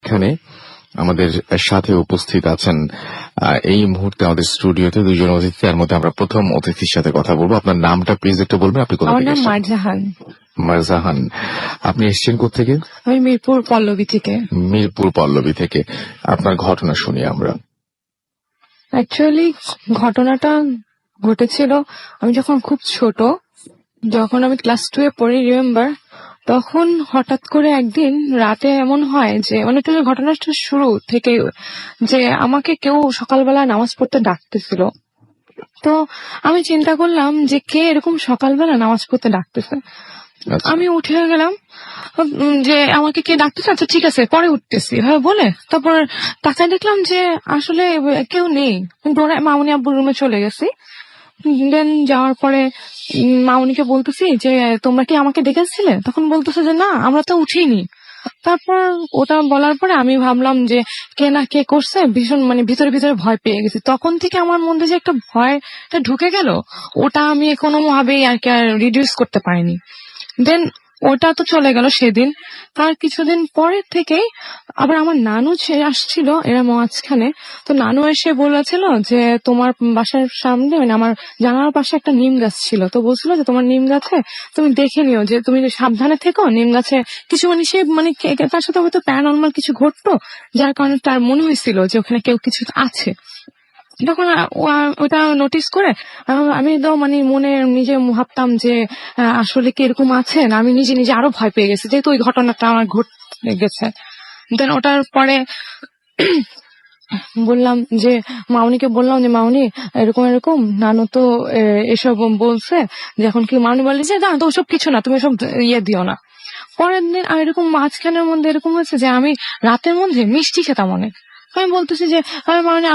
এখানে আমাদের সাথে উপস্থিত আছেন এই মুহূর্তে আমাদের স্টুডিওতে দুইজন অতিথি। তার মধ্যে আমরা প্রথম অতিথির সাথে কথা বলবো। আপনার নামটা প্লিজ একটু বলবেন। আপনি কোথা থেকে? মারজাহান। মারজাহান, আপনি এসেছেন কোথেকে? আমি মিরপুর পল্লবী থেকে। মিরপুর পল্লবী থেকে। আপনার ঘটনা শুনি আমরা। অ্যাকচুয়ালি ঘটনাটা ঘটেছিল আমি যখন খুব ছোট, যখন আমি ক্লাস 2 এ পড়ি, রিমেম্বার। তখন হঠাৎ করে একদিন রাতে এমন হয় যে অনেকটা ঘটনাটা শুরু থেকে, যে আমাকে কেউ সকালবেলা নামাজ পড়তে ডাকতেছিল। তো আমি চিন্তা করলাম যে কে এরকম সকালবেলা নামাজ পড়তে ডাকতেছে। আমি উঠে গেলাম যে আমাকে কে ডাকতেছে, আচ্ছা ঠিক আছে পরে উঠতেছি বলে। তারপর তাকায় দেখলাম যে আসলে কেউ নেই। দৌড়ায় মামুনি আব্বুর রুমে চলে গেছি। দেন যাওয়ার পরে মামুনিকে বলতেছি যে তোমরা কি আমাকে ডেকেছিলে? তখন বলতেছে যে না, আমরা তো উঠিনি। তারপর ওটা বলার পরে আমি ভাবলাম যে কে না কে করছে, ভীষণ ভিতরে ভিতরে ভয় পেয়ে গেছি। তখন থেকে আমার মধ্যে যে একটা ভয়টা ঢুকে গেল, ওটা আমি কোনোভাবেই আর কি রিডিউস করতে পারিনি। দেন ওটা তো চলে গেল সেদিন। তার কিছুদিন পরের থেকেই আবার আমার নানু আসছিল এরা মাঝখানে। তো নানু এসে বলেছিল যে তোমার বাসার সামনে আমার জানালার পাশে একটা নিম গাছ ছিল। তো বলছিল যে তোমার নিম গাছে তুমি দেখে নিও, যে তুমি সাবধানে থেকো। নিম গাছে কিছু সে তার সাথে হয়তো প্যারানর্মাল কিছু ঘটতো, যার কারণে তার মনে হয়েছিল যে ওখানে কেউ কিছু আছে। তখন ওটা নোটিস করে আমি তো মনে নিজে ভাবতাম যে আসলে কি এরকম আছে না। আমি নিজে নিজে আরো ভয় পেয়ে গেছি, যেহেতু ওই ঘটনাটা আমার ঘটে গেছে। দেন ওটার পরে বললাম যে মাউনিকে বললাম যে মাউনি এরকম এরকম নানু তো এসব বলছে। যে এখন কি মাউনি বলে যে না তো ওসব কিছু না, তুমি সব দিও না। পরের দিন এরকম মাঝখানের মধ্যে এরকম হয়েছে যে আমি রাতের মধ্যে মিষ্টি খেতাম অনেক। আমি বলতেছি যে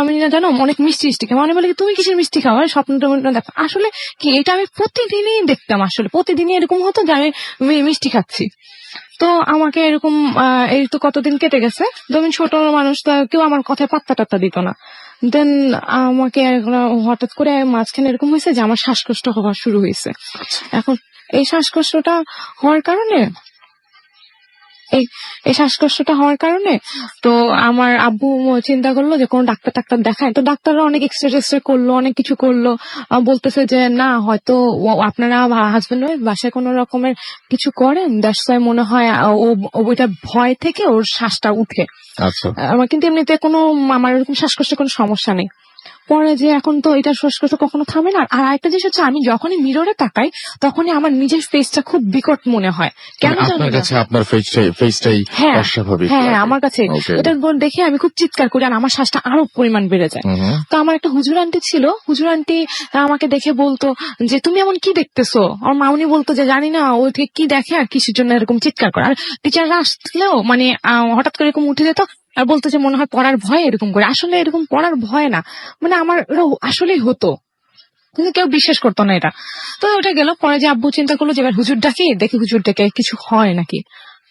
আমি না জানো অনেক মিষ্টি খাই। বলে তুমি কিসের মিষ্টি খাও? স্বপ্নটা দেখো। আসলে কি এটা আমি প্রতিদিনই দেখতাম, আসলে প্রতিদিনই এরকম হতো যে আমি মিষ্টি খাচ্ছি। তো আমাকে এরকম এই তো কতদিন কেটে গেছে। আমি ছোট মানুষ, কেউ আমার কথায় পাত্তা টাত্তা দিত না। দেন আমাকে হঠাৎ করে মাঝখানে এরকম হয়েছে যে আমার শ্বাসকষ্ট হওয়া শুরু হয়েছে। এখন এই শ্বাসকষ্টটা হওয়ার কারণে তো আমার আব্বু চিন্তা করলো যে কোন ডাক্তার দেখায়। তো ডাক্তাররা অনেক এক্সরে করলো, অনেক কিছু করলো। বলতেছে যে না, হয়তো আপনারা হাজবেন্ড ওয়াইফ বাসায় কোনো রকমের কিছু করেন, দ্যাটস ওয়াই মনে হয় ওইটা ভয় থেকে ওর শ্বাসটা উঠে। আচ্ছা, কিন্তু এমনিতে আমার এরকম শ্বাসকষ্টের কোনো সমস্যা নেই। পরে যে এখন তো এটা শ্বাসকষ্ট কখনো থামে না। আর আরেকটা জিনিস হচ্ছে, আমি যখনই মিররে তাকাই তখনই আমার নিজের ফেসটা খুব বিকট মনে হয়। কেন আপনার কাছে আপনার ফেসটাই অস্বাভাবিক? হ্যাঁ, আমার কাছে এটা দেখে আমি খুব চিৎকার করি, আর আমার শ্বাসটা আরো পরিমাণ বেড়ে যায়। তো আমার একটা হুজুর আন্টি ছিল, হুজুর আন্টি আমাকে দেখে বলতো যে তুমি এমন কি দেখতেছো? আমার মাউনি বলতো যে জানি না ও থেকে কি দেখে আর কিসের জন্য এরকম চিৎকার করে। আর টিচাররা আসলেও হঠাৎ করে এরকম উঠে যেত আর বলতো যে মনে হয় পড়ার ভয়ে এরকম করে। আসলে এরকম পড়ার ভয় না, আমার আসলেই হতো, কিন্তু কেউ বিশ্বাস করতো না এটা। তো ওটা গেল। পরে যে আব্বু চিন্তা করলো যে এবার হুজুর ডাকি, দেখি হুজুর ডেকে কিছু হয় নাকি।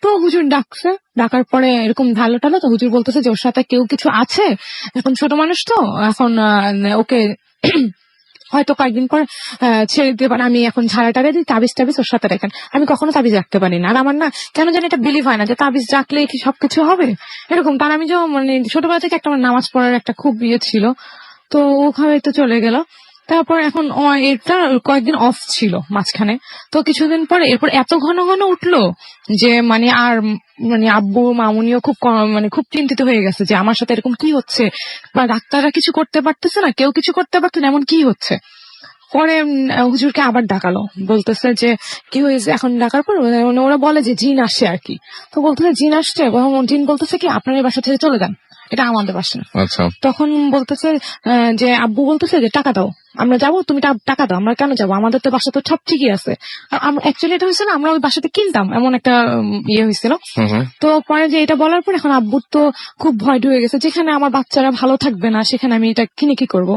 তো হুজুর ডাকছে, ডাকার পরে এরকম ঢালো টালো। তো হুজুর বলতেছে যে ওর সাথে কেউ কিছু আছে। এখন ছোট মানুষ তো, এখন ওকে হয়তো কয়েকদিন পর ছেড়ে দিতে পারে। আমি এখন ঝাড়া টাড়ে দিই, তাবিজ ওর সাথে রাখেন। আমি কখনো তাবিজ রাখতে পারি না। আর আমার না কেন জানি এটা বিলিভ হয় না যে তাবিজ রাখলে কি সবকিছু হবে এরকম। তার আমি যে ছোটবেলা থেকে একটা নামাজ পড়ার একটা খুব ইয়ে ছিল, তো ওখানে তো চলে গেল। তারপর এখন এটা কয়েকদিন অফ ছিল মাঝখানে। তো কিছুদিন পরে এরপর এত ঘন ঘন উঠলো যে আর আব্বু মামুনিও খুব খুব চিন্তিত হয়ে গেছে যে আমার সাথে এরকম কি হচ্ছে, বা ডাক্তাররা কিছু করতে পারতেছে না, কেউ কিছু করতে পারতো না, এমন কি হচ্ছে। পরে হুজুরকে আবার ডাকালো, বলতেছে যে কি হয়েছে। এখন ডাকার পর ওরা বলে যে জিন আসে আর কি। তো বলতেছে জিন আসছে, জিন বলতেছে কি আপনার এই বাসা থেকে চলে যান, এটা আমাদের বাসা। আচ্ছা, তখন বলতেছে যে আব্বু বলতেছে যে টাকা দাও, আমরা যাবো, তুমি টাকা দাও। আমরা কেন যাবো, আমাদের তো বাসা তো সব ঠিকই আছে। অ্যাকচুয়ালি এটা হয়েছিল আমরা ওই বাসাতে কিনতাম, এমন একটা ইয়ে হয়েছিল। তো পরে যে এটা বলার পর এখন আব্বুর তো খুব ভয় ঢুকে গেছে, যেখানে আমার বাচ্চারা ভালো থাকবে না সেখানে আমি এটা কিনে কি করবো।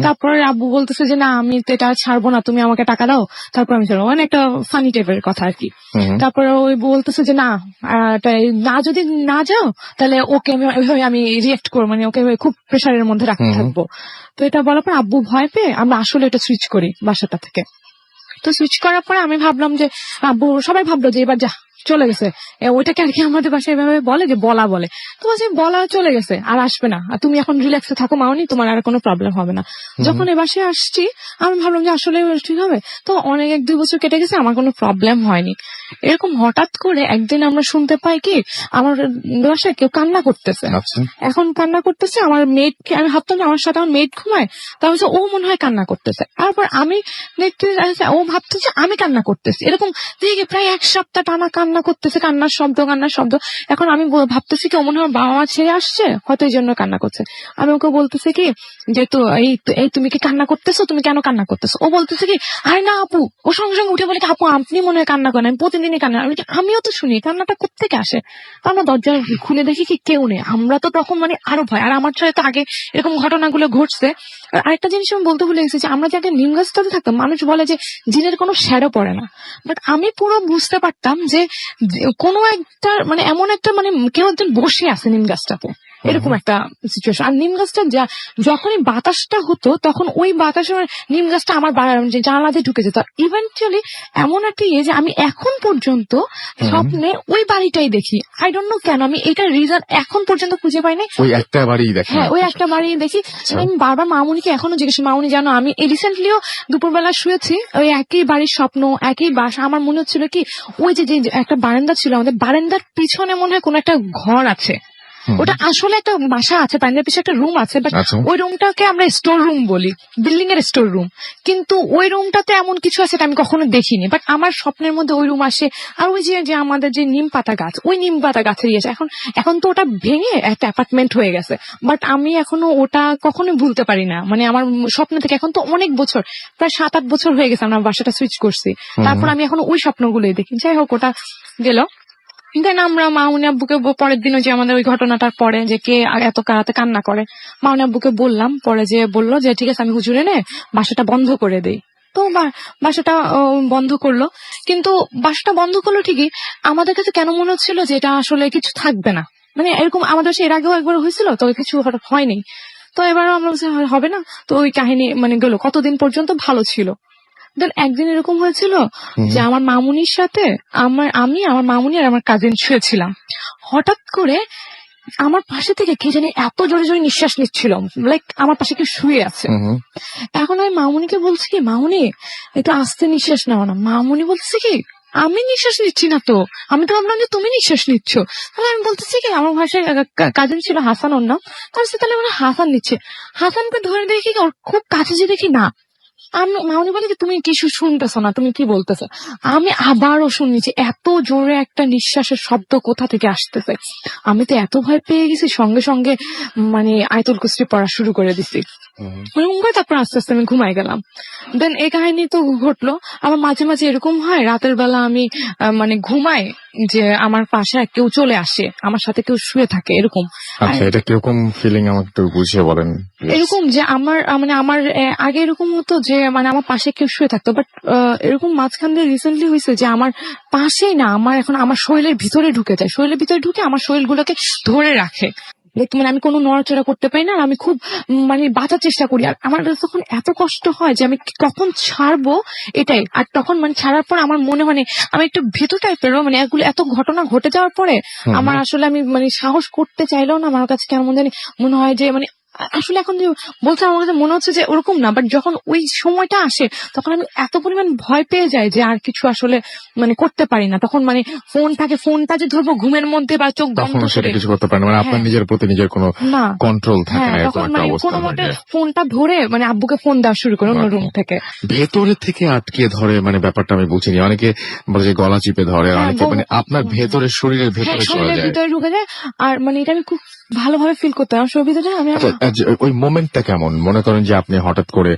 তারপরে আব্বু বলতেছে যে না, আমি তো এটা ছাড়বো না, তুমি আমাকে টাকা দাও, তারপর আমি ছাড়বো। একটা ফানি টাইপের কথা আর কি। তারপরে ওই বলতেছে যে না, যদি না যাও তাহলে ওকে আমি রিয়েক্ট করবো, ওকে খুব প্রেশারের মধ্যে রাখতে থাকবো। তো এটা বলার পর আব্বু ভয় পেয়ে আমরা আসলে এটা সুইচ করি বাসাটা থেকে। তো সুইচ করার পরে আমি ভাবলাম যে আব্বু, সবাই ভাবলো যে এবার যা চলে গেছে। ওইটাকে আর কি আমাদের বাসায় এভাবে বলে যে বলা বলে। তো বলছে বলা চলে গেছে, আর আসবে না, আর তুমি এখন রিল্যাক্সে থাকো মাউনি, তোমার আর কোনো প্রবলেম হবে না। যখন এ বাসায় আসছি আমি ভাবলাম যে আসলে ঠিক হবে। তো অনেক 1-2 বছর কেটে গেছে, আমার কোনো প্রবলেম হয়নি। এরকম হঠাৎ করে একদিন আমরা শুনতে পাই কি আমার বাসায় কেউ কান্না করতেছে। আচ্ছা, এখন কান্না করতেছে, আমার মেয়েকে আমি ভাবতাম যে আমার সাথে আমার মেয়েট ঘুমায়, তাহলে ও মনে হয় কান্না করতেছে। তারপর আমি দেখতে ও ভাবতেছে আমি কান্না করতেছি, এরকম দেখে প্রায় 1 সপ্তাহ টানা কান্না করতেছে, কান্নার শব্দ। এখন আমি ভাবতেছি কি ও মনে হয় বাবা মা ছেড়ে আসছে, হয়তো এই জন্য কান্না করছে। আমি ওকে বলতেছি কি যে তো এই তুমি কি কান্না করতেছো, তুমি কেন কান্না করতেছো? ও বলতেছে কি আরে না আপু, ও সঙ্গে সঙ্গে উঠে বলে কি আপু আপনি মনে হয় কান্না করেন, আমি প্রতিদিনই কান্না। আমিও তো শুনি কান্নাটা কোত্থেকে আসে। তো আমরা দরজা খুলে দেখি কি কেউ নেই। আমরা তো তখন মানে আরো ভয়, আর আমার সাথে তো আগে এরকম ঘটনাগুলো ঘটছে। আর আরেকটা জিনিস আমি বলতে ভুলে গেছি যে আমরা যে আগে নিম গাছটাতে থাকতাম, মানুষ বলে যে জিনের কোনো শ্যাডো পড়ে না, বাট আমি পুরো বুঝতে পারতাম যে কোনো একটা মানে এমন একটা মানে কেউ একজন বসে আছে নিম গাছটাতে, এরকম একটা সিচুয়েশন। আর নিম গাছটা যখনই বাতাসটা হতো তখন ওই বাতাসের নিম গাছটা আমার জানালা দিয়ে ঢুকে যেত। ইভেন্চুয়ালি এমন একটা যে আমি এখন পর্যন্ত স্বপ্নে ওই বাড়িটাই দেখি। আই ডোন্ট নো কেন, আমি এটার রিজন এখন পর্যন্ত খুঁজে পাইনি। ওই একটা বাড়ি দেখেন? হ্যাঁ, ওই একটা বাড়ি দেখি। আমি বারবার মামুনিকে এখনো জিজ্ঞেস, মামুনি জানো আমি রিসেন্টলিও দুপুরবেলা শুয়েছি, ওই একই বাড়ির স্বপ্ন, একই বাসা। আমার মনে হচ্ছিল কি ওই যে একটা বারান্দা ছিল, আমাদের বারান্দার পিছনে মনে হয় কোন একটা ঘর আছে, ওটা আসলে একটা বাসা আছে, বারান্দার পিছনে একটা রুম আছে, বাট ওই রুমটাকে আমরা স্টোর রুম বলি, বিল্ডিং এর স্টোর রুম। কিন্তু ওই রুমটাতে এমন কিছু আছে আমি কখনো দেখিনি, বাট আমার স্বপ্নের মধ্যে ওই রুম আসে। আর ওই যে আমাদের যে নিম পাতা গাছ, ওই নিম পাতা গাছের ইয়েছে, এখন তো ওটা ভেঙে একটা অ্যাপার্টমেন্ট হয়ে গেছে, বাট আমি এখনো ওটা কখনোই ভুলতে পারি না। মানে আমার স্বপ্ন থেকে এখন তো অনেক বছর, প্রায় 7-8 বছর হয়ে গেছে আমরা বাসাটা সুইচ করছি, তারপর আমি এখন ওই স্বপ্নগুলোই দেখি। যাই হোক, ওটা গেল। দেন আমরা মাউনি আব্বুকে পরের দিন যে আমাদের ওই ঘটনাটার পরে যে কে এত রাতে কান্না করে, মাউনি আব্বুকে বললাম, পরে যে বললো যে ঠিক আছে আমি হুজুর এনে বাসাটা বন্ধ করে দেই। তো বাসাটা বন্ধ করলো, কিন্তু বাসাটা বন্ধ করলো ঠিকই, আমাদের কাছে কেন মনে হচ্ছিল যে এটা আসলে কিছু থাকবে না। মানে এরকম আমাদের এর আগেও একবার হয়েছিল, তো কিছু হয়নি। তো এবার আমরা হবে না, তো ওই কাহিনী মানে গেল, কতদিন পর্যন্ত ভালো ছিল। দেন একদিন এরকম হয়েছিল যে আমার মামুনির সাথে আমি আমার মামুনি আর আমার কাজিন শুয়েছিলাম। হঠাৎ করে আমার পাশে থেকে কে জানি এত জোরে জোরে নিঃশ্বাস নিচ্ছিল, লাইক আমার পাশে কেউ শুয়ে আছে। এখন আমি মামুনিকে বলছি কি মামুনি একটু আস্তে নিঃশ্বাস নাও না। মামুনি বলছে কি আমি নিঃশ্বাস নিচ্ছি না তো, আমি তো ভাবলাম যে তুমি নিঃশ্বাস নিচ্ছ। তাহলে আমি বলতেছি কি আমার ভাষায় কাজিন ছিল হাসান, ওর নাম, তাহলে মানে হাসান নিচ্ছে। হাসানকে ধরে দেখি ওর খুব কাছে যে দেখি না। আমি মামনি বলে তুমি কিছু শুনতেছো না, তুমি কি বলতেছো? আমি আবারও শুনেছি এত জোরে একটা নিঃশ্বাসের শব্দ কোথা থেকে আসতেছে। আমি তো এত ভয় পেয়ে গেছি, সঙ্গে সঙ্গে মানে আয়াতুল কুরসি পড়া শুরু করে দিছি। তারপর আস্তে আস্তে আমি ঘুমাই গেলাম। দেন এই কাহিনী তো ঘটলো। আমার মাঝে মাঝে এরকম হয় রাতের বেলা আমি মানে ঘুমাই যে আমার পাশে কেউ চলে আসে, আমার সাথে কেউ শুয়ে থাকে, এরকম। আচ্ছা, এটা কিরকম ফিলিং আমাকে একটু বুঝিয়ে বলেন। এরকম যে আমার আগে এরকম হতো যে মানে আমার পাশে কেউ শুয়ে থাকতো, বাট এরকম মাঝখান দিয়ে রিসেন্টলি হয়েছে যে আমার পাশেই না, আমার শরীরের ভিতরে ঢুকে যায়, শরীরের ভিতরে ঢুকে আমার শরীরগুলোকে ধরে রাখে। মানে আমি কোনো নড়াচড়া করতে পারি না, আর আমি খুব মানে বাঁচার চেষ্টা করি। আর আমার তখন এত কষ্ট হয় যে আমি কখন ছাড়বো এটাই। আর তখন মানে ছাড়ার পর আমার মনে হয় আমি একটু ভীতু টাইপেরও, মানে এত ঘটনা ঘটে যাওয়ার পরে আমার আসলে আমি মানে সাহস করতে চাইলেও না, আমার কাছে কেমন জানি মনে হয় যে মানে আসলে এখন যে বলছে আমার কাছে মনে হচ্ছে যে ওরকম না, বাট যখন ওই সময়টা আসে তখন আমি এত পরিমাণ ভয় পেয়ে যাই যে আর কিছু আসলে মানে করতে পারি না। তখন মানে ফোনটা যে ধরবো ঘুমের মধ্যে বা চোখ বন্ধ করে, কিছু করতে পারেন, মানে আপনার নিজের প্রতি নিজের কোনো কন্ট্রোল থাকে না, এরকম একটা অবস্থা। কোনো মতে ফোনটা ধরে মানে আব্বুকে ফোন দেওয়া শুরু করে অন্য রুম থেকে। ভেতরে থেকে আটকে ধরে মানে ব্যাপারটা আমি বুঝিনি। অনেকে বলে যে গলা চিপে ধরে, অনেকে মানে আপনার ভেতরে শরীরের ভেতরে চলে যায়, ভিতরে ঢুকে যায়। আর মানে এটা আমি খুব ভালোভাবে ফিল করতাম আমার শরীরের ভিতরে। আমি ওই মোমেন্টটা কেমন? মনে করেন যে আপনি হঠাৎ করে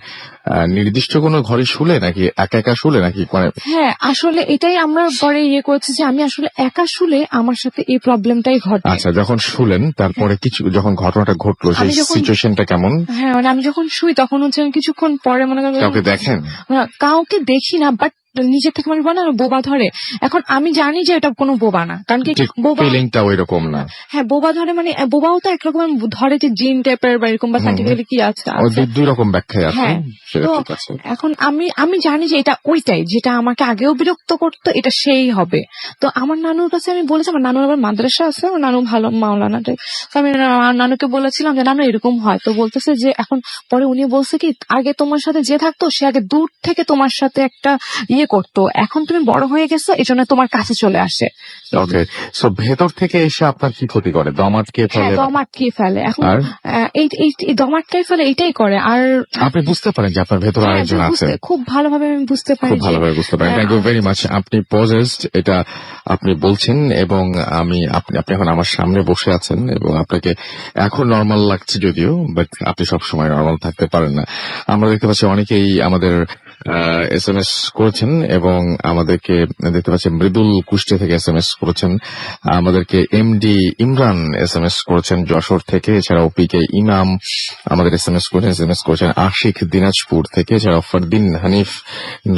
নির্দিষ্ট কোনো ঘরে শুলে নাকি একা একা শুলে নাকি? হ্যাঁ, আসলে এটাই আমরা পরে করেছি যে আমি আসলে একা শুলে আমার সাথে এই প্রবলেমটাই ঘটে। আচ্ছা, যখন শুলেন তারপরে কিছু যখন ঘটনাটা ঘটলো সেই সিচুয়েশনটা কেমন? হ্যাঁ, মানে আমি যখন শুই তখন হচ্ছে আমি কিছুক্ষণ পরে মনে করেন কাউকে দেখেন? কাউকে দেখি না, বাট নিজের থেকে মানুষ বলে না বোবা ধরে, এখন আমি জানি যে এটা কোনো বোবা না, কারণ কি ঠিক বোবা, ফিলিংটা ওই রকম না। হ্যাঁ বোবা ধরে মানে বোবাও তো একরকম ধরে যে জিন টাইপের বা এরকম বা সাইন্টিফিক্যালি কি আছে ওই আছে। দুই রকম ব্যাখ্যায় আছে, হ্যাঁ, সেটা তো ঠিক আছে। এখন আমি জানি যে এটা ওইটাই যেটা আমাকে আগেও বিরক্ত করতো, এটা সেই হবে। তো আমার নানুর কাছে আমি বলেছি, আমার নানুর আবার মাদ্রাসা আছে, আমার নানু ভালো মাওলানা টাইপ, তো আমি আমার নানুকে বলেছিলাম যে নানু এরকম হয়, তো বলতেছে যে এখন পরে উনি বলছে কি আগে তোমার সাথে যে থাকতো সে আগে দূর থেকে তোমার সাথে একটা ইয়ে করতো, এখন তুমি বড় হয়ে গেছো এই জন্য তোমার কাছে চলে আসে। ওকে, সো ভেতর থেকে এসে আপনার কি ক্ষতি করে? দম আটকে হ্যাঁ ফেলে? দম আটকিয়ে ফেলে। এখন আর এই দম আটকাই ফেলে এইটাই করে। আর আপনি বুঝতে পারেন যে আপনার ভেতরে হ্যাঁ, আরেকজন আছে? খুব ভালোভাবে আমি বুঝতে পারি খুব যে ভালোভাবে বুঝতে পারেন। Thank you very much. আপনি পজেসড, এটা আপনি বলছেন, এবং আপনি এখন আমার সামনে বসে আছেন এবং আপনাকে এখন নর্মাল লাগছে যদিও, বাট আপনি সবসময় নর্মাল থাকতে পারেন না। আমরা দেখতে পাচ্ছি অনেকেই আমাদের SMS করেছেন, এবং আমাদেরকে দেখতে পাচ্ছি মৃদুল কুষ্টিয়া থেকে SMS করেছেন, আমাদেরকে MD ইমরান SMS করেছেন যশোর থেকে, এছাড়াও PK ইমাম আমাদের SMS করেছেন আশিক দিনাজপুর থেকে, এছাড়াও ফারদিন হানিফ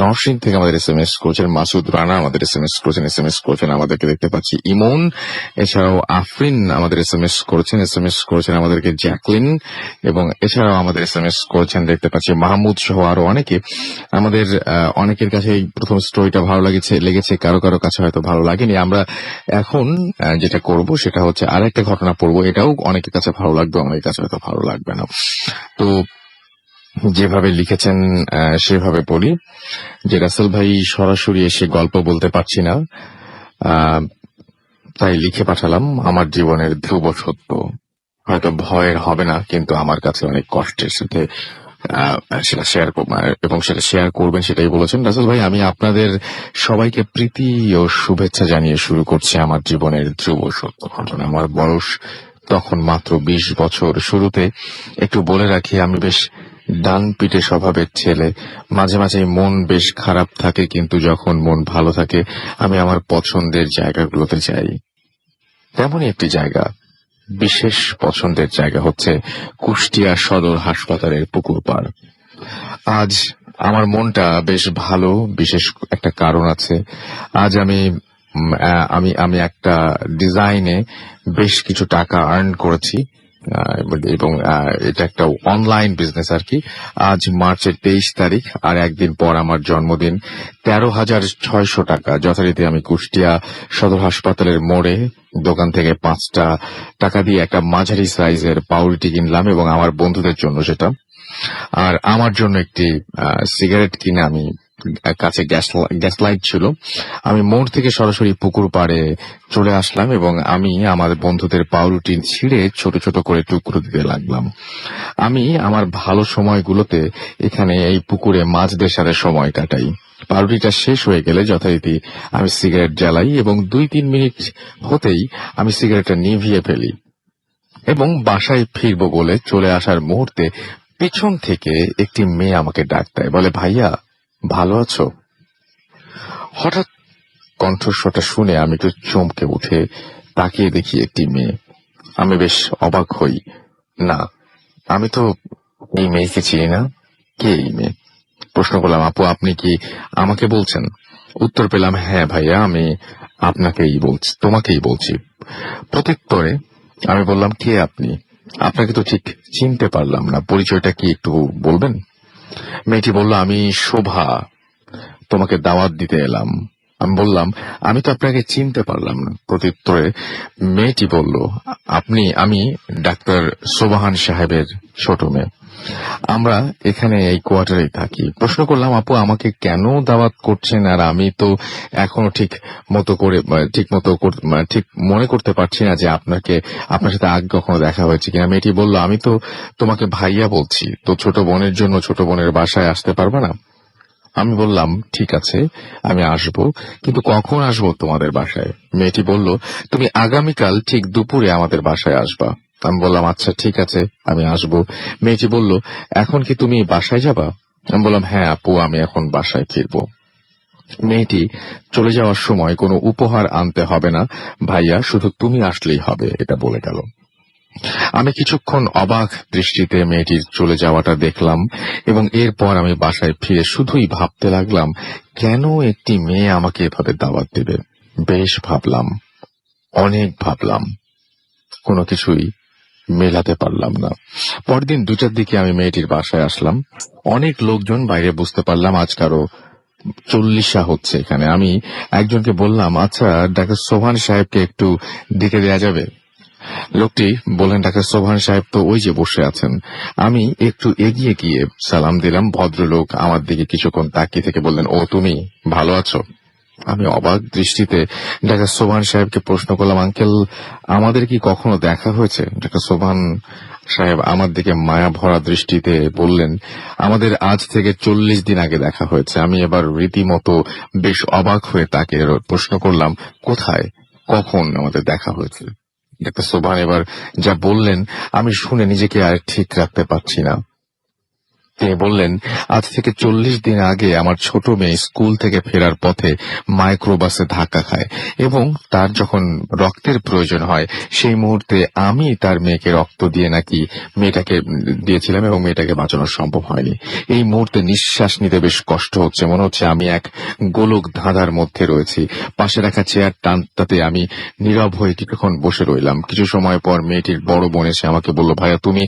নরসিং থেকে আমাদের SMS করেছেন, মাসুদ রানা আমাদের SMS করেছেন আমাদেরকে দেখতে পাচ্ছি ইমন, এছাড়াও আফরিন আমাদের SMS করেছেন আমাদেরকে জ্যাকলিন, এবং এছাড়াও আমাদের SMS করেছেন দেখতে পাচ্ছি মাহমুদ সহ আরো অনেকে। আমাদের অনেকের কাছে এই প্রথম স্টোরিটা ভালো লেগেছে, কারো কারো কাছে হয়তো ভালো লাগেনি। আমরা এখন যেটা করব সেটা হচ্ছে আরেকটা ঘটনা পড়বো, এটাও অনেকের কাছে ভালো লাগবে, অনেকের কাছে হয়তো ভালো লাগবে না। তো যেভাবে লিখেছেন সেভাবে বলি যে রাসেল ভাই সরাসরি এসে গল্প বলতে পারছি না, তাই লিখে পাঠালাম আমার জীবনের ধ্রুব সত্য। হয়তো ভয়ের হবে না, কিন্তু আমার কাছে অনেক কষ্টের সাথে সেটা শেয়ার এবং সেটা শেয়ার করবেন সেটাই বলেছেন। রাসেল ভাই, আমি আপনাদের সবাইকে প্রীতি ও শুভেচ্ছা জানিয়ে শুরু করছি আমার জীবনের ধ্রুব সত্য ঘটনা। আমার বয়স তখন মাত্র 20 বছর। শুরুতে একটু বলে রাখি, আমি বেশ ডান পিটে স্বভাবের ছেলে। মাঝে মাঝে মন বেশ খারাপ থাকে, কিন্তু যখন মন ভালো থাকে আমি আমার পছন্দের জায়গাগুলোতে যাই। তেমনই একটি জায়গা, বিশেষ পছন্দের জায়গা হচ্ছে কুষ্টিয়া সদর হাসপাতালের পুকুর পাড়। আজ আমার মনটা বেশ ভালো, বিশেষ একটা কারণ আছে। আজ আমি একটা ডিজাইনে বেশ কিছু টাকা আর্ন করেছি, এবং এটা একটা অনলাইন বিজনেস আর কি। আজ মার্চের 23 তারিখ, আর একদিন পর আমার জন্মদিন। 13,600 টাকা যথারীতি আমি কুষ্টিয়া সদর হাসপাতালের মোড়ে দোকান থেকে 5টা টাকা দিয়ে একটা মাঝারি সাইজের পাউরুটি কিনলাম, এবং আমার বন্ধুদের জন্য সেটা, আর আমার জন্য একটি সিগারেট কিনে আমি কাছে গ্যাস লাইট ছিল, আমি মোড় থেকে সরাসরি পুকুর পাড়ে চলে আসলাম, এবং আমি আমার বন্ধুদের পাউরুটি ছিঁড়ে ছোট ছোট করে টুকরো দিতে লাগলাম। আমি আমার ভালো সময়গুলোতে এখানে এই পুকুরে মাছদের সাথে সময় কাটাই। পাউরুটিটা শেষ হয়ে গেলে যথারীতি আমি সিগারেট জ্বালাই, এবং 2-3 মিনিট হতেই আমি সিগারেটটা নিভিয়ে ফেলি, এবং বাসায় ফিরবো বলে চলে আসার মুহূর্তে পেছন থেকে একটি মেয়ে আমাকে ডাক দেয়, বলে ভাইয়া ভালো আছো? হঠাৎ কণ্ঠস্বরটা শুনে আমি একটু চমকে উঠে তাকিয়ে দেখি একটি মেয়ে। আমি বেশ অবাক হই, না আমি তো এই মেয়েকে চিনি না। কে এই মেয়ে? প্রশ্ন করলাম, আপু আপনি কি আমাকে বলছেন? উত্তর পেলাম, হ্যাঁ ভাইয়া আমি তোমাকেই বলছি। প্রত্যুত্তরে আমি বললাম, কে আপনি? আপনাকে তো ঠিক চিনতে পারলাম না, পরিচয়টা কি একটু বলবেন? মেয়েটি বলল, আমি শোভা, তোমাকে দাওয়াত দিতে এলাম। আমি বললাম, আমি তো আপনাকে চিনতে পারলাম না। প্রত্যুত্তরে মেয়েটি বলল, আমি ডাক্তার সোবাহান সাহেবের ছোট মেয়ে, আমরা এখানে এই কোয়ার্টারেই থাকি। প্রশ্ন করলাম, আপু আমাকে কেন দাওয়াত করছেন? আর আমি তো এখনো ঠিক মনে করতে পারছি না যে আপনার সাথে আগে কখনো দেখা হয়েছে কিনা। মেয়েটি বলল, আমি তো তোমাকে ভাইয়া বলছি, তো ছোট বোনের জন্য ছোট বোনের বাসায় আসতে পারবে না? আমি বললাম, ঠিক আছে আমি আসবো, কিন্তু কখন আসবো তোমাদের বাসায়? মেয়েটি বলল, তুমি আগামীকাল ঠিক দুপুরে আমাদের বাসায় আসবা। আমি বললাম, আচ্ছা ঠিক আছে আমি আসবো। মেয়েটি বলল, এখন কি তুমি বাসায় যাবা? আমি বললাম, হ্যাঁ আপু আমি এখন বাসায় ফিরবো। মেয়েটি চলে যাওয়ার সময় কোনো উপহার আনতে হবে না ভাইয়া, শুধু তুমি আসলেই হবে, এটা বলে গেল। আমি কিছুক্ষণ অবাক দৃষ্টিতে মেয়েটির চলে যাওয়াটা দেখলাম এবং এরপর আমি বাসায় ফিরে শুধুই ভাবতে লাগলাম, কেন একটি মেয়ে আমাকে এভাবে দাওয়াত দেবে। বেশ ভাবলাম, অনেক ভাবলাম, কোনো কিছুই মেলাতে পারলাম না। পরদিন 2টার দিকে আমি মেয়েটির বাসায় আসলাম। অনেক লোকজন, বাইরে বুঝতে পারলাম আজ কারো 40 হচ্ছে এখানে। আমি একজনকে বললাম, আচ্ছা ডাক্তার সোভান সাহেবকে একটু ডেকে দেওয়া যাবে? লোকটি বললেন, ডাক্তার সোভান সাহেব তো ওই যে বসে আছেন। আমি একটু এগিয়ে গিয়ে সালাম দিলাম। ভদ্রলোক আমার দিকে কিছুক্ষণ তাকিয়ে থেকে বললেন, ও তুমি ভালো আছো? আমি অবাক দৃষ্টিতে ডাক্তার সোভান সাহেবকে প্রশ্ন করলাম, আঙ্কেল আমাদের কি কখনো দেখা হয়েছে? ডাক্তার সোভান সাহেব আমার দিকে মায়া ভরা দৃষ্টিতে বললেন, আমাদের আজ থেকে 40 দিন আগে দেখা হয়েছে। আমি এবার রীতিমতো বেশ অবাক হয়ে তাকে প্রশ্ন করলাম, কোথায়, কখন আমাদের দেখা হয়েছে? ডাক্তার সোভান এবার যা বললেন আমি শুনে নিজেকে আর ঠিক রাখতে পারছি না। তিনি বললেন, আজ থেকে 40 দিন আগে আমার ছোট মেয়ে স্কুল থেকে ফেরার পথে মাইক্রোবাসে ধাক্কা খায় এবং তার যখন রক্তের প্রয়োজন হয় সেই মুহূর্তে আমি তার মেয়েকে রক্ত দিয়ে নাকি মেয়েটাকে দিয়েছিলাম এবং মেয়েটাকে বাঁচানো সম্ভব হয়নি। এই মুহূর্তে নিঃশ্বাস নিতে বেশ কষ্ট হচ্ছে, মনে হচ্ছে আমি এক গোলক ধাঁধার মধ্যে রয়েছি। পাশে রাখা চেয়ার টানটাতে আমি নীরব হয়ে কিছুক্ষণ বসে রইলাম। কিছু সময় পর মেয়েটির বড় বোন এসে আমাকে বলল, ভাইয়া তুমি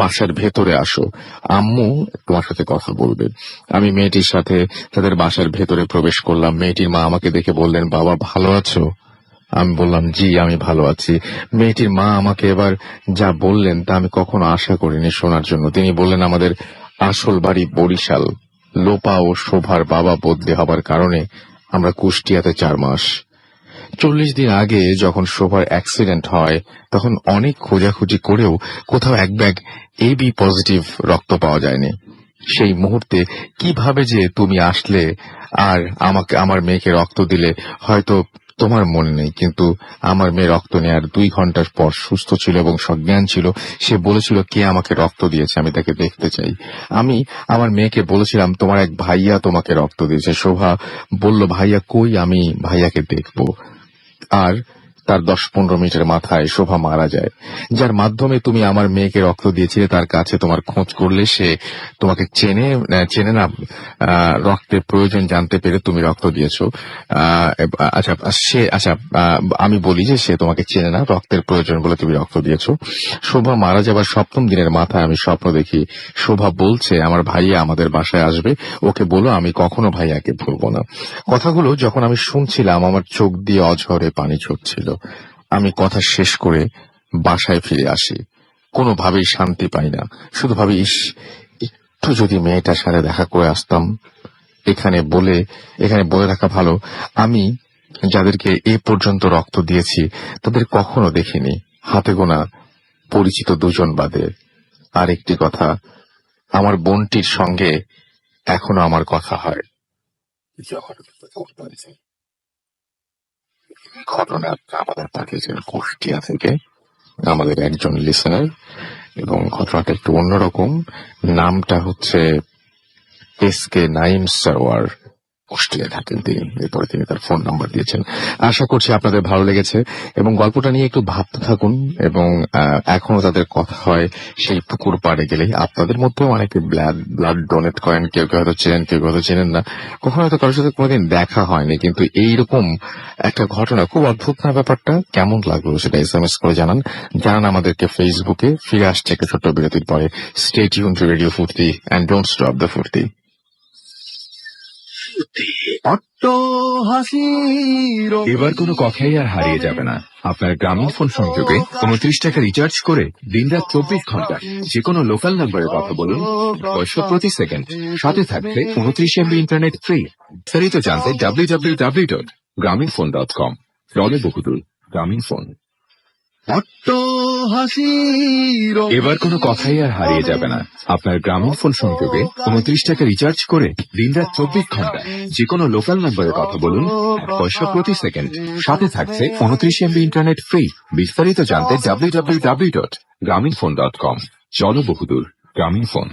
বাসার ভেতরে আসো, আম্মু তোমার সাথে কথা বলবে। আমি মেয়েটির সাথে তাদের বাসার ভেতরে প্রবেশ করলাম। মেয়েটির মা আমাকে দেখে বললেন, বাবা ভালো আছো? আমি বললাম, জি আমি ভালো আছি। মেয়েটির মা আমাকে এবার যা বললেন তা আমি কখনো আশা করিনি শোনার জন্য। তিনি বললেন, আমাদের আসল বাড়ি বরিশাল, লোপা ও শোভার বাবা বদলি হবার কারণে আমরা কুষ্টিয়াতে 4 মাস। 40 দিন আগে যখন শোভার অ্যাক্সিডেন্ট হয় তখন অনেক খোঁজাখুঁজি করেও কোথাও এক ব্যাগ এবি পজিটিভ রক্ত পাওয়া যায়নি। সেই মুহূর্তে কিভাবে যে তুমি আসলে আর আমাকে আমার মেয়েকে রক্ত দিলে হয়তো তোমার মনে নেই, কিন্তু আমার মেয়ে রক্ত নেওয়ার 2 ঘন্টার পর সুস্থ ছিল এবং সজ্ঞান ছিল। সে বলেছিল কে আমাকে রক্ত দিয়েছে, আমি তাকে দেখতে চাই। আমি আমার মেয়েকে বলেছিলাম তোমার এক ভাইয়া তোমাকে রক্ত দিয়েছে। শোভা বলল, ভাইয়া কই, আমি ভাইয়াকে দেখবো। আর তার 10-15 মিনিটের মাথায় শোভা মারা যায়। যার মাধ্যমে তুমি আমার মেয়েকে রক্ত দিয়েছিলে তার কাছে তোমার খোঁজ করলে সে তোমাকে চেনে না। রক্তের প্রয়োজন জানতে পেরে তুমি রক্ত দিয়েছো। আমি বলি যে সে তোমাকে চেনে না, রক্তের প্রয়োজন বলে তুমি রক্ত দিয়েছো। শোভা মারা যাবার 7ম দিনের মাথায় আমি স্বপ্ন দেখি শোভা বলছে আমার ভাইয়া আমাদের বাসায় আসবে, ওকে বলো আমি কখনো ভাইয়াকে ভুলবো না। কথাগুলো যখন আমি শুনছিলাম আমার চোখ দিয়ে অঝরে পানি ঝরছিল। আমি কথা শেষ করে বাসায় ফিরে আসি। কোনোভাবেই শান্তি পাই না, শুধু ভাবি, ইস একটু যদি মেয়েটার সাথে দেখা করে আসতাম। এখানে বলে রাখা ভালো, আমি যাদেরকে এ পর্যন্ত রক্ত দিয়েছি তাদের কখনো দেখিনি, হাতে গোনা পরিচিত 2 জন বাদে। আর একটি কথা, আমার বোনটির সঙ্গে এখনো আমার কথা হয়। ঘটনাটা আমাদের পাঠিয়েছেন কুষ্টিয়া থেকে আমাদের একজন লিসেনার, এবং ঘটনাটা একটু অন্যরকম। নামটা হচ্ছে SK নাইম সরওয়ার, কুষ্টিয়ায় থাকেন তিনি। এরপরে তিনি তার ফোন নাম্বার দিয়েছেন। আশা করছি আপনাদের ভালো লেগেছে এবং গল্পটা নিয়ে একটু ভাবতে থাকুন। এবং এখনো তাদের কথা হয় সেই পুকুর পাড়ে গেলে। আপনাদের মধ্যেও অনেকে ব্লাড ডোনেট করেন, কেউ কেউ হয়তো চেনেন, কেউ হয়তো চেনেন না, কখনো হয়তো কারোর সাথে কোনোদিন দেখা হয়নি, কিন্তু এইরকম একটা ঘটনা খুব অদ্ভুত না? ব্যাপারটা কেমন লাগলো সেটা SMS করে জানান আমাদেরকে ফেসবুকে। ফিরে আসছে একটা ছোট্ট বিরতির পরে। স্টে টিউন টু রেডিও ফুর্তি এন্ড ডোন্ট স্টপ দ্য ফুর্তি। এবার কোনো কথাই আর হারিয়ে যাবে না। আপনার গ্রামীণ ফোন সংযোগে 29 টাকা রিচার্জ করে দিনরাত 24 ঘন্টা যে কোনো লোকাল নাম্বারে কথা বলুন, পয়সা প্রতি সেকেন্ড। সাথে থাকবে 29 MB ইন্টারনেট ফ্রি। বিস্তারিত জানতে www.graminphone.com। চলে বহুদূর গ্রামীণ ফোন। এবার কোনো কথাই আর হারিয়ে যাবে না। আপনার গ্রামীণ ফোন সংযোগে 29 টাকা রিচার্জ করে দিনরাত 24 ঘন্টা যে কোনো লোকাল নাম্বারে কথা বলুন, পয়সা প্রতি সেকেন্ড। সাথে থাকছে 29 MB ইন্টারনেট ফ্রি। বিস্তারিত জানতে www.graminphone.com। চলো বহুদূর গ্রামীণ ফোন।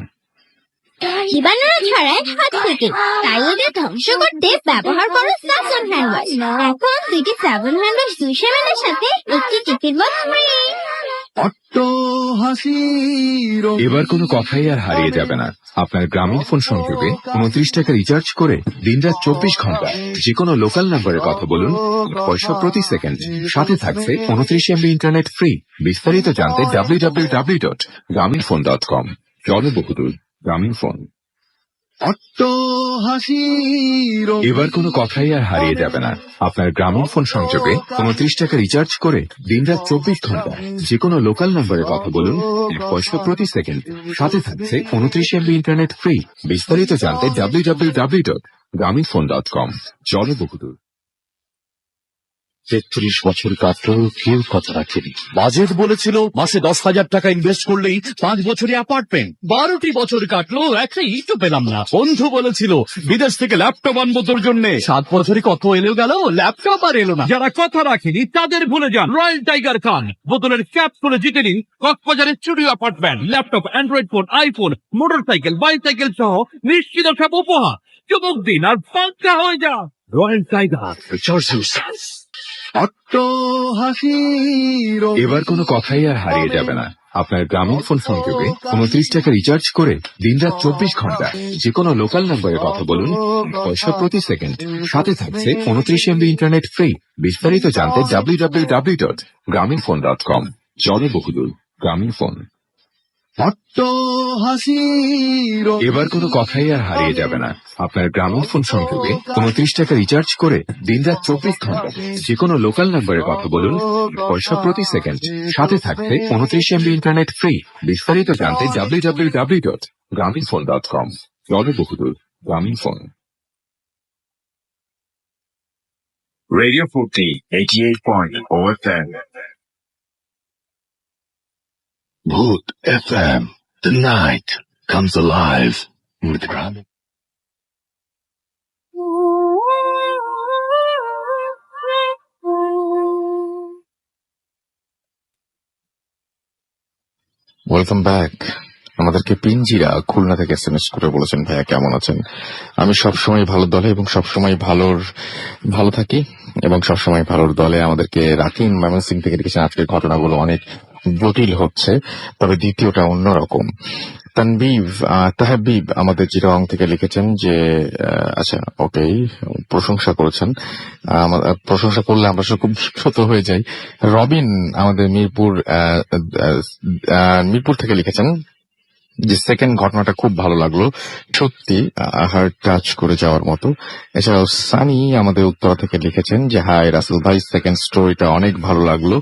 জীবাণুরা ছড়ায় হাত থেকে, তাই এদের ধ্বংস করতে ব্যবহার করো সাবন হ্যান্ড ওয়াশ। এখন 2টি সাবন হ্যান্ড ওয়াশ 200 ml এর সাথে একটি টিপির বক্স ফ্রি। এবার কোনো কথাই আর হারিয়ে যাবে না। আপনার গ্রামীণ ফোন সংযোগে 29 টাকা রিচার্জ করে দিনরাত 24 ঘন্টা যে কোনো লোকাল নাম্বারে কথা বলুন, পয়সা প্রতি সেকেন্ড। সাথে থাকছে 29 MB ইন্টারনেট ফ্রি। বিস্তারিত জানতে www.graminphone.com। জনবহুল গ্রামীণ ফোন। এবার কোনো কথাই আর হারিয়ে যাবে না। আপনার গ্রামীণ ফোন সংযোগে 29 টাকা রিচার্জ করে দিনরাত 24 ঘন্টা যে কোনো লোকাল নাম্বারে কথা বলুন, পয়সা প্রতি সেকেন্ড। সাথে থাকছে 29 MB ইন্টারনেট ফ্রি। বিস্তারিত জানতে www.graminphone.com। জনবহুল। 33 বছর কাটলো, কেউ কথা রাখেনি। বাজেট বলেছিল মাসে 10,000 টাকা ইনভেস্ট করলেই 5 বছরে অ্যাপার্টমেন্ট। 12টি বছর কাটলো, একটা ইটও পেলাম না। বন্ধু বলেছিল বিদেশ থেকে ল্যাপটপ আনবো তোর জন্য। 7 বছরে কত এলো গেল, ল্যাপটপ আর এলো না। যারা কথা রাখেনি তাদের ভুলে যান। রয়্যাল টাইগার খান বোতলের ক্যাপ খুলে জিতে নিন কক্সবাজারের studio apartment. Laptop, Android phone, iPhone, motorcycle, bicycle সহ নিশ্চিত সব উপহার। চুমুক দিন আর পাঙ্কা হয়ে যা। Royal tiger resources. এবার কোনো কথাই আর হারিয়ে যাবে না। আপনার গ্রামীণ ফোন সংযোগে 29 টাকা রিচার্জ করে দিনরাত 24 ঘন্টা যে কোনো লোকাল নাম্বারে কথা বলুন, পয়সা প্রতি সেকেন্ড। সাথে থাকছে 29 MB ইন্টারনেট ফ্রি। বিস্তারিত জানতে www.graminphone.com। জনবহুল গ্রামীণ ফোন। এবার কোনো কথাই আর হারিয়ে যাবে না। আপনার গ্রামীণ ফোন সংযোগে 29 টাকা রিচার্জ করে দিনরাত 24 ঘন্টা যে কোনো লোকাল নাম্বারে কথা বলুন, পয়সা প্রতি সেকেন্ড। সাথে থাকছে 29 MB ইন্টারনেট ফ্রি। বিস্তারিত জানতে www.graminphone.com। জনবহুল গ্রামীণ phone. Radio 40, 88.0 FM. Mood FM. The night comes alive with Gramin. Welcome back. আমাদেরকে পিঞ্জিরা খুলনা থেকে SMS করে বলেছেন, ভাইয়া কেমন আছেন? আমি সবসময় ভালোর দলে এবং সবসময় ভালো থাকি এবং সবসময় ভালোর দলে। আমাদেরকে রাকিন ময়মনসিংহ থেকে লিখেছেন, আজকের ঘটনাগুলো অনেক জটিল হচ্ছে, তবে দ্বিতীয়টা অন্যরকম। তাহাবিব আমাদের চিটাগং থেকে লিখেছেন যে আচ্ছা ওকে, প্রশংসা করেছেন। প্রশংসা করলে আমরা সব খুব বিব্রত হয়ে যাই। রবিন আমাদের মিরপুর থেকে লিখেছেন যে সেকেন্ড ঘটনাটা খুব ভালো লাগলো, সত্যি হার্ট টাচ করে যাওয়ার মতো। এছাড়াও সানি আমাদের উত্তরা থেকে লিখেছেন যে হাই রাসেল ভাই, সেকেন্ড স্টোরিটা অনেক ভালো লাগলো।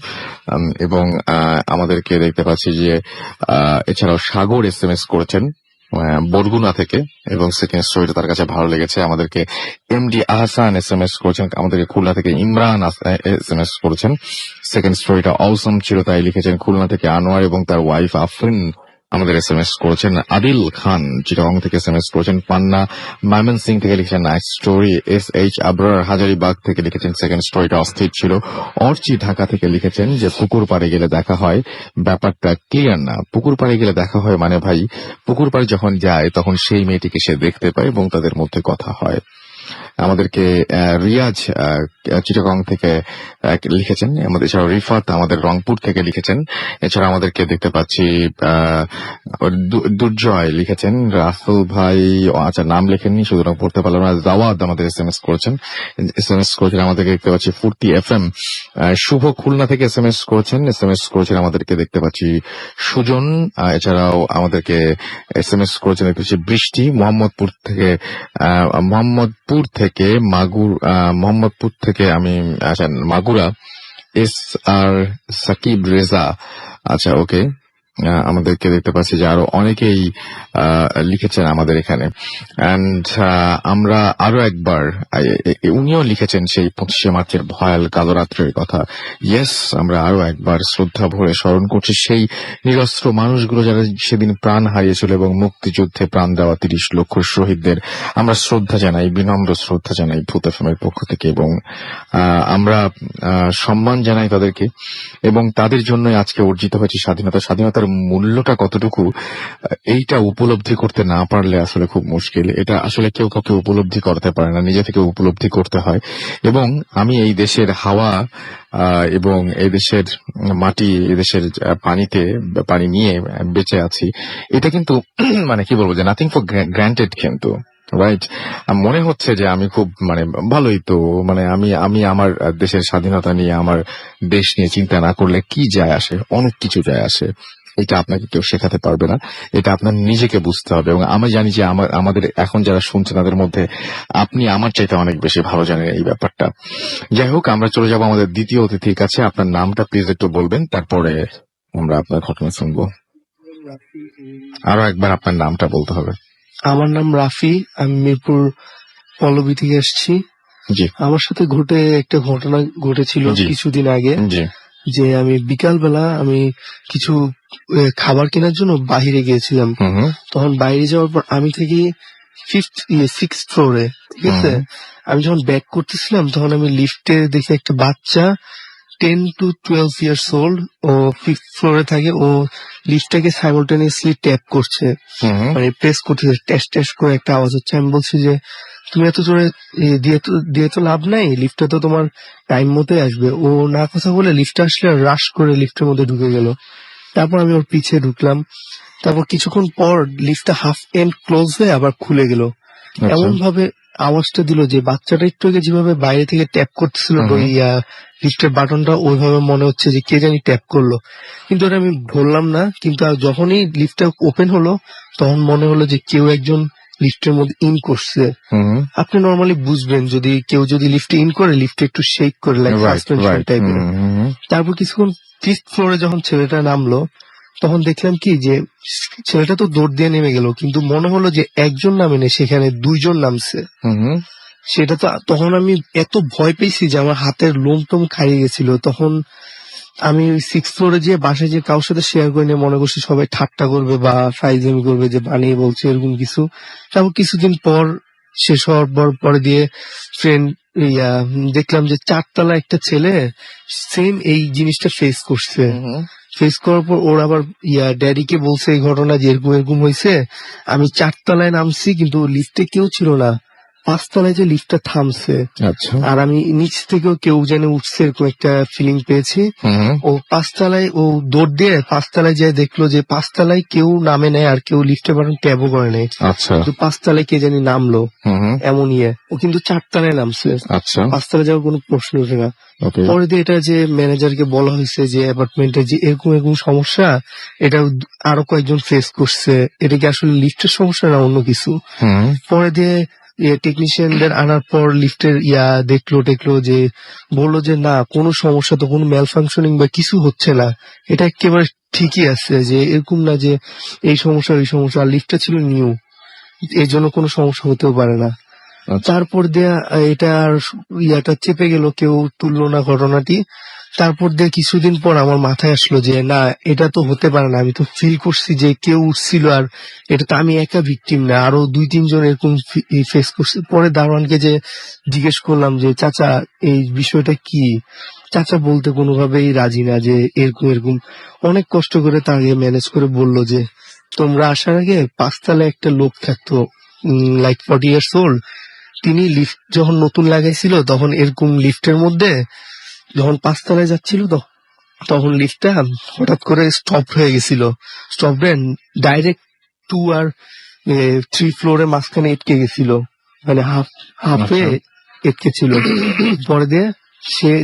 এবং আমাদেরকে দেখতে পাচ্ছি যে এছাড়াও সাগর SMS করেছেন বরগুনা থেকে এবং সেকেন্ড স্টোরিটা তার কাছে ভালো লেগেছে। আমাদেরকে MD আহসান SMS করেছেন, আমাদেরকে খুলনা থেকে ইমরান SMS করেছেন, সেকেন্ড স্টোরিটা অসম ছিল তাই লিখেছেন। খুলনা থেকে আনোয়ার এবং তার ওয়াইফ আফরিন আমাদের SMS করেছেন। আদিল খান চিটাগং থেকে SMS করেছেন। পান্না ময়মনসিং থেকে লিখেছেন nice story. SH Abrar Hazaribagh থেকে লিখেছেন সেকেন্ড স্টোরিটা অস্থির ছিল। অর্চি ঢাকা থেকে লিখেছেন যে পুকুর পাড়ে গেলে দেখা হয়, ব্যাপারটা ক্লিয়ার না। পুকুর পাড়ে গেলে দেখা হয় মানে ভাই, পুকুর পাড়ে যখন যায় তখন সেই মেয়েটিকে সে দেখতে পায় এবং তাদের মধ্যে কথা হয়। আমাদেরকে রিয়াজ চিটাগং থেকে লিখেছেন। আমাদের এছাড়াও রিফাত আমাদের রংপুর থেকে লিখেছেন। এছাড়া আমাদেরকে দেখতে পাচ্ছি দুর্জয় লিখেছেন। রাসেল ভাই আচ্ছা নাম লেখেননি, সুতরাং পড়তে পারলাম না। জাওয়াদ আমাদের SMS করেছেন। আমাদেরকে দেখতে পাচ্ছি ফুর্তি FM। শুভ খুলনা থেকে SMS করেছেন। আমাদেরকে দেখতে পাচ্ছি সুজন। এছাড়াও আমাদেরকে SMS করেছেন দেখতে পাচ্ছি বৃষ্টি মোহাম্মদপুর থেকে আমি আচ্ছা মাগুরা SR সাকিব রেজা। আচ্ছা ওকে, আমাদেরকে দেখতে পাচ্ছি যে আরো অনেকেই লিখেছেন আমাদের এখানে। এন্ড আমরা আরো একবার উনিও লিখেছেন সেই 25শে মার্চের ভয়াল কালো রাত্রের কথা। ইয়েস, আমরা আরো একবার শ্রদ্ধা ভরে স্মরণ করছি সেই নিরস্ত্র মানুষগুলো যারা সেদিন প্রাণ হারিয়েছিল এবং মুক্তিযুদ্ধে প্রাণ দেওয়া 30 লক্ষ শহীদদের আমরা শ্রদ্ধা জানাই, বিনম্র শ্রদ্ধা জানাই ভূত এফএমের পক্ষ থেকে। এবং আমরা সম্মান জানাই তাদেরকে এবং তাদের জন্যই আজকে অর্জিত হয়েছে স্বাধীনতার ভালোবাসার মূল্যটা কতটুকু, এইটা উপলব্ধি করতে না পারলে আসলে খুব মুশকিল। এটা আসলে কেউ কাউকে উপলব্ধি করতে পারে না, নিজে থেকে উপলব্ধি করতে হয়। এবং আমি এই দেশের হাওয়া এবং এই দেশের মাটি, এই দেশের পানি নিয়ে বেঁচে আছি। এটা কিন্তু মানে কি বলবো, যে নাথিং ফর গ্রান্টেড, কিন্তু রাইট। মনে হচ্ছে যে আমি খুব মানে ভালোই তো, মানে আমি আমার দেশের স্বাধীনতা নিয়ে, আমার দেশ নিয়ে চিন্তা না করলে কি যায় আসে, অনেক কিছু যায় আসে। এটা আপনাকে কেউ শেখাতে পারবে না, এটা আপনার নিজেকে বুঝতে হবে। এবং আমি জানি যে আমাদের এখন যারা শুনছে তাদের মধ্যে আপনি আমার চাইতে অনেক বেশি ভালো জানেন এই ব্যাপারটা। যাই হোক, আমরা চলে যাব আমাদের দ্বিতীয় অতিথির কাছে। আপনার নামটা প্লিজ একটু বলবেন, তারপরে আমরা আপনার ঘটনা শুনবো। আরো একবার আপনার নামটা বলতে হবে। আমার নাম রাফি, আমি মিরপুর পল্লবী থেকে এসেছি। জি আমার সাথে একটা ঘটনা ঘটেছিল জি। কিছুদিন আগে, জি। যে আমি বিকাল বেলা আমি কিছু খাবার কেনার জন্য বাইরে গিয়েছিলাম। হুম। তখন বাইরে যাওয়ার পর আমি থাকি সিক্স ফ্লোরে, ঠিক আছে। আমি যখন ব্যাক করতেছিলাম তখন আমি লিফটে দেখি একটা বাচ্চা 10 to 12 years old, O 5th ফ্লোরে থাকে। ও লিফটটাকে সাইমultaneously ট্যাপ করছে, হুম। মানে প্রেস করতেছে, টেস্ট টেস্ট করে একটা আওয়াজ হচ্ছে। আমি বলছি যে তুমি এত জোরে দিয়ে তো লাভ নাই, লিফটটা তো তোমার টাইম মতোই আসবে। ও না কথা বলে লিফটে আসলে রাশ করে লিফটের মধ্যে ঢুকে গেল। তারপর আমি ওর পিছে ঢুকলাম। তারপর কিছুক্ষণ পর লিফটটা হাফ এন্ড ক্লোজ হয়ে আবার খুলে গেল। এমন ভাবে আওয়াজটা দিল যে বাচ্চাটা একটু আগে যেভাবে বাইরে থেকে ট্যাপ করতেছিল ওই লিফটের বাটনটা, ওইভাবে মনে হচ্ছে যে কে জানি ট্যাপ করলো, কিন্তু ওটা আমি ধরলাম না। কিন্তু আর যখনই লিফটটা ওপেন হলো তখন মনে হলো যে কেউ একজন লিফটের মধ্যে ইন করছে। আপনি নর্মালি বুঝবেন যদি কেউ লিফটে ইন করে, লিফটে একটু শেক করে, লাইক সাসপেনশন টাইপের। তারপর কিছুক্ষণ 5th ফ্লোরে যখন ছেলেটা নামলো তখন দেখলাম কি যে ছেলেটা তো দৌড় দিয়ে নেমে গেল, কিন্তু মনে হলো যে একজন নামেনি, সেখানে 2 জন নামছে। সেটা তো তখন আমি এত ভয় পেয়েছি যে আমার হাতের লোম টোম খাইয়ে গেছিল। তখন আমি ওই 6th ফ্লোরে যেয়ে বাসায় যে কারোর সাথে শেয়ার করে নিয়ে মনে করছি সবাই ঠাট্টা করবে বা ফাইজলামি করবে যে বানিয়ে বলছে এরকম কিছু। তারপর কিছুদিন পর শেষ হওয়ার পরে দিয়ে ফ্রেন্ড দেখলাম যে 4তলা একটা ছেলে সেম এই জিনিসটা ফেস করছে। ফেস করার পর ওর আবার ড্যাডিকে বলছে এই ঘটনা যে এরকম এরকম হয়েছে। আমি 4তলায় নামছি কিন্তু লিফটে কেউ ছিল না, 5তলায় যে লিফটটা থামছে। আচ্ছা। আর আমি নিচ থেকেও কেউ যেন উঠছে এরকম একটা ফিলিং পেয়েছি। ও 5তলায় ও দৌড় দিয়ে 5তলায় যেয়ে দেখলো যে 5তলায় কেউ নামে নেয় আর কেউ লিফটে বাটন ট্যাবও করে নেই। আচ্ছা। 5তলায় কে জানি নামলো এমন ও কিন্তু 4তলায় নামছে। আচ্ছা। 5তলায় যাওয়ার কোনো প্রশ্ন ওঠে না। ওকে। পরে দিয়ে এটা যে ম্যানেজারকে বলা হয়েছে যে অ্যাপার্টমেন্টে যে এরকম এরকম সমস্যা, এটা আরো কয়েকজন ফেস করছে, এটা কি আসলে লিফটের সমস্যা না অন্য কিছু। পরে দিয়ে টেকনিশিয়ানদের আনার পর লিফটের দেখলো যে বললো যে না কোনো সমস্যা তো, কোনো ম্যাল ফাংশনিং বা কিছু হচ্ছে না, এটা একেবারে ঠিকই আছে, যে এরকম না যে এই সমস্যা ওই সমস্যা। আর লিফটটা ছিল নিউ, এর জন্য কোনো সমস্যা হতেও পারে না। তারপর দিয়ে এটা আর চেপে গেল, কেউ তুললো না ঘটনাটি। তারপর দিয়ে কিছুদিন পর আমার মাথায় আসলো যে না এটা তো হতে পারে না, আমি তো ফিল করছি যে কেউ উঠছিল, আর এটা তো আমি একা ভিকটিম না, আরো 2-3 জন এরকম ফেস করছে। পরে দারোয়ানকে যে জিজ্ঞেস করলাম যে চাচা এই বিষয়টা কি, চাচা বলতে কোনোভাবেই রাজি না যে এরকম এরকম। অনেক কষ্ট করে তাকে ম্যানেজ করে বললো যে তোমরা আসার আগে 5তলায় একটা লোক থাকতো, লাইক 40 years old। তিনি লিফট যখন নতুন লাগাইছিল তখন এরকম লিফটের মধ্যে যখন 5তলায় যাচ্ছিল তখন লিফটটা হঠাৎ করে স্টপ হয়ে গেছিল। স্টপ হয়ে ডাইরেক্ট 2 আর 3 ফ্লোরের মাঝখানে এটকে গেছিল, মানে হাফে এটকে ছিল। পরে দিয়ে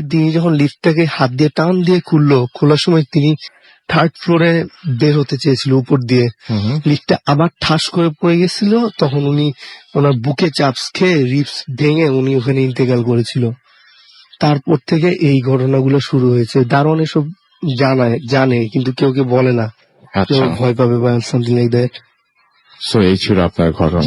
তিনি যখন লিফটটাকে হাত দিয়ে টান দিয়ে খোলার সময় তিনি 3rd ফ্লোরে বের হতে চেয়েছিল উপর দিয়ে, লিফটটা আবার ঠাস করে পড়ে গেছিল। তখন উনি ওনার বুকে চাপস খেয়ে রিপস ভেঙে উনি ওখানে ইন্তেকাল করেছিল। তারপর থেকে এই ঘটনাগুলো শুরু হয়েছে। দারোয়ান এসব জানে কিন্তু কেউ বলে না, কেউ ভয় পাবে বা সামথিং লাইক দ্যাট। সো এই ছিল আপনার ঘটনা।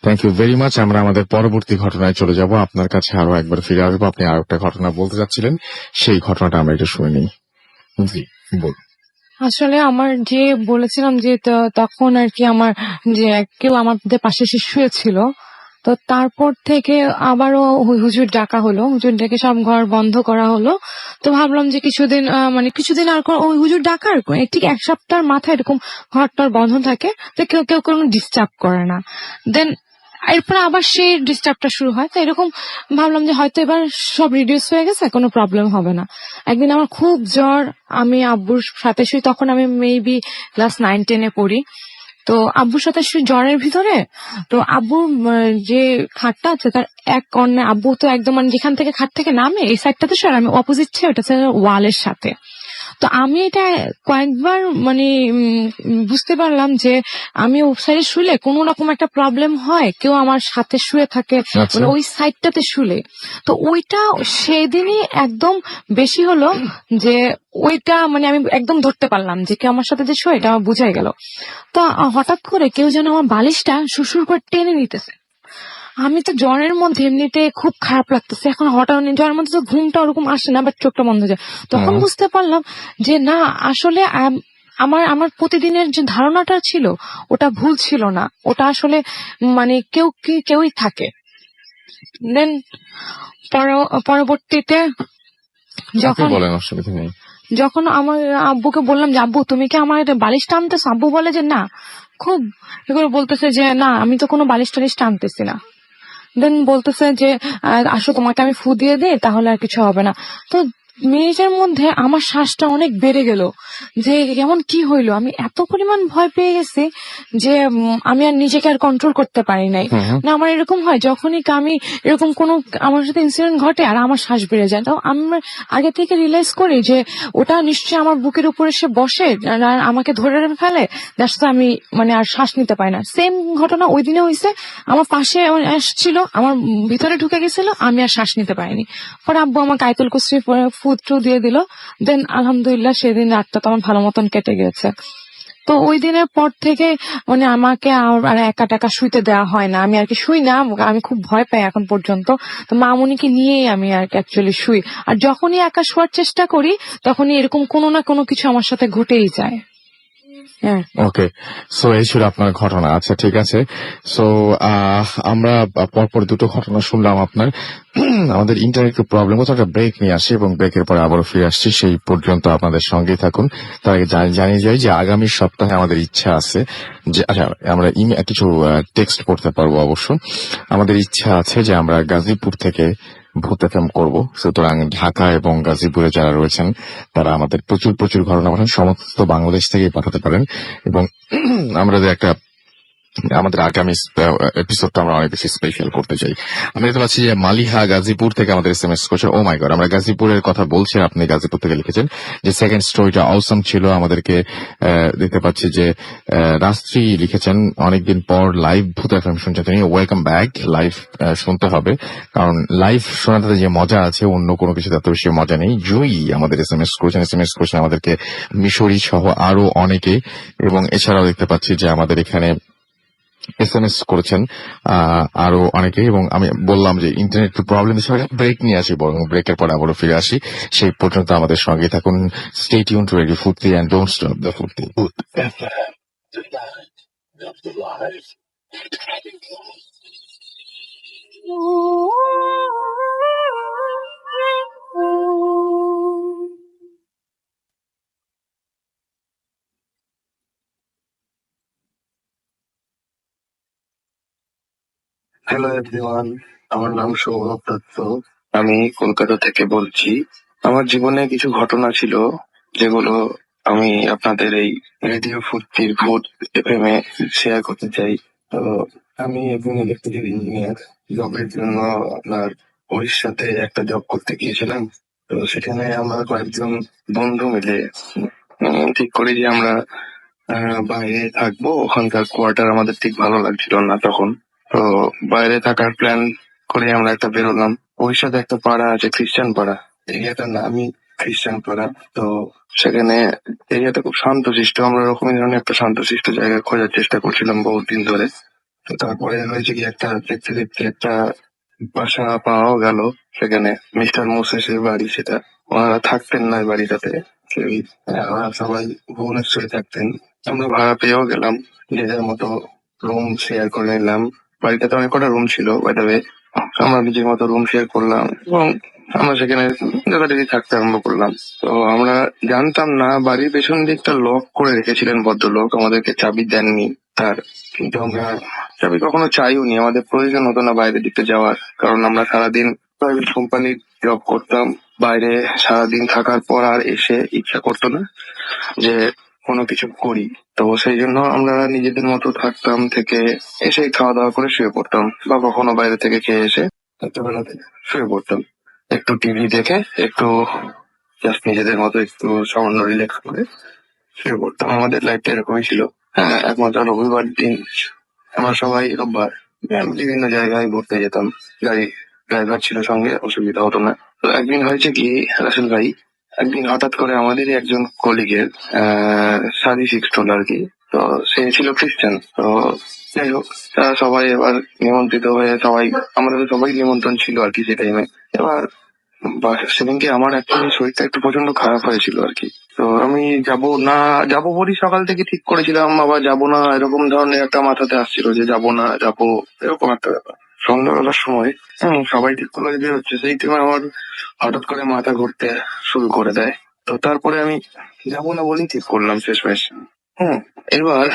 Thank you very much. আমরা আমাদের পরবর্তী ঘটনায় চলে যাব, আপনার কাছে আরো একবার ফিরে আসবো। আপনি আরো একটা ঘটনা বলতে যাচ্ছিলেন, সেই ঘটনাটা আমরা একটু শুনে নিই। জি বলুন। আসলে আমার যে বলেছিলাম যে তখন আর কি আমার যে কেউ আমাদের পাশে এসে শুয়েছিল, তো তারপর থেকে আবারও হুজুর ডাকা হলো, হুজুর ডেকে সব ঘর বন্ধ করা হলো। তো ভাবলাম যে কিছুদিন মানে কিছুদিন আর ওই হুজুর ডাকার ঠিক এক সপ্তাহের মাথায় এরকম ঘরটার বন্ধ থাকে, তো কেউ কেউ কোনো ডিস্টার্ব করে না। দেন এরপর আবার সেই ডিস্টার্বটা শুরু হয়। তো এরকম ভাবলাম যে হয়তো এবার সব রিডিউস হয়ে গেছে, কোনো প্রবলেম হবে না। একদিন আমার খুব জ্বর, আমি আব্বুর সাথে শুই, তখন আমি মেবি ক্লাস 9-10-এ পড়ি। তো আব্বুর সাথে শুই জ্বরের ভিতরে। তো আব্বুর যে খাটটা আছে তার এক কর্নে, আব্বু তো একদম মানে যেখান থেকে খাট থেকে নামে এই সাইডটাতে শুয়ে, আর আমি অপোজিট ছিল, ওটা ছিল ওয়ালের সাথে। তো আমি এটা কয়েকবার মানে বুঝতে পারলাম যে আমি ওই সাইডে শুলে কোনো রকম একটা প্রবলেম হয়, কেউ আমার সাথে শুয়ে থাকে আচ্ছা। মানে ওই সাইডটাতে শুলে। তো ওইটা সেদিনই একদম বেশি হলো যে ওইটা মানে আমি একদম ধরতে পারলাম যে কেউ আমার সাথে যে শুয়ে, এটা আমার বোঝাই গেল। তো হঠাৎ করে কেউ যেন আমার বালিশটা সুসুর করে টেনে নিতেছে। আমি তো জ্বরের মধ্যে এমনিতে খুব খারাপ লাগতেছে, এখন হঠাৎ জ্বরের মধ্যে তো ঘুমটা ওরকম আসে না, বাট চোখটা বন্ধ হয়ে যায়। তখন বুঝতে পারলাম যে না, আসলে আমার আমার প্রতিদিনের যে ধারণাটা ছিল ওটা ভুল ছিল না, ওটা আসলে মানে কেউই থাকে। দেন পরবর্তীতে আপনি যখন বলেন, অসুবিধা নেই। যখন আমার আব্বুকে বললাম যে আব্বু তুমি কি আমার বালিশ টানতেছো, আব্বু বলে যে না, খুব এগুলো বলতেছে যে না আমি তো কোনো বালিশ টালিশ টানতেছি না। দেন বলতেছে যে আসো তোমাকে আমি ফু দিয়ে দিই, তাহলে আর কিছু হবে না। তো মিনিটের মধ্যে আমার শ্বাসটা অনেক বেড়ে গেল, যে এমন কি হইলো, আমি এত পরিমাণ ভয় পেয়ে গেছি যে আমি আর নিজেকে আর কন্ট্রোল করতে পারি নাই। না আমার এরকম হয় যখনই আমি এরকম কোনো আমার সাথে ইনসিডেন্ট ঘটে আর আমার শ্বাস বেড়ে যায়, তো আমি আগে থেকে রিয়েলাইজ করি যে ওটা নিশ্চয়ই আমার বুকের উপরে এসে বসে আর আমাকে ধরে ফেলে, দ্যাটস আমি মানে আর শ্বাস নিতে পারি না। সেম ঘটনা ওই দিনে হয়েছে, আমার পাশে আসছিল, আমার ভিতরে ঢুকে গেছিল, আমি আর শ্বাস নিতে পারিনি। পরে আব্বু আমাকে আয়াতুল কুরসি ফুট দিয়ে দিল। দেন আলহামদুলিল্লাহ সেদিন রাতটা তো আমার ভালো মতন কেটে গেছে। তো ওই দিনের পর থেকে মানে আমাকে আর একা টাকা শুইতে দেওয়া হয় না, আমি আর কি শুই না, আমি খুব ভয় পাই এখন পর্যন্ত। তো মামুনিকে নিয়েই আমি আর কি অ্যাকচুয়ালি শুই, আর যখনই একা শোয়ার চেষ্টা করি তখনই এরকম কোনো না কোনো কিছু আমার সাথে ঘটেই যায়। হ্যাঁ, ওকে, সো এই ছিল আপনার ঘটনা। আচ্ছা, ঠিক আছে। সো আমরা পরপর দুটো ঘটনা শুনলাম আপনার। আমাদের ইন্টারনেট একটু প্রবলেম হচ্ছে, একটা ব্রেক নিয়ে আসি এবং ব্রেকের পরে আবারও ফিরে আসছি। সেই পর্যন্ত আপনাদের সঙ্গেই থাকুন। তার আগে জানিয়ে যাই যে আগামী সপ্তাহে আমাদের ইচ্ছা আছে যে আচ্ছা আমরা কিছু টেক্সট পড়তে পারবো অবশ্য। আমাদের ইচ্ছা আছে যে আমরা গাজীপুর থেকে ভূত এফএম করবো। সুতরাং ঢাকা এবং গাজীপুরে যারা রয়েছেন তারা আমাদের প্রচুর প্রচুর ঘটনা পাঠান, সমস্ত বাংলাদেশ থেকেই পাঠাতে পারেন। এবং আমরা যে একটা আমাদের আগামী এপিসোডটা আমরা অনেক বেশি স্পেশাল করতে চাই। আমি দেখতে পাচ্ছি যে মালিহা গাজীপুর থেকে আমাদের SMS করছে। ও মাই গড, আমরা গাজীপুরের কথা বলছি, আপনি গাজীপুর থেকে লিখেছেন যে সেকেন্ড স্টোরিটা অসম ছিল। আমাদেরকে দেখতে পাচ্ছি যে রাস্ত্রী লিখেছেন অনেকদিন পর লাইভ ভূত এফএম শুনছেন তিনি। ওয়েলকাম ব্যাক, লাইভ শুনতে হবে, কারণ লাইভ শোনাতে যে মজা আছে অন্য কোনো কিছুতে এত বেশি মজা নেই। জয়ী আমাদের SMS করেছেন আমাদেরকে, মিশরি সহ আরো অনেকে। এবং এছাড়াও দেখতে পাচ্ছি যে আমাদের এখানে SMS করেছেন আরো অনেকে। এবং আমি বললাম যে ইন্টারনেট প্রবলেম ব্রেক নিয়ে আসি, বরং ব্রেকের পরে আবারও ফিরে আসি। সেই পর্যন্ত আমাদের সঙ্গে থাকুন। স্টে টিউন টু রেডিও ফুর্তি এন্ড ডোন্ট স্টপ দ্য ফুর্তি। হ্যালো এভরিওয়ান, আমার নাম সৌরভ দত্ত। আমি কলকাতা থেকে বলছি। আমার জীবনে কিছু ঘটনা ছিল যেগুলো আমি আপনাদের এই রেডিও ফুর্তির ভূত এফএম এ শেয়ার করতে চাই। তো আমি একজন ইলেকট্রিক্যাল ইঞ্জিনিয়ার, জবের জন্য আপনার উড়িষ্যাতে একটা জব করতে গিয়েছিলাম। তো সেখানে আমরা কয়েকজন বন্ধু মিলে ঠিক করি যে আমরা বাইরে থাকবো। ওখানকার কোয়ার্টার আমাদের ঠিক ভালো লাগছিল না তখন। তো বাইরে থাকার প্ল্যান করে আমরা একটা বেরোলাম। ওই সাথে একটা পাড়া আছে, খ্রিস্টান পাড়া, এরিয়াটার নামই খ্রিস্টান পাড়া। তো সেখানে এরিয়াটা খুব শান্তশিষ্ট, আমরা ওরকমই ধরনের একটা শান্তশিষ্ট জায়গা খোঁজার চেষ্টা করছিলাম বহুত দিন ধরে। তো তারপরে হয়েছে কি, একটা দেখতে দেখতে একটা বাসা পাওয়াও গেল। সেখানে মিস্টার মোসেসের বাড়ি, সেটা ওনারা থাকতেন না এই বাড়িটাতে কেউই, ওরা সবাই ভুবনেশ্বরে থাকতেন। আমরা ভাড়া পেয়েও গেলাম, যে যার মতো রুম শেয়ার করে নিলাম। বাড়িটাতে অনেক কটা রুম ছিল বাইদাবে, আমরা নিজের মতো রুম শেয়ার করলাম এবং আমরা সেখানে যথারীতি থাকতে আরম্ভ করলাম। তো আমরা জানতাম না বাড়ির পেছন দিকটা লক করে রেখেছিলেন ভদ্রলোক, আমাদেরকে চাবি দেননি তার, কিন্তু আমরা চাবি কখনো চাইও নি, আমাদের প্রয়োজন হতো না বাইরের দিকটা যাওয়ার, কারণ আমরা সারাদিন প্রাইভেট কোম্পানির জব করতাম, বাইরে সারাদিন থাকার পর আর এসে ইচ্ছা করতো না যে কোনো কিছু করি। তো সেই জন্য আমরা নিজেদের মতো থাকতাম, থেকে এসে খাওয়া দাওয়া করে শুয়ে পড়তাম, বা কখনো বাইরে থেকে খেয়ে এসে রাত্রেবেলাতে শুয়ে পড়তাম, একটু টিভি দেখে একটু জাস্ট নিজেদের মতো একটু সামান্য রিল্যাক্স করে শুয়ে পড়তাম। আমাদের লাইফটা এরকমই ছিল। হ্যাঁ, একমাত্র রবিবার দিন আমরা সবাই রোববার বিভিন্ন জায়গায় ঘুরতে যেতাম, গাড়ি ড্রাইভার ছিল সঙ্গে, অসুবিধা হতো না। তো একদিন হয়েছে কি রাসেল ভাই, একদিন হঠাৎ করে আমাদেরই একজন কলিগের শাদি ফিক্সড হলো আর কি। তো সে ছিল খ্রিস্টান। তো যাই হোক, তারা সবাই এবার নিমন্ত্রিত হয়ে সবাই, আমাদের সবাই নিমন্ত্রণ ছিল আর কি সে টাইমে। এবার সেদিনকে আমার অ্যাকচুয়ালি শরীরটা একটু প্রচন্ড খারাপ হয়েছিল আর কি। তো আমি যাবো বলি সকাল থেকে ঠিক করেছিলাম, আবার যাবো না এরকম ধরনের একটা মাথাতে আসছিল যে যাবো না যাবো, এরকম একটা ব্যাপার। সন্ধ্যাবেলার সময় সবাই ঠিক করলো যে হচ্ছে, সেই সময় আমার হঠাৎ করে মাথা ঘুরতে শুরু করে দেয়। তো তারপরে আমি যাবো না বলেই ঠিক করলাম শেষমেশ। হুম এবার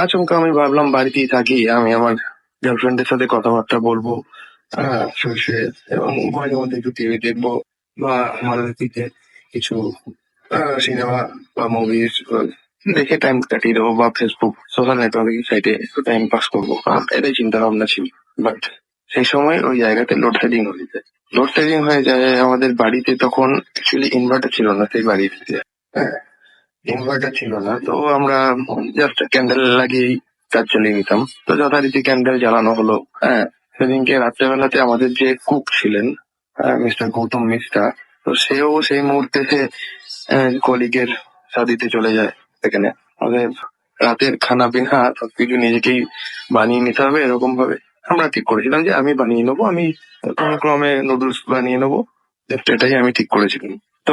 আচমকা আমি ভাবলাম বাড়িতেই থাকি, আমি আমার গার্লফ্রেন্ডের সাথে কথাবার্তা বলবো, শুয়ে শুয়ে, এবং মাঝে মধ্যে একটু টিভি দেখবো, বা মাঝে দিকে কিছু সিনেমা বা মুভিজ দেখে টাইম কাটিয়ে দেবো, বা ফেসবুক সোশ্যাল নেটওয়ার্কিং সাইটে একটু টাইম পাস করবো, এটাই চিন্তা ভাবনা ছিল। বাট সেই সময় ওই জায়গাতে লোডশেডিং হয়ে যায়। লোডশেডিং হয়ে যায় আমাদের বাড়িতে, তখন অ্যাকচুয়ালি ইনভার্টার ছিল না সেই বাড়িতে। হ্যাঁ, ইনভার্টার ছিল না, তো আমরা জাস্ট ক্যান্ডেল লাগিয়েই কাজ চালিয়ে নিতাম। তো যথারীতি ক্যান্ডেল জ্বালানো হলো। হ্যাঁ, সেদিনকে রাত্রেবেলাতে আমাদের যে কুক ছিলেন, মিস্টার গৌতম মিশ্রা, তো সেও সেই মুহূর্তে সে কলিগের শাদিতে চলে যায়। সেখানে আমাদের রাতের খানা পিনা সবকিছু নিজেকেই বানিয়ে নিতে হবে, এরকম ভাবে আমরা ঠিক করেছিলাম যে আমি বানিয়ে নেবো, আমি কোনো ক্রমে নুডলস বানিয়ে নেবো, এটাই আমি ঠিক করেছিলাম। তো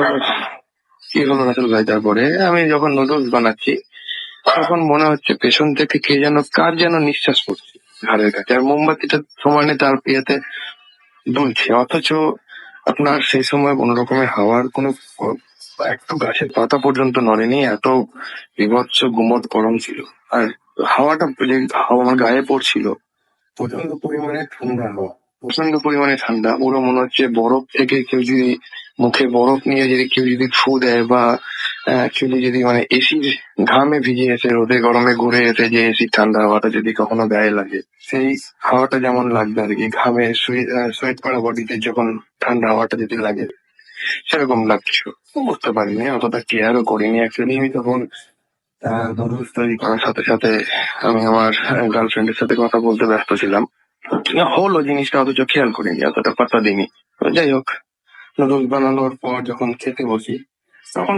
কি হলো রাসেল ভাই, তারপরে আমি যখন নুডলস বানাচ্ছি তখন মনে হচ্ছে পেছন থেকে কে যেন, কার যেন নিঃশ্বাস পড়ছে ঘাড়ের কাছে, আর মোমবাতিটা সমানে তার ইয়েতে দুলছে, অথচ আপনার সেই সময় কোন রকমের হাওয়ার কোনো একটু গাছের পাতা পর্যন্ত নড়েনি, এত বিভৎস গুমট গরম ছিল। আর হাওয়াটা যে হাওয়া আমার গায়ে পড়ছিল, প্রচন্ড পরিমাণে ঠান্ডা হাওয়া, প্রচন্ড পরিমাণে ঠান্ডা, পুরো মনে হচ্ছে বরফ থেকে কেউ যদি মুখে বরফ নিয়ে যদি কেউ যদি ফু দেয়, বা অ্যাকচুয়ালি যদি মানে এসির ঘামে ভিজে এসে রোদে গরমে ঘুরে এসে যে এসির ঠান্ডা হাওয়াটা যদি কখনো গায়ে লাগে, সেই হাওয়াটা যেমন লাগবে আর কি, ঘামে সোয়েট করা বডিতে যখন ঠান্ডা হাওয়াটা যদি লাগে সেরকম লাগছিল। বুঝতে পারিনি, অতটা কেয়ারও করিনি অ্যাকচুয়ালি। আমি তখন নুডলস তৈরি করার সাথে সাথে আমি আমার গার্লফ্রেন্ডের সাথে কথা বলতে ব্যস্ত ছিলাম। হলো জিনিসটা, অথচ খেয়াল করিনি, অতটা পাত্তা দিইনি। তো যাই হোক, নুডলস বানানোর পর যখন খেতে বসি, তখন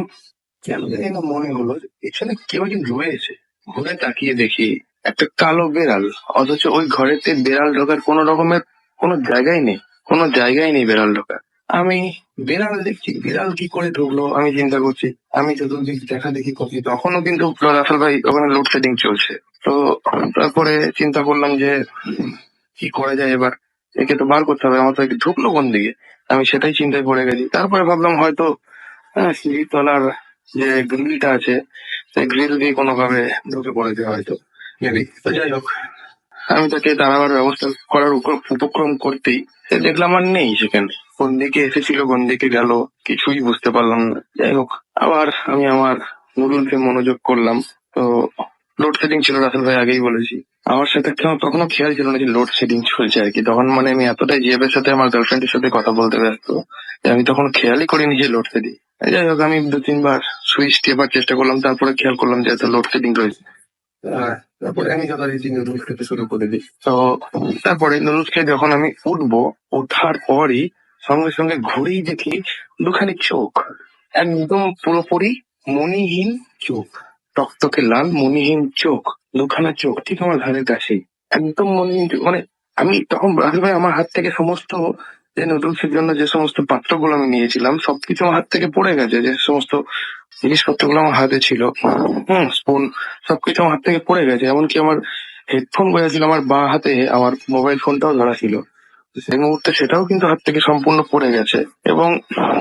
কেন জানি না মনে হলো যে পেছনে কেউ একজন রয়েছে। ঘুরে তাকিয়ে দেখি একটা কালো বেড়াল, অথচ ওই ঘরেতে বেড়াল ঢোকার কোনো রকমের কোনো জায়গাই নেই, কোনো জায়গায় নেই বেড়াল ঢোকার। আমি বেড়াল দেখছি, বিড়াল কি করে ঢুকলো আমি চিন্তা করছি, আমি চতুর্দিক দেখা দেখি করছি, তখনও কিন্তু রাসেল ভাই ওখানে লোডশেডিং চলছে। তো তারপরে চিন্তা করলাম যে কি করা যায় এবার, একে তো বার করতে হবে, আমার তো একে ঢুকলো কোন দিকে, আমি সেটাই চিন্তায় পড়ে গেছি। তারপরে ভাবলাম হয়তো সিঁড়ির তলার যে গ্রিলটা আছে, সেই গ্রিল দিয়ে কোনোভাবে ঢুকে পড়েছে হয়তো, মেবি। তো যাই হোক, আমি তাকে তাড়াবার ব্যবস্থা করার উপক্রম করতেই সে দেখলাম আর নেই সেখানে। কোন দিকে এসেছিল কোন দিকে গেল কিছুই বুঝতে পারলাম না। যাই হোক, আবার আমি আমার নুডলসে মনোযোগ করলাম। তো লোডশেডিং ছিল রাসেল ভাই, আগেই বলেছি। আমার সাথে তখনও খেয়াল ছিল না যে লোডশেডিং চলছে আর কি। তখন মানে আমি এতটাই জিএফের সাথে আমার গার্লফ্রেন্ডের সাথে কথা বলতে ব্যস্ত যে আমি তখন খেয়ালই করিনি যে লোডশেডিং। যাই হোক, আমি 2-3 বার সুইচ টেপার চেষ্টা করলাম, তারপরে খেয়াল করলাম যে এত লোডশেডিং রয়েছে। তারপরে আমি যথারীতি নুডলস খেতে শুরু করে দিই। তো তারপরে নুডলস খেয়ে যখন আমি উঠবো, ওঠার পরই সঙ্গে সঙ্গে ঘুরেই দেখি দুখানি চোখ, একদম পুরোপুরি মণিহীন চোখ, টকটকে লাল মণিহীন চোখ, দুখানা চোখ ঠিক আমার ঘাড়ের কাছেই, একদম মণিহীন চোখ। মানে আমি তখন রাহুল ভাই আমার হাত থেকে সমস্ত যে নুডলসের জন্য যে সমস্ত পাত্রগুলো আমি নিয়েছিলাম সবকিছু আমার হাত থেকে পড়ে গেছে, যে সমস্ত জিনিসপত্রগুলো আমার হাতে ছিল, স্পুন, সবকিছু আমার হাত থেকে পড়ে গেছে। এমনকি আমার হেডফোন বাজাচ্ছিল আমার বাঁ হাতে, আমার মোবাইল ফোনটাও ধরা ছিল। তো সেই মুহূর্তে সেটাও কিন্তু হাত থেকে সম্পূর্ণ পড়ে গেছে। এবং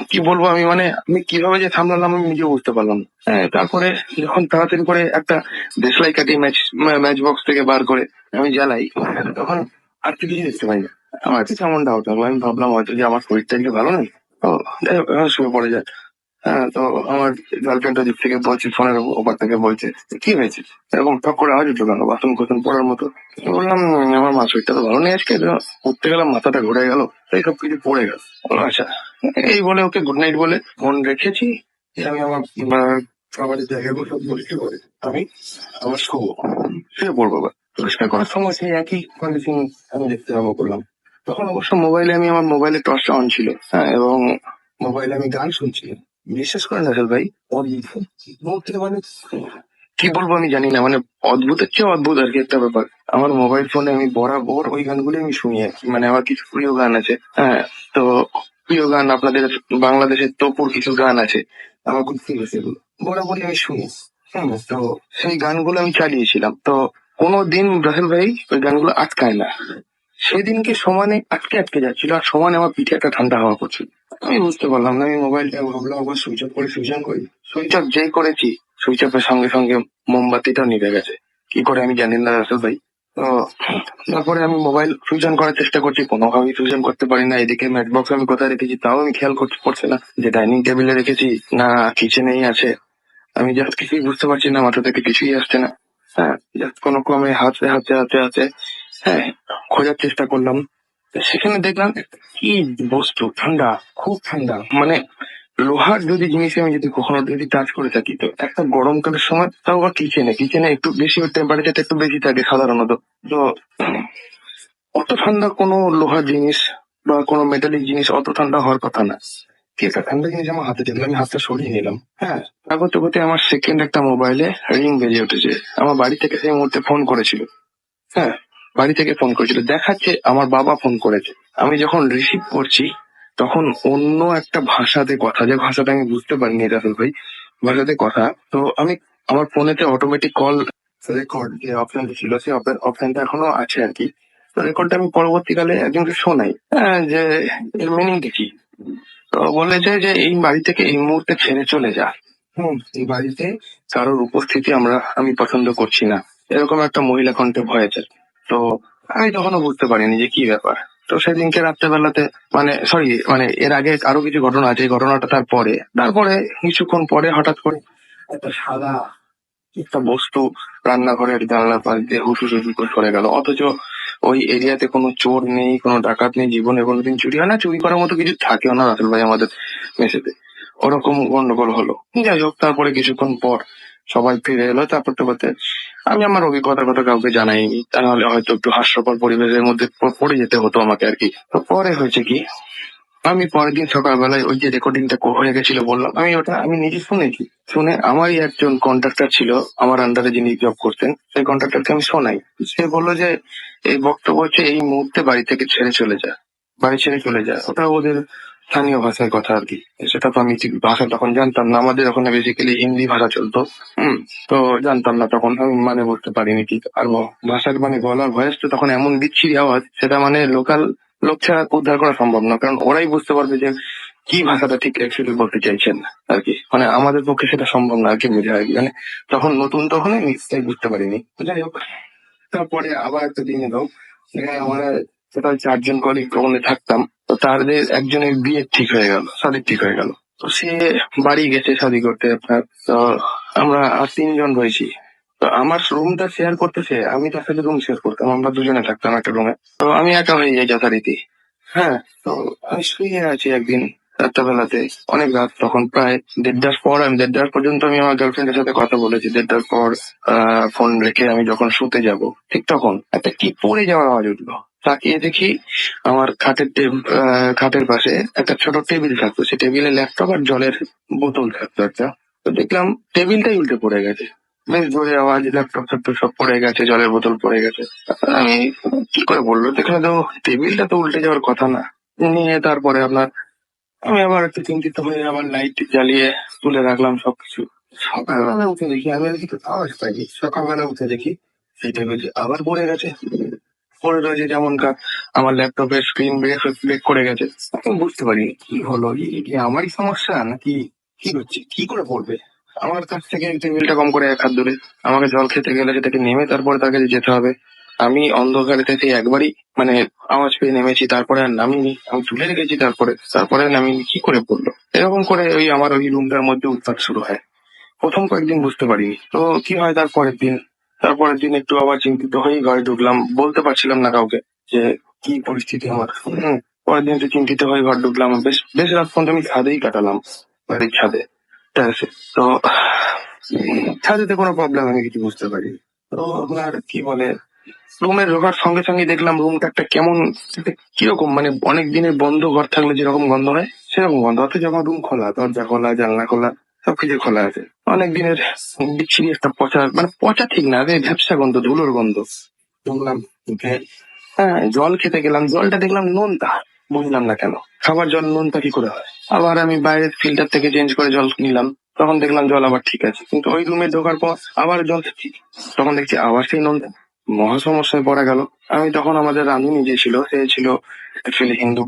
কি বলবো আমি, মানে আমি কিভাবে যে সামলালাম আমি নিজেও বুঝতে পারলাম না। হ্যাঁ, তারপরে যখন তাড়াতাড়ি করে একটা দেশলাই কাটি ম্যাচ বক্স থেকে বার করে আমি জ্বালাই, তখন আর কিছু দেখতে পাই না। আমার কাছে এমন ডাউট লাগলো, আমি ভাবলাম হয়তো যে আমার শরীরটা একটু ভালো নেই। তো যাই হোক, এখন শুয়ে পড়ে যায়। হ্যাঁ, তো আমার গার্লফ্রেন্ড দিক থেকে বলছে, ফোনের ওপর থেকে বলছে, কি হয়েছে এরকম ঠক করে আওয়াজ উঠলো কেন, বাথরুম কোথুম পড়ার মতো? আমি বললাম, আমার মা শরীরটা তো ভালো নেই আজকে, তো উঠতে গেলাম মাথাটা ঘুরে গেল, তাই সব কিছু পড়ে গেল। বললো, আচ্ছা। এই বলে ওকে গুড নাইট বলে ফোন রেখেছি। আমি আমার খাবারের জায়গাগুলো সব পরিষ্কার করে আমি আবার শুয়ে পড়বো। আবার পরিষ্কার করার সময় সেই একই কন্ডিশন আমি দেখতে পাবো করলাম। তখন অবশ্য মোবাইলে আমি, আমার মোবাইলে টর্চটা অন ছিল, হ্যাঁ, এবং মোবাইলে আমি গান শুনছি। বিশ্বাস করেন রাসেল ভাই, মুহূর্তে মানে কি বলবো আমি জানি না, মানে অদ্ভুতের চেয়ে অদ্ভুত আর কি একটা ব্যাপার। আমার মোবাইল ফোনে আমি বরাবর ওই গানগুলো আমি শুনি আর কি। মানে আমার কিছু প্রিয় গান আছে, হ্যাঁ। তো প্রিয় গান আপনাদের বাংলাদেশের তপুর কিছু গান আছে, আমার খুব প্রিয়, সেগুলো বরাবরই আমি শুনি। হ্যাঁ, তো সেই গানগুলো আমি চালিয়েছিলাম। তো কোনোদিন রাসেল ভাই ওই গানগুলো আটকায় না। সেদিনকে সমানে আটকে আটকে যাচ্ছিল, আর সমানে আমার পিঠে একটা ঠান্ডা হাওয়া করছিল। আমি বুঝতে পারলাম না, আমি মোবাইলটা ভাবলাম আবার সুইচ অফ করে সুইচ অন করি। সুইচ অফ যেই করেছি, সুইচ অফের সঙ্গে সঙ্গে মোমবাতিটাও নিভে গেছে। কি করে আমি জানি না রাসেল ভাই। তো তারপরে আমি মোবাইল সুইচ অন করার চেষ্টা করছি, কোনোভাবেই সুইচ অন করতে পারি না। এদিকে ম্যাচ বক্স আমি কোথায় রেখেছি তাও আমি খেয়াল করতে পারছি না, যে ডাইনিং টেবিলে রেখেছি না কিচেনেই আছে। আমি জাস্ট কিছুই বুঝতে পারছি না, মাথা থেকে কিছুই আসছে না। হ্যাঁ, জাস্ট কোনো ক্রমে হাতে হাতে হাতে হাতে, হ্যাঁ, খোঁজার চেষ্টা করলাম। সেখানে দেখলাম কি বস্তু, ঠান্ডা, খুব ঠান্ডা। মানে লোহার যদি জিনিস আমি যদি কখনো যদি টাচ করে থাকি, তো একটা গরমকালের সময়, তাও আবার কিচেনে, কিচেনে একটু বেশি টেম্পারেচারটা একটু বেশি থাকে সাধারণত। তো অত ঠান্ডা কোনো লোহার জিনিস বা কোনো মেটালিক জিনিস অত ঠান্ডা হওয়ার কথা না। কি একটা ঠান্ডা জিনিস আমার হাতে দেখলাম, আমি হাতটা সরিয়ে নিলাম। হ্যাঁ, তা করতে করতে আমার সেকেন্ড একটা মোবাইলে রিং বেজে উঠেছে। আমার বাড়ি থেকে সেই মুহূর্তে ফোন করেছিল। হ্যাঁ, বাড়ি থেকে ফোন করেছিল, দেখাচ্ছে আমার বাবা ফোন করেছে। আমি যখন রিসিভ করছি, তখন অন্য একটা ভাষাতে কথা, যে ভাষাটা আমি বুঝতে পারিনি রাসেল ভাই, ভাষাতে কথা। তো আমি আমার ফোনেতে অটোমেটিক কল রেকর্ড যে অপশনটা ছিল, সেই অপশনটা এখনো আছে আর কি। তো রেকর্ডটা আমি পরবর্তীকালে একজনকে শোনাই, হ্যাঁ, যে এর মিনিংটা কি। তো বলেছে যে এই বাড়ি থেকে এই মুহূর্তে ছেড়ে চলে যা। এই বাড়িতে কারোর উপস্থিতি আমি পছন্দ করছি না, এরকম একটা মহিলা কণ্ঠে ভয়েছে। তো আমি তখনও বুঝতে পারিনি যে কি ব্যাপার। তো সেদিনকে রাত্রেবেলাতে, মানে সরি, মানে এর আগে আরো কিছু ঘটনা আছে, এই ঘটনাটা তারপরে কিছুক্ষণ পরে হঠাৎ করে একটা সাদা একটা বস্তু রান্নাঘরের জানলার পাশ দিয়ে হুসুস হুসুস করে সরে গেল। অথচ ওই এরিয়াতে কোনো চোর নেই, কোনো ডাকাত নেই, জীবনে কোনোদিন চুরি হয় না, চুরি করার মতো কিছু থাকেও না রাসেল ভাই আমাদের মেসেতে। ওরকম গন্ডগোল হলো। যাই হোক, তারপরে কিছুক্ষণ পর সবাই ফিরে এলো। তারপরে আমি আমার অভিজ্ঞতার কথা কাউকে জানাইনি, তাহলে হয়তো একটু হাস্যকর পরিবেশের মধ্যে পড়ে যেতে হতো আমাকে আর কি। তো পরে হয়েছে কি, আমি পরের দিন সকালবেলায় ওই যে রেকর্ডিংটা হয়ে গেছিল বললাম, ওটা আমি নিজে শুনেছি। শুনে আমারই একজন কন্ট্রাক্টর ছিল, আমার আন্ডারে যিনি জব করতেন, সেই কন্ট্রাক্টরকে আমি শোনাই। সে বললো যে এই বক্তব্য হচ্ছে এই মুহূর্তে বাড়ি থেকে ছেড়ে চলে যায়, বাড়ি ছেড়ে চলে যায়। ওটা ওদের স্থানীয় ভাষার কথা আর কি। সেটা তো আমি ঠিক ভাষা তখন জানতাম না, আমাদের ওখানে বেসিক্যালি হিন্দি ভাষা চলতো। তো জানতাম না তখন, আমি মানে বুঝতে পারিনি কি। আর ভাষার মানে গলার ভয়েস তো তখন এমন বিচ্ছিরি আওয়াজ, সেটা মানে লোকাল লোক ছাড়া উদ্ধার করা সম্ভব না, কারণ ওরাই বুঝতে পারবে যে কি ভাষাটা ঠিক অ্যাকচুয়ালি বলতে চাইছেন আর কি। মানে আমাদের পক্ষে সেটা সম্ভব না আর কি বোঝা আর কি। মানে তখন নতুন, তখন আমি নিশ্চয়ই বুঝতে পারিনি। যাই হোক, তারপরে আবার একটা দিন এলো, সেখানে আমরা টোটাল 4 জন কলিগ ওখানে থাকতাম। তো তাদের একজনের বিয়ে ঠিক হয়ে গেল, শাদী ঠিক হয়ে গেল। তো সে বাড়ি গেছে শাদী করতে আপনার। তো আমরা আর 3 জন রয়েছি। তো আমার রুমটা শেয়ার করতেছে, আমি তার সাথে রুম শেয়ার করতাম, আমরা দুজনে থাকতাম একটা রুমে। তো আমি একা হয়ে যাই যথারীতি। হ্যাঁ, তো আমি শুয়ে আছি একদিন রাত্রেবেলাতে, অনেক রাত তখন, প্রায় 1:30 পর। আমি 1:30 পর্যন্ত আমি আমার গার্লফ্রেন্ডের সাথে কথা বলেছি। 1:30 পর ফোন রেখে আমি যখন শুতে যাব, ঠিক তখন একটা কি পড়ে যাওয়ার আওয়াজ উঠলো। তাকিয়ে দেখি আমার খাটের পাশে একটা ছোট টেবিল থাকতো, সেই টেবিলে ল্যাপটপ আর জলের বোতল থাকতো একটা। তো দেখলাম টেবিলটাই উল্টে পড়ে গেছে, বেশ জোরে আওয়াজ, ল্যাপটপ ফ্যাপটপ সব পড়ে গেছে, জলের বোতল পড়ে গেছে। আমি কি করে বললো, দেখলাম তো টেবিলটা তো উল্টে যাওয়ার কথা না। নিয়ে তারপরে আমি আবার একটু চিন্তিত হয়ে আবার লাইট জ্বালিয়ে তুলে রাখলাম সবকিছু। সকালবেলা উঠে দেখি, আমি আর কিছু আওয়াজ পাইনি। সকালবেলা উঠে দেখি সেই টেবিলে আবার পড়ে গেছে, পড়ে রয়েছে যেমনকার। আমার ল্যাপটপের স্ক্রিন ব্রেক করে গেছে। আমি বুঝতে পারিনি কি হলো, কি আমারই সমস্যা নাকি কি হচ্ছে, কি করে পড়বে। আমার কাছ থেকে টেবিলটা কম করে 1 হাত দূরে। আমাকে জল খেতে গেলে সেটাকে নেমে তারপরে তার কাছে যেতে হবে। আমি অন্ধকারে থেকে একবারই মানে আওয়াজ পেয়ে নেমেছি, তারপরে আর নামিনি। আমি তুলে রেখেছি, তারপরে নামিনি, কি করে পড়লো। এরকম করে ওই আমার ওই রুমটার মধ্যে উৎপাত শুরু হয়। প্রথম কয়েকদিন বুঝতে পারিনি, তো কি হয় তারপরের দিন একটু আবার চিন্তিত হয়ে ঘরে ঢুকলাম, বলতে পারছিলাম না কাউকে যে কি পরিস্থিতি আমার। পরের দিন একটু চিন্তিত হয়ে ঘর ঢুকলাম, বেশ বেশ রাত পর্যন্ত আমি ছাদেই কাটালাম, বাড়ির ছাদে। টেরেসে। তো ছাদেতে কোনো প্রবলেম আমি কিছু বুঝতে পারি। তো আপনার কি বলে, রুমে ঢোকার সঙ্গে সঙ্গে দেখলাম রুমটা একটা কেমন, একটা কিরকম মানে অনেক দিনের বন্ধ ঘর থাকলে যেরকম গন্ধ হয় সেরকম গন্ধ। অথচ আমার রুম খোলা, দরজা খোলা, জানলা খোলা, সবকিছু খোলা আছে। অনেক দিনের বিচ্ছিরি একটা পচা, মানে পচা ঠিক না, আরে ভ্যাপসা গন্ধ, ধুলোর গন্ধ। ঢুকলাম, ঢুকে জল খেতে গেলাম, জলটা দেখলাম নোনতা। বুঝলাম না কেন খাবার জল নোনতা কি করে হয়। আবার আমি বাইরের ফিল্টার থেকে চেঞ্জ করে জল নিলাম, তখন দেখলাম জল আবার ঠিক আছে। কিন্তু ওই রুমে ঢোকার পর আবার জল ঠিক, তখন দেখছি আবার সেই নোনতা। মহা সমস্যায় পড়া গেল। আমি তখন আমাদের রাঁধুনি যে ছিল, সে ছিল অ্যাকচুয়ালি হিন্দু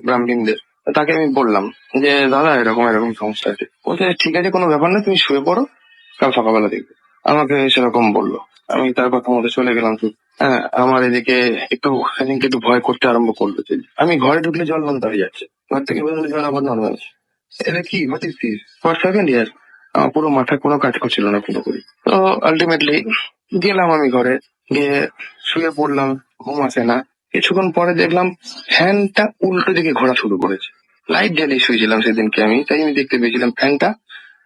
ব্রাহ্মণদের। তাকে আমি বললাম যে দাদা এরকম এরকম সমস্যা আছে। বলছে ঠিক আছে, কোনো ব্যাপার না, তুমি শুয়ে পড়ো, কাল সকালবেলা দেখবে। আমাকে সেরকম বললো। আমি তার কথা মতো চলে গেলাম। আমার এদিকে একটু সেদিনকে একটু ভয় করতে আরম্ভ করলো যে আমি ঘরে ঢুকলে জল নোনতা হয়ে যাচ্ছে, ঘর থেকে বেরোলে জল আবার নর্মাল। এটা কি what is this for second year. আমার পুরো মাথা কোনো কাজ করছিল না পুরোপুরি। তো আলটিমেটলি গেলাম আমি ঘরে, গিয়ে শুয়ে পড়লাম, ঘুম আসে না। কিছুক্ষণ পরে দেখলাম ফ্যানটা উল্টো দিকে ঘোরা শুরু করেছে। লাইট জ্বালিয়ে শুয়েছিলাম সেদিনকে আমি, তাই আমি দেখতে পেয়েছিলাম ফ্যানটা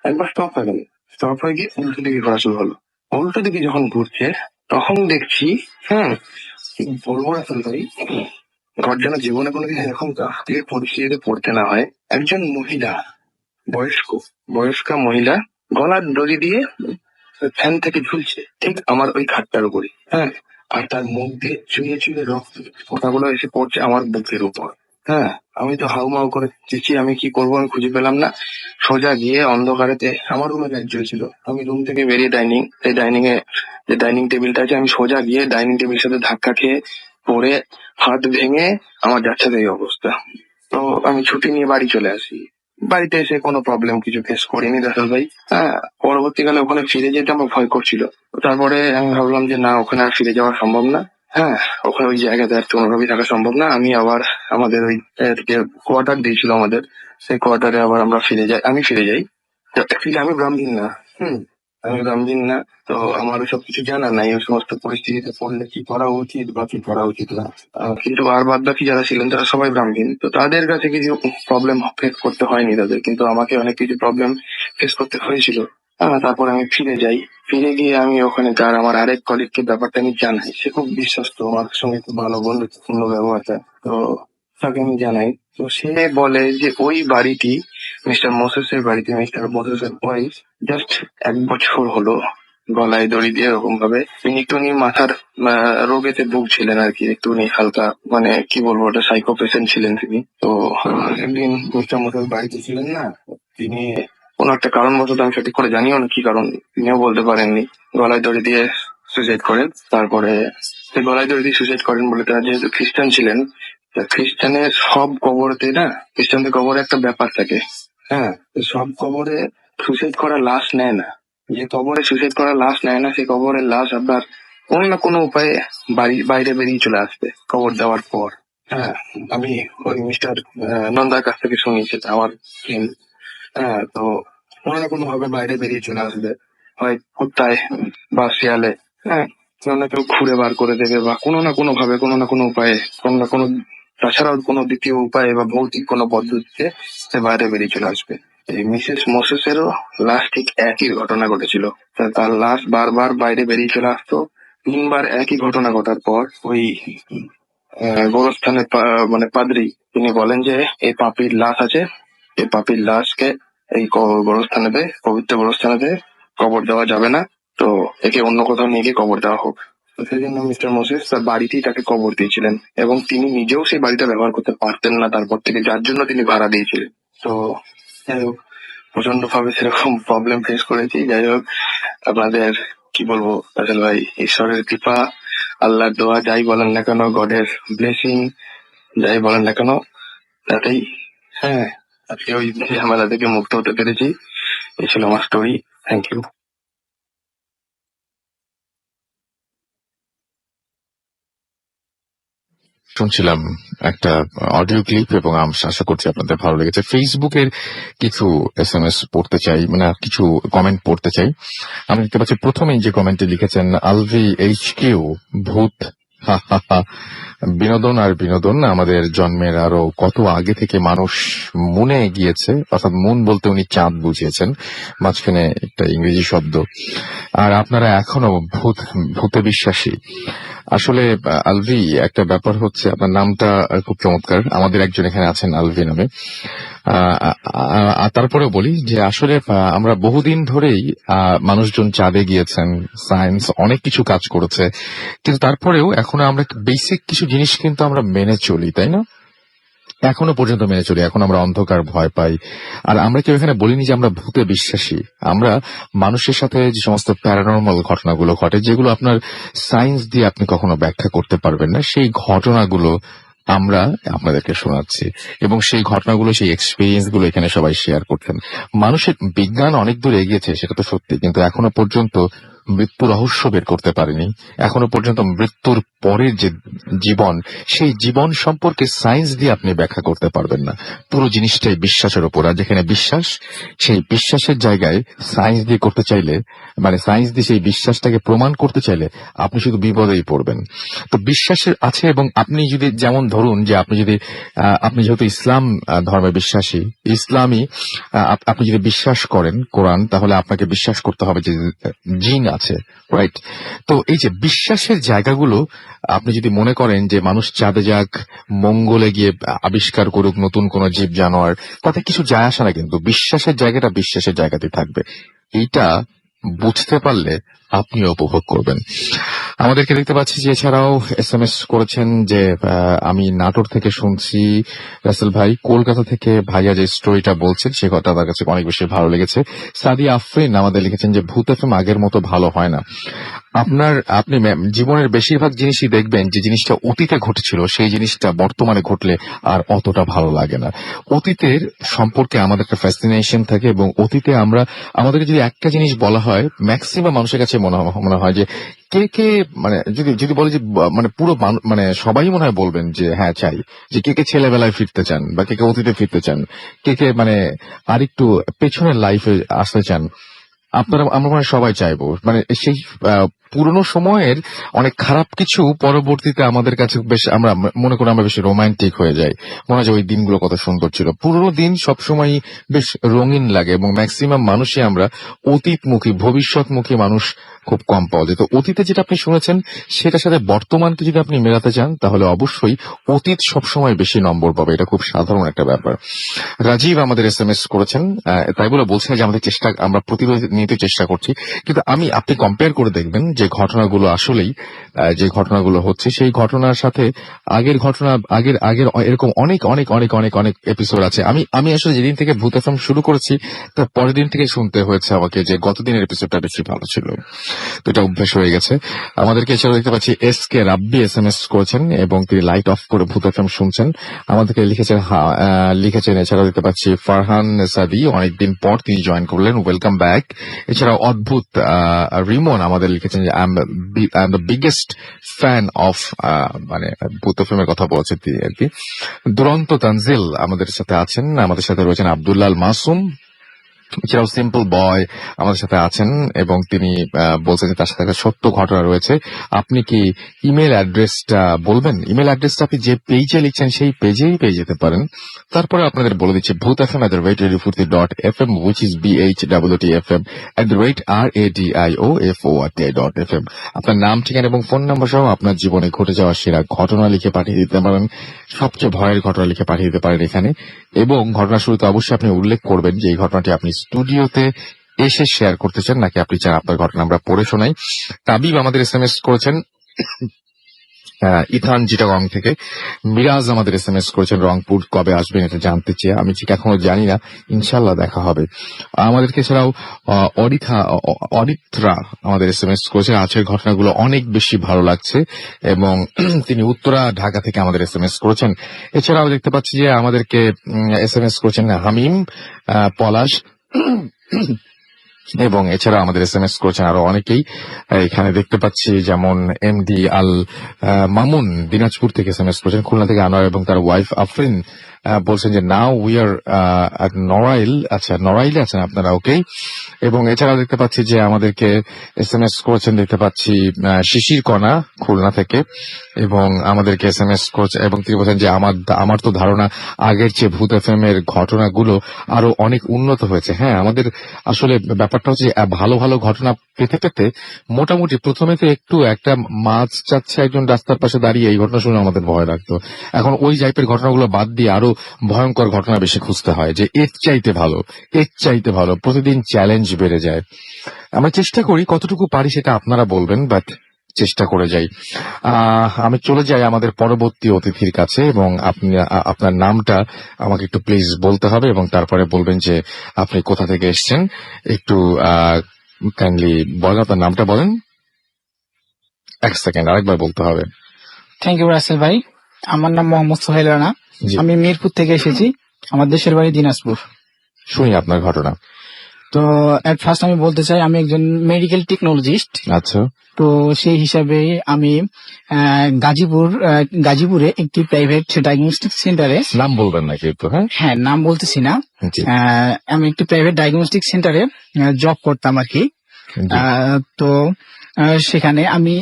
একবার স্টপ হয়ে গেল, স্টপ হয়ে গিয়ে উল্টো দিকে ঘোরা শুরু হলো। উল্টো দিকে যখন ঘুরছে তখন দেখছি, কি বলবো রাসেল ভাই, ঘর যেন জীবনে কোনোদিন এরকম গাফিলের পরিস্থিতিতে পড়তে না হয়। একজন মহিলা, বয়স্ক বয়স্কা মহিলা, গলার দড়ি দিয়ে ফ্যান থেকে ঝুলছে ঠিক আমার ওই খাটটার উপরে। আর তার মুখ দিয়ে চুইয়ে চুইয়ে রক্ত ফোঁটাগুলো এসে পড়ছে আমার বুকের উপর। আমি তো হাউমাউ করে চেঁচিয়ে আমি কি করবো আমি খুঁজে পেলাম না। সোজা গিয়ে অন্ধকারেতে, আমার রুমে লাইট জ্বলছিল, আমি রুম থেকে বেরিয়ে যে ডাইনিং টেবিলটা আছে, আমি সোজা গিয়ে ডাইনিং টেবিলের সাথে ধাক্কা খেয়ে পড়ে হাত ভেঙে আমার যাচ্ছে এই অবস্থা। তো আমি ছুটি নিয়ে বাড়ি চলে আসি। বাড়িতে এসে কোনো প্রবলেম কিছু ফেস করিনি রাসেল ভাই। পরবর্তীকালে ওখানে ফিরে যেতে আমার ভয় করছিল। তারপরে আমি ভাবলাম যে না, ওখানে আর ফিরে যাওয়া সম্ভব না। ওখানে ওই জায়গাতে আর কোনোভাবেই থাকা সম্ভব না। আমি আবার আমাদের ওই কোয়ার্টার দিয়েছিল আমাদের, সেই কোয়ার্টারে আবার আমি ফিরে যাই। অ্যাকচুয়ালি আমি ব্রাহ্মণ না। হুম আমি ব্রাহ্মণ না। তো আমার সব কিছু জানা নাই ওই সমস্ত পরিস্থিতিতে পড়লে কি করা উচিত বা কি করা উচিত না। কিন্তু আর বাদ বাকি যারা ছিলেন তারা সবাই ব্রাহ্মণ, তো তাদের কাছে কিছু প্রবলেম ফেস করতে হয়নি তাদের, কিন্তু আমাকে অনেক কিছু প্রবলেম ফেস করতে হয়েছিল। তারপর আমি ফিরে যাই। ফিরে গিয়ে আমি ওখানে তার আমার আরেক কলিগকে ব্যাপারটা আমি জানাই। সে খুব বিশ্বস্ত, আমার সঙ্গে খুব ভালো বন্ধুত্বপূর্ণ ব্যবহারটা। তো তাকে আমি জানাই। তো সে বলে যে ওই বাড়িটি মিস্টার মোসেসের বাড়িতে মিস্টার মোসেসের ওয়াইফ জাস্ট 1 বছর হলো গলায় দড়ি দিয়ে এরকম ভাবে, তিনি একটুখানি মাথার রোগেতে ভুগছিলেন আর কি, একটুখানি হালকা, মানে কি বলবো, ওটা সাইকো পেশেন্ট ছিলেন তিনি। তো একদিন মিস্টার মোসেস বাড়িতে ছিলেন না, তিনি কোনো একটা কারণবশত, আমি সঠিক করে জানিও না কি কারণ, তিনিও বলতে পারেননি, গলায় দড়ি দিয়ে সুইসাইড করেন। তারপরে সে গলায় দড়ি দিয়ে সুইসাইড করেন বলে, তারা যেহেতু খ্রিস্টান ছিলেন, তা খ্রিস্টানের সব কবরেতে না, খ্রিস্টানদের কবরে একটা ব্যাপার থাকে। তো সব কবরে সুইসাইড করা লাশ নেয় না। যে কবরে সুইসাইড করা লাশ নেয় না, সেই কবরের লাশ আপনার কোনো না কোনো উপায়ে বাইরে বেরিয়ে চলে আসবে কবর দেওয়ার পর। আমি ওই মিস্টার নন্দার কাছ থেকে শুনি, সেটা আমার friend। তো কোনো না কোনো ভাবে বাইরে বেরিয়ে চলে আসবে, হয় কুত্তায় বা শিয়ালে। কেউ না কেউ ঘুরে বার করে দেবে, বা কোনো না কোনো ভাবে, কোনো না কোনো উপায়ে, কোনো না কোনো, তাছাড়াও কোনো দ্বিতীয় উপায়ে বা ভৌতিক কোনো পদ্ধতিতে সে বাইরে বেরিয়ে চলে আসবে। এই মিসেস মোসেসেরও লাস্ট ঠিক একই ঘটনা ঘটেছিল। তার লাশ বারবার বাইরে বেরিয়ে চলে আসতো। 3বার একই ঘটনা ঘটার পর ওই গোরস্থানের মানে পাদ্রী, তিনি বলেন যে এই পাপির লাশ আছে, এই পাপির লাশকে এই গোরস্থানেতে, পবিত্র গোরস্থানেতে কবর দেওয়া যাবে না, তো একে অন্য কোথাও নিয়ে গিয়ে কবর দেওয়া হোক। তো সেই জন্য মিস্টার মোসেস তার বাড়িতেই তাকে কবর দিয়েছিলেন, এবং তিনি নিজেও সেই বাড়িটা ব্যবহার করতে পারতেন না তারপর থেকে, যার জন্য তিনি ভাড়া দিয়েছিলেন। তো যাই হোক, প্রচন্ড ভাবে সেরকম প্রবলেম ফেস করেছি। যাই হোক, আপনাদের কি বলবো রাসেল ভাই, ঈশ্বরের কৃপা, আল্লাহর দোয়া, যাই বলেন না কেন, গডের ব্লেসিং, যাই বলেন না কেন, তাতেই হ্যাঁ আজকে ওই ঝামেলা থেকে মুক্ত হতে পেরেছি। এই ছিল আমার স্টোরি। Thank you. শুনছিলাম একটা অডিও ক্লিপ এবং আশা করছি আপনাদের ভালো লেগেছে। ফেসবুকের কিছু SMS পড়তে চাই, মানে কিছু কমেন্ট পড়তে চাই। আমি দেখতে পাচ্ছি প্রথমেই যে কমেন্টে লিখেছেন আলভি HQ, ভূত, হা হা হা। বিনোদন আর বিনোদন, আমাদের জন্মের আরো কত আগে থেকে মানুষ মুনে গিয়েছে, অর্থাৎ মুন বলতে উনি চাঁদ বুঝিয়েছেন, মাঝখানে একটা ইংরেজি শব্দ। আর আপনারা এখনো ভূতে বিশ্বাসী। আসলে আলভি, একটা ব্যাপার হচ্ছে, আপনার নামটা খুব চমৎকার, আমাদের একজন এখানে আছেন আলভি নামে। তারপরেও বলি যে আসলে আমরা বহুদিন ধরেই মানুষজন চাঁদে গিয়েছেন, সায়েন্স অনেক কিছু কাজ করেছে, কিন্তু তারপরেও এখনো আমরা বেসিক কিছু জিনিস কিন্তু আমরা মেনে চলি, তাই না? এখনো পর্যন্ত মেনে চলি। এখন আমরা অন্ধকার ভয় পাই। আর আমরা কেউ এখানে বলিনি যে আমরা ভূতে বিশ্বাসী। আমরা মানুষের সাথে যে সমস্ত প্যারানর্মাল ঘটনাগুলো ঘটে, যেগুলো আপনার সায়েন্স দিয়ে আপনি কখনো ব্যাখ্যা করতে পারবেন না, সেই ঘটনাগুলো আমরা আপনাদেরকে শোনাচ্ছি, এবং সেই ঘটনাগুলো, সেই এক্সপিরিয়েন্স গুলো এখানে সবাই শেয়ার করছেন। মানুষের বিজ্ঞান অনেক দূর এগিয়েছে, সেটা তো সত্যি, কিন্তু এখনো পর্যন্ত মৃত্যু রহস্য বের করতে পারেনি। এখনো পর্যন্ত মৃত্যুর পরের যে জীবন, সেই জীবন সম্পর্কে সায়েন্স দিয়ে আপনি ব্যাখ্যা করতে পারবেন না। পুরো জিনিসটাই বিশ্বাসের উপর, আর যেখানে বিশ্বাস, সেই বিশ্বাসের জায়গায় সায়েন্স দিয়ে করতে চাইলে, মানে সায়েন্স দিয়ে সেই বিশ্বাসটাকে প্রমাণ করতে চাইলে আপনি শুধু বিপদেই পড়বেন। তো বিশ্বাসের আছে, এবং আপনি যদি, যেমন ধরুন যে আপনি যদি আপনি যেহেতু ইসলাম ধর্মে বিশ্বাসী, ইসলামী আপনি যদি বিশ্বাস করেন কোরআন, তাহলে আপনাকে বিশ্বাস করতে হবে যে জিন আছে, রাইট? তো এই যে বিশ্বাসের জায়গাগুলো, আপনি যদি মনে করেন যে মানুষ চাঁদে যাক, মঙ্গলে গিয়ে আবিষ্কার করুক নতুন কোন জীব জানোয়ার, তাতে কিছু যায় আসে না, কিন্তু বিশ্বাসের জায়গাটা বিশ্বাসের জায়গাতে থাকবে। এইটা বুঝতে পারলে আপনিও উপভোগ করবেন। আমাদেরকে দেখতে পাচ্ছি যে এছাড়াও SMS করেছেন যে আমি নাটোর থেকে শুনছি রাসেল ভাই, কলকাতা থেকে ভাইয়া যে স্টোরিটা বলছেন সে কথা তার কাছে অনেক বেশি ভালো লেগেছে। সাদিয়া আফরিন আমাদের লিখেছেন যে ভূত FM আগের মতো ভালো হয় না। আপনি জীবনের বেশিরভাগ জিনিসই দেখবেন যে জিনিসটা অতীতে ঘটেছিল, সেই জিনিসটা বর্তমানে ঘটলে আর অতটা ভালো লাগে না। অতীতের সম্পর্কে আমাদের একটা ফ্যাসিনেশন থাকে, এবং অতীতে আমাদেরকে যদি একটা জিনিস বলা হয়, ম্যাক্সিমাম মানুষের কাছে মনে হয় যে কে মানে যদি বলে যে মানে পুরো মানে সবাই মনে হয় বলবেন যে হ্যাঁ চাই, যে কে ছেলেবেলায় ফিরতে চান, বা কে অতীতে ফিরতে চান, কে মানে আরেকটু পেছনের লাইফে আসতে চান। আমরা মনে হয় সবাই চাইবো, মানে সেই পুরনো সময়ের অনেক খারাপ কিছু পরবর্তীতে আমাদের কাছে বেশ, আমরা মনে করি আমরা বেশ রোমান্টিক হয়ে যাই, মনে হয় যে ওই দিনগুলো কত সুন্দর ছিল। পুরনো দিন সবসময় বেশ রঙিন লাগে, এবং ম্যাক্সিমাম মানুষই আমরা অতীতমুখী, ভবিষ্যৎমুখী মানুষ খুব কম পাওয়া যায়। তো অতীতে যেটা আপনি শুনেছেন সেটার সাথে বর্তমানকে যদি আপনি মেলাতে চান, তাহলে অবশ্যই অতীত সবসময় বেশি নম্বর পাবে। এটা খুব সাধারণ একটা ব্যাপার। রাজীব আমাদের SMS করেছেন, তাই বলে বলছেন যে আমরা প্রতিরোধ নিতে চেষ্টা করছি, কিন্তু আপনি কম্পেয়ার করে দেখবেন যে ঘটনাগুলো আসলেই যে ঘটনাগুলো হচ্ছে, সেই ঘটনার সাথে আগের ঘটনা, আগের এরকম অনেক অনেক অনেক অনেক অনেক এপিসোড আছে। আমি আসলে যেদিন থেকে ভূত FM শুরু করেছি, তার পরের দিন থেকে শুনতে হয়েছে আমাকে যে গতদিনের এপিসোডটা বেশি ভালো ছিল। তো এটা অভ্যাস হয়ে গেছে। আমাদেরকে এছাড়াও দেখতে পাচ্ছি SK রাব্বি SMS করেছেন, এবং তিনি লাইট অফ করে ভূত FM শুনছেন। আমাদেরকে লিখেছেন এছাড়াও দেখতে পাচ্ছি ফারহান সাদি, অনেকদিন পর তিনি জয়েন করলেন, ওয়েলকাম ব্যাক। এছাড়াও অদ্ভুত রিমন আমাদের লিখেছেন যে I am the biggest fan of, মানে ভূত FM এর কথা বলছেন তিনি আর কি। দুরন্ত তানজিল আমাদের সাথে আছেন, আমাদের সাথে রয়েছেন আব্দুল্লাহ মাসুম। এছাড়াও সিম্পল বয় আমাদের সাথে আছেন, এবং তিনি বলছেন যে তার সাথে একটা সত্য ঘটনা রয়েছে। আপনি কি ইমেল অ্যাড্রেসটা বলবেন? ইমেল অ্যাড্রেসটা আপনি যে পেজে লিখছেন সেই পেজেই পেয়ে যেতে পারেন। তারপরে আপনাদের বলে দিচ্ছি ভূত FM@radiofurti.fm, which is BHWTFM@radiofurti.fm। আপনার নাম, ঠিকানা এবং ফোন নাম্বার সহ আপনার জীবনে ঘটে যাওয়া সেরা ঘটনা লিখে পাঠিয়ে দিতে পারেন। সবচেয়ে ভয়ের ঘটনা লিখে পাঠিয়ে দিতে পারেন এখানে, এবং ঘটনা শুরুতে অবশ্যই আপনি উল্লেখ করবেন যে এই ঘটনাটি আপনি স্টুডিওতে এসে শেয়ার করতে চান, নাকি আপনি চান আপনার ঘটনা আমরা পড়ে শোনাই। তাবিব আমাদের SMS করেছেন, ইথান চিটাগং থেকে। মিরাজ আমাদের SMS করেছেন রংপুর কবে আসবেন এটা জানতে চেয়ে। আমি ঠিক এখনো জানি না, ইনশাল্লাহ দেখা হবে। আমাদেরকে এছাড়াও অরিত্রা আমাদের SMS করেছেন আজকের ঘটনাগুলো অনেক বেশি ভালো লাগছে, এবং তিনি উত্তরা ঢাকা থেকে আমাদের SMS করেছেন। এছাড়াও দেখতে পাচ্ছি যে আমাদেরকে SMS করেছেন হামিম, পলাশ, এবং এছাড়া আমাদের SMS করেছেন আরো অনেকেই। এখানে দেখতে পাচ্ছি যেমন MD আল মামুন দিনাজপুর থেকে SMS করেছেন, খুলনা থেকে আনোয়ার এবং তার ওয়াইফ আফরিন বলছেন যে নাও উই আর নড়াইল। আচ্ছা, নড়াইলে আছেন আপনারা, ওকে। এবং এছাড়াও দেখতে পাচ্ছি যে আমাদেরকে SMS করেছেন, দেখতে পাচ্ছি শিশির কণা খুলনা থেকে, এবং আমাদেরকে SMS করেছেন এবং তিনি বলছেন যে আমার তো ধারণা আগের চেয়ে ভূত FM এর ঘটনাগুলো আরো অনেক উন্নত হয়েছে। হ্যাঁ, আমাদের আসলে ব্যাপারটা হচ্ছে ভালো ভালো ঘটনা পেতে পেতে মোটামুটি প্রথমে তো একটু একটা মাছ চাচ্ছে একজন রাস্তার পাশে দাঁড়িয়ে, এই ঘটনা শুনে আমাদের ভয় লাগতো। এখন ওই টাইপের ঘটনাগুলো বাদ দিয়ে আরো ভয়ঙ্কর ঘটনা বেশি খুঁজতে হয়, যে এর চাইতে ভালো প্রতিদিন চ্যালেঞ্জ বেড়ে যায়। আমরা চেষ্টা করি কতটুকু পারি সেটা আপনারা বলবেন, বাট চেষ্টা করে যাই। আমি চলে যাই আমাদের পরবর্তী অতিথির কাছে, এবং আপনি আপনার নামটা আমাকে একটু প্লিজ বলতে হবে, এবং তারপরে বলবেন যে আপনি কোথা থেকে এসেছেন। একটু কাইন্ডলি বলেন, আপনার নামটা বলেন। এক সেকেন্ড, আরেকবার বলতে হবে। থ্যাংক ইউ রাসেল ভাই। আমার নাম মোহাম্মদ সোহেল রানা। জি। আমি মিরপুর থেকে এসেছি। আমার দেশের বাড়ি দিনাজপুর। শুনি আপনার ঘটনা। তো এট ফার্স্ট আমি বলতে চাই আমি একজন মেডিকেল টেকনোলজিস্ট। আচ্ছা, তো সেই হিসাবে আমি গাজীপুরে একটি প্রাইভেট ডায়াগনস্টিক সেন্টারে, নাম বলবেন না কিন্তু? হ্যাঁ নাম বলতেছি না, জি, আমি একটি প্রাইভেট ডায়াগনস্টিক সেন্টারে জব করতাম আর কি। জি। তো সেখানে আমি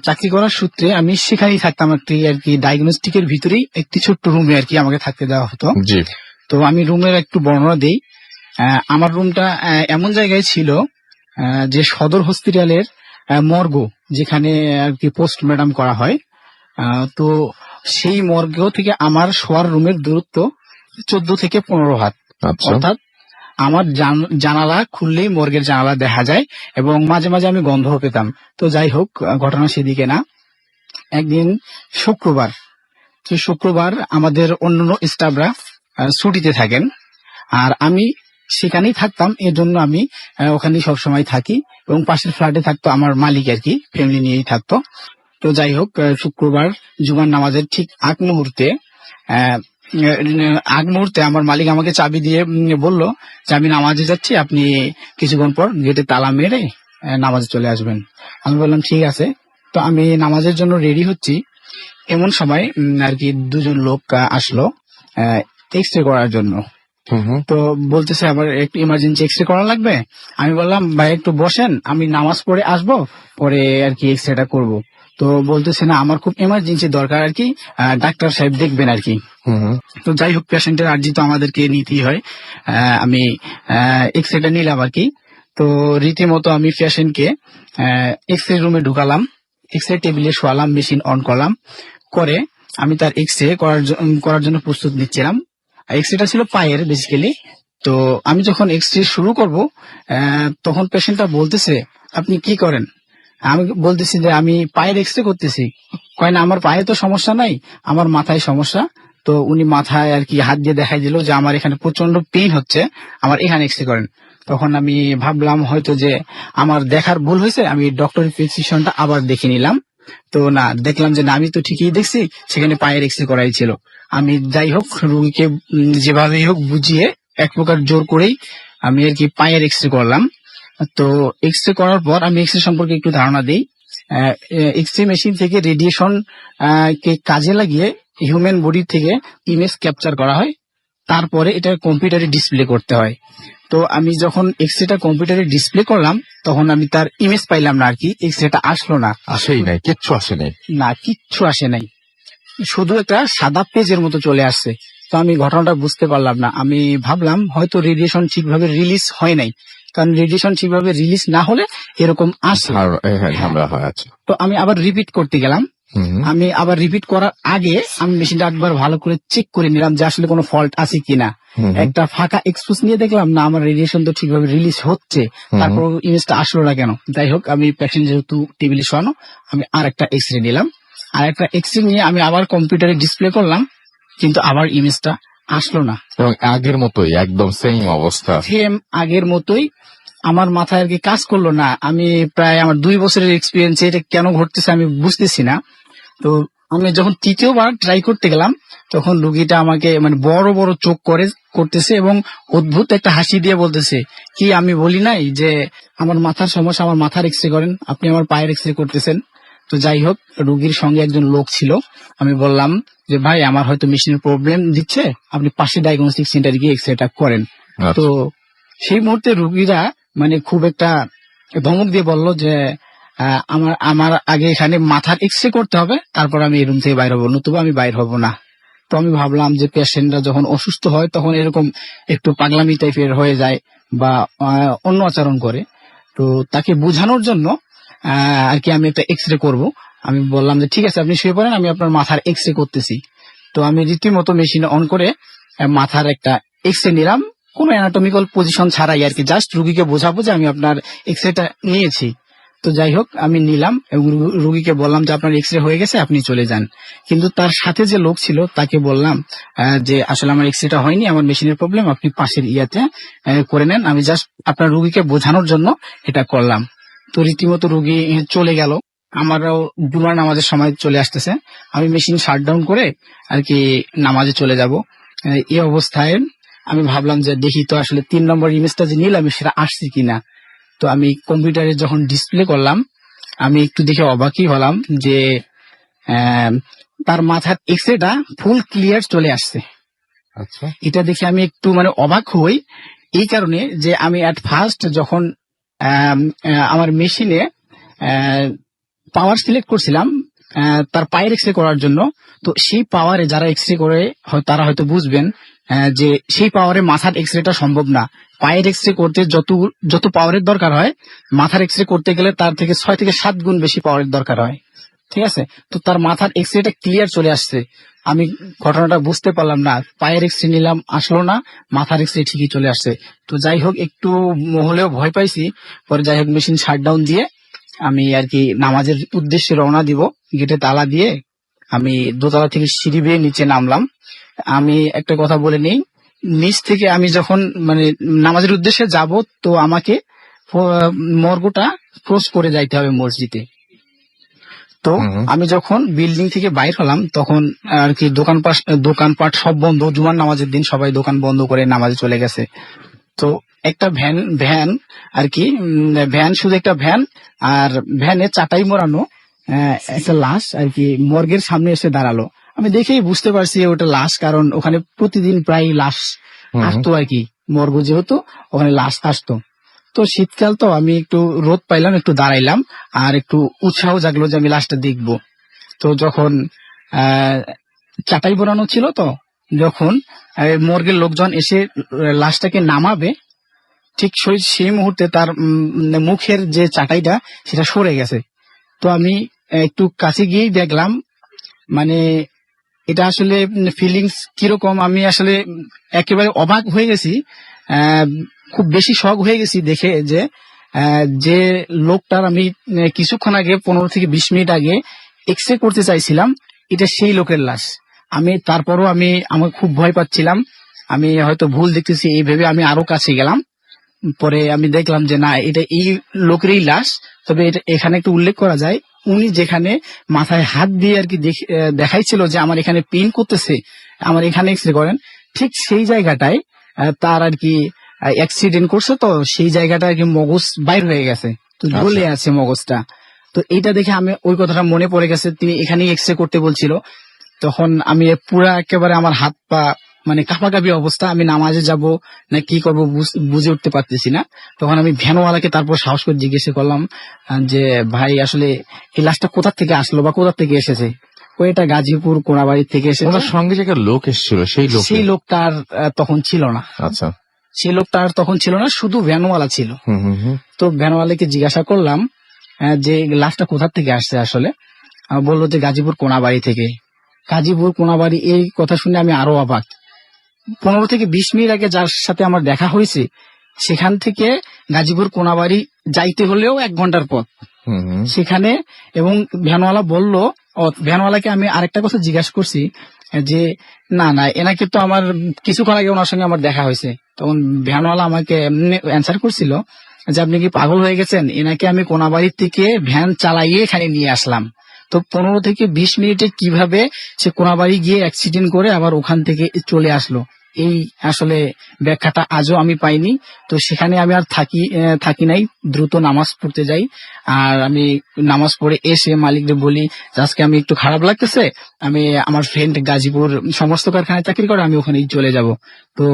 চাকরি করার সূত্রে আমি সেখানেই থাকতাম একটি আর কি ডায়াগনস্টিকের ভিতরেই একটি ছোট্ট রুমে আর কি আমাকে থাকতে দেওয়া হতো। জি, তো আমি রুমের একটু বর্ণনা দেই। আমার রুমটা এমন জায়গায় ছিল যে সদর হসপিটালের মর্গ, যেখানে আর কি পোস্টমর্টম করা হয়। তো সেই মর্গ থেকে আমার শোয়ার রুমের দূরত্ব 14 থেকে 15 হাত। আচ্ছা, অর্থাৎ আমার জানালা খুললেই মর্গের জানালা দেখা যায়, এবং মাঝে মাঝে আমি গন্ধও পেতাম। তো যাই হোক, ঘটনা সেদিকে না। একদিন শুক্রবার আমাদের অন্যান্য স্টাফরা ছুটিতে থাকেন, আর আমি সেখানেই থাকতাম। এর জন্য আমি ওখানেই সবসময় থাকি, এবং পাশের ফ্ল্যাটে থাকতো আমার মালিক আর কি, ফ্যামিলি নিয়েই থাকতো। তো যাই হোক, শুক্রবার জুমার নামাজের ঠিক আগ মুহূর্তে আমার মালিক আমাকে চাবি দিয়ে বলল যে আমি নামাজে যাচ্ছি, আপনি কিছুক্ষণ পর গেটে তালা মেরে নামাজে চলে আসবেন। আমি বললাম ঠিক আছে। তো আমি নামাজের জন্য রেডি হচ্ছি, এমন সময় আর কি দুজন লোক আসলো এক্স রে করার জন্য। তো বলতেছে আবার একটু ইমার্জেন্সি এক্স রে করা লাগবে। আমি বললাম ভাই একটু বসেন, আমি নামাজ পড়ে আসবো, পরে আর কি এক্স রেটা করবো। তো বলতেছে না, আমার খুব ইমার্জেন্সি দরকার আর কি, ডাক্তার সাহেব দেখবেন আর কি। তো যাই হোক, পেশেন্টের আর্জি তো আমাদেরকে নিতেই হয়। আমি এক্স রেটা নিলাম আর কি। তো রীতিমতো আমি পেশেন্টকে এক্স রে রুমে ঢুকালাম, এক্স রে টেবিলে শোয়ালাম, মেশিন অন করলাম, করে আমি তার এক্স রে করার জন্য প্রস্তুত নিচ্ছিলাম। এক্স রেটা ছিল পায়ের বেসিক্যালি। তো আমি যখন এক্স রে শুরু করব, তখন পেশেন্টটা বলতেছে আপনি কি করেন? আমি বলতেছি যে আমি পায়ের এক্স রে করতেছি। কয় না, আমার পায়ে তো সমস্যা নাই, আমার মাথায় সমস্যা। তো উনি মাথায় আর কি হাত দিয়ে দেখাই দিল যে আমার এখানে প্রচন্ড পেইন হচ্ছে, আমার এখানে এক্স রে করেন। তখন আমি ভাবলাম হয়তো যে আমার দেখার ভুল হয়েছে, আমি ডক্টর প্রেসক্রিপশনটা আবার দেখে নিলাম। তো না, দেখলাম যে না, আমি তো ঠিকই দেখছি, সেখানে পায়ের এক্স রে করাই ছিল। আমি যাই হোক রোগীকে যেভাবেই হোক বুঝিয়ে এক প্রকার জোর করেই আমি আর কি পায়ের এক্স রে করলাম। তো এক্স রে করার পর আমি এক্স রে সম্পর্কে একটু ধারণা দিই। এক্স রে মেশিন থেকে রেডিয়েশন কে কাজে লাগিয়ে হিউম্যান বডি থেকে ইমেজ ক্যাপচার করা হয়, তারপরে এটা কম্পিউটারে ডিসপ্লে করতে হয়। তো আমি যখন এক্স রেটা কম্পিউটারে ডিসপ্লে করলাম, তখন আমি তার ইমেজ পাইলাম না আর কি, এক্স রেটা আসলো না, আসেই নাই, কিচ্ছু আসে নাই। না, কিচ্ছু আসে নাই, শুধু একটা সাদা পেজের মতো চলে আসছে। তো আমি ঘটনাটা বুঝতে পারলাম না। আমি ভাবলাম হয়তো রেডিয়েশন ঠিকভাবে রিলিজ হয় নাই, কারণ রেডিয়েশন ঠিকভাবে রিলিজ না হলে এরকম আসে। ঝামেলা হয়। আচ্ছা, তো আমি আবার রিপিট করতে গেলাম। আমি আবার রিপিট করার আগে আমি মেশিনটা একবার ভালো করে চেক করে নিলাম যে আসলে কোনো ফল্ট আছে কিনা। একটা ফাঁকা এক্সপোজ নিয়ে দেখলাম না, আমার রেডিয়েশন তো ঠিকভাবে রিলিজ হচ্ছে, তারপর ইমেজটা আসলো না কেন। যাই হোক, আমি পেশেন্ট যেহেতু টেবিলে শোয়ানো, আমি আর একটা এক্স রে নিলাম। আর একটা এক্সরে নিয়ে আমি আবার কম্পিউটারে ডিসপ্লে করলাম, কিন্তু আবার ইমেজটা আসলো না। এবং আগের মতোই একদম সেম অবস্থা। সেম আগের মতোই, আমার মাথায় আর কি কাজ করলো না। আমি প্রায় আমার 2 বছরের এক্সপিরিয়েন্স, এটা কেন ঘটতেছে আমি বুঝতেছি না। তো আমি যখন তৃতীয়বার ট্রাই করতে গেলাম, তখন রুগীটা আমাকে মানে বড় বড় চোখ করতেছে এবং অদ্ভুত একটা হাসি দিয়ে বলতেছে, কি আমি বলি নাই যে আমার মাথার সমস্যা, আমার মাথার এক্সরে করেন, আপনি আমার পায়ের এক্সরে করতেছেন। তো যাই হোক, রুগীর সঙ্গে একজন লোক ছিল। আমি বললাম যে ভাই, আমার হয়তো মেশিনের প্রবলেম দিচ্ছে, আপনি পাশে ডায়াগনস্টিক সেন্টারে গিয়ে এক্সরেটা করেন। আচ্ছা। তো সেই মুহূর্তে রুগীরা মানে খুব একটা ধমক দিয়ে বলল যে আমার আগে এখানে মাথার এক্সরে করতে হবে, তারপর আমি এই রুম থেকে বাইর হবো, নতুবা আমি বাইর হব না। তো আমি ভাবলাম যে পেশেন্টরা যখন অসুস্থ হয় তখন এরকম একটু পাগলামি টাইপের হয়ে যায় বা অন্য আচরণ করে। তো তাকে বোঝানোর জন্য আর কি আমি একটা এক্সরে করব। আমি বললাম যে ঠিক আছে, আপনি শুয়ে পড়েন, আমি আপনার মাথার এক্সরে করতেছি। তো আমি রীতিমতো মেশিন অন করে মাথার একটা এক্সরে নিলাম, কোনো অ্যানাটমিক্যাল পজিশন ছাড়াই আর কি, জাস্ট রুগীকে বোঝাবো যে আমি আপনার এক্সরেটা নিয়েছি। তো যাই হোক, আমি নিলাম এবং রুগীকে বললাম যে আপনার এক্সরে হয়ে গেছে, আপনি চলে যান। কিন্তু তার সাথে যে লোক ছিল তাকে বললাম যে আসলে আমার এক্সরেটা হয়নি, আমার মেশিনের প্রবলেম, আপনি পাশের ইয়াতে করে নেন, আমি জাস্ট আপনার রুগীকে বোঝানোর জন্য এটা করলাম। তো রীতিমতো রুগী চলে গেল। আমারও জুমার নামাজের সময় চলে আসতেছে, আমি মেশিন শাটডাউন করে আর কি নামাজে চলে যাব। এই অবস্থায় আমি ভাবলাম যে দেখি তো আসলে 3 নম্বর ইমেজটা যে নিলাম সেটা আসছে কিনা। তো আমি কম্পিউটারে যখন ডিসপ্লে করলাম, আমি একটু দেখে অবাকই হলাম যে তার মাথার এক্সরেটা ফুল ক্লিয়ার চলে আসছে। আচ্ছা। এটা দেখে আমি একটু মানে অবাক হই, এই কারণে যে আমি এট ফার্স্ট যখন আমার মেশিনে পাওয়ার সিলেক্ট করছিলাম তার পায়ের এক্সরে করার জন্য, তো সেই পাওয়ারে যারা এক্সরে করে তারা হয়তো বুঝবেন যে সেই পাওয়ারে মাথার এক্সরেটা সম্ভব না। পায়ের এক্সরে করতে যত পাওয়ারের দরকার হয়, মাথার এক্সরে করতে গেলে তার থেকে 6 থেকে 7 গুণ বেশি পাওয়ারের দরকার হয়। ঠিক আছে, তো তার মাথার এক্সরেটা ক্লিয়ার চলে আসছে। আমি ঘটনাটা বুঝতে পারলাম না, পায়ের এক্সরে নিলাম আসলো না, মাথার এক্সরে ঠিকই চলে আসছে। তো যাই হোক, একটু হলেও ভয় পাইছি। পরে যাই হোক, মেশিন শাটডাউন দিয়ে আমি আর কি নামাজের উদ্দেশ্যে রওনা দিব। গেটে তালা দিয়ে আমি দোতলা থেকে সিঁড়ি বেয়ে নিচে নামলাম। আমি একটা কথা বলে নেই, নিচ থেকে আমি যখন মানে নামাজের উদ্দেশ্যে যাব, তো আমাকে মর্গটা ক্রস করে যাইতে হবে মসজিদে। তো আমি যখন বিল্ডিং থেকে বাইর হলাম, তখন আর কি দোকানপাট সব বন্ধ, জুমার নামাজের দিন সবাই দোকান বন্ধ করে নামাজে চলে গেছে। তো একটা ভ্যান আর কি, ভ্যান শুধু একটা ভ্যান, আর ভ্যানে চাটাই মোড়ানো একটা লাশ আর কি মর্গের সামনে এসে দাঁড়ালো। আমি দেখেই বুঝতে পারছি ওটা লাশ, কারণ ওখানে প্রতিদিন প্রায় লাশ আসতো আর কি, মর্গ যেহেতু ওখানে লাশ আসতো। তো শীতকাল তো আমি একটু রোদ পাইলাম, একটু দাঁড়াইলাম, আর একটু উৎসাহ জাগলো যে আমি লাশটা দেখবো। তো যখন চাটাই বোনানো ছিল, তো যখন মর্গের লোকজন এসে লাশটাকে নামাবে, ঠিক সেই মুহূর্তে তার মুখের যে চাটাইটা সেটা সরে গেছে। তো আমি একটু কাছে গিয়েই দেখলাম, মানে এটা আসলে ফিলিংস কিরকম, আমি আসলে একেবারে অবাক হয়ে গেছি, খুব বেশি শক হয়ে গেছি দেখে যে লোকটার আমি কিছুক্ষণ আগে 15 থেকে 20 মিনিট আগে এক্সরে করতে চাইছিলাম, এটা সেই লোকের লাশ। আমি তারপরও আমার খুব ভয় পাচ্ছিলাম, আমি হয়তো ভুল দেখতেছি এই ভেবে আমি আরো কাছে গেলাম। পরে আমি দেখলাম যে না, এটা এই লোকেরই লাশ। তবে এটা এখানে একটু উল্লেখ করা যায়, উনি যেখানে মাথায় হাত দিয়ে আর কি দেখাইছিল যে আমার এখানে পেইন করতেছে, আমার এখানে এক্সরে করেন, ঠিক সেই জায়গাটায় তার আর কি অ্যাক্সিডেন্ট করছে। তো সেই জায়গাটা আর কি মগজ বাইর হয়ে গেছে, তো গলে আছে মগজটা। তো এইটা দেখে আমি ওই কথাটা মনে পড়ে গেছে, তিনি এখানেই এক্সরে করতে বলছিল। তখন আমি পুরা একেবারে আমার হাত পা মানে কাঁপাকাঁপি অবস্থা, আমি নামাজে যাব না কি করব বুঝে উঠতে পারতেছি না। তখন আমি ভ্যানওয়ালাকে তারপর সাহস করে জিজ্ঞেস করলাম যে ভাই, আসলে এই লাশটা কোথা থেকে আসলো বা কোথা থেকে এসেছে? ওইটা গাজীপুর কোনাবাড়ি থেকে এসেছে। ওনার সঙ্গে যে লোক এসেছিল সেই লোকটা আর তখন ছিল না। আচ্ছা, সেই লোকটা আর তখন ছিল না, শুধু ভ্যানওয়ালা ছিল। তো ভ্যানওয়ালাকে জিজ্ঞাসা করলাম যে লাশটা কোথা থেকে আসছে আসলে। বললো যে গাজীপুর কোনাবাড়ি থেকে। গাজীপুর কোনাবাড়ি, এই কথা শুনে আমি আরো অবাক। 15 থেকে 20 মিনিট আগে যার সাথে আমার দেখা হয়েছে, সেখান থেকে গাজীপুর কোনাবাড়ি যাইতে হলেও 1 ঘন্টার পথ সেখানে। এবং ভ্যানওয়ালা বলল ও ভ্যানওয়ালাকে আমি আরেকটা কথা জিজ্ঞাসা করছি যে না না এনাকে তো আমার কিছুক্ষণ আগে ওনার সঙ্গে আমার দেখা হয়েছে। তখন ভ্যানওয়ালা আমাকে অ্যান্সার করছিল যে আপনি কি পাগল হয়ে গেছেন, এনাকে আমি কোনাবাড়ি থেকে ভ্যান চালাইয়ে এখানে নিয়ে আসলাম। তো 15 থেকে 20 মিনিটে কিভাবে সে কোনাবাড়ি গিয়ে অ্যাক্সিডেন্ট করে আবার ওখান থেকে চলে আসলো, এই আসলে ব্যাখ্যাটা আজও আমি পাইনি। তো সেখানে আমি আর থাকি নাই, দ্রুত নামাজ পড়তে যাই। আর আমি নামাজ পড়ে এসে মালিককে বলি যে আজকে আমি একটু খারাপ লাগতেছে, আমি আমার ফ্রেন্ড গাজীপুর সমস্ত কারখানায় চাকরি করে, আমি ওখানেই চলে যাব। তো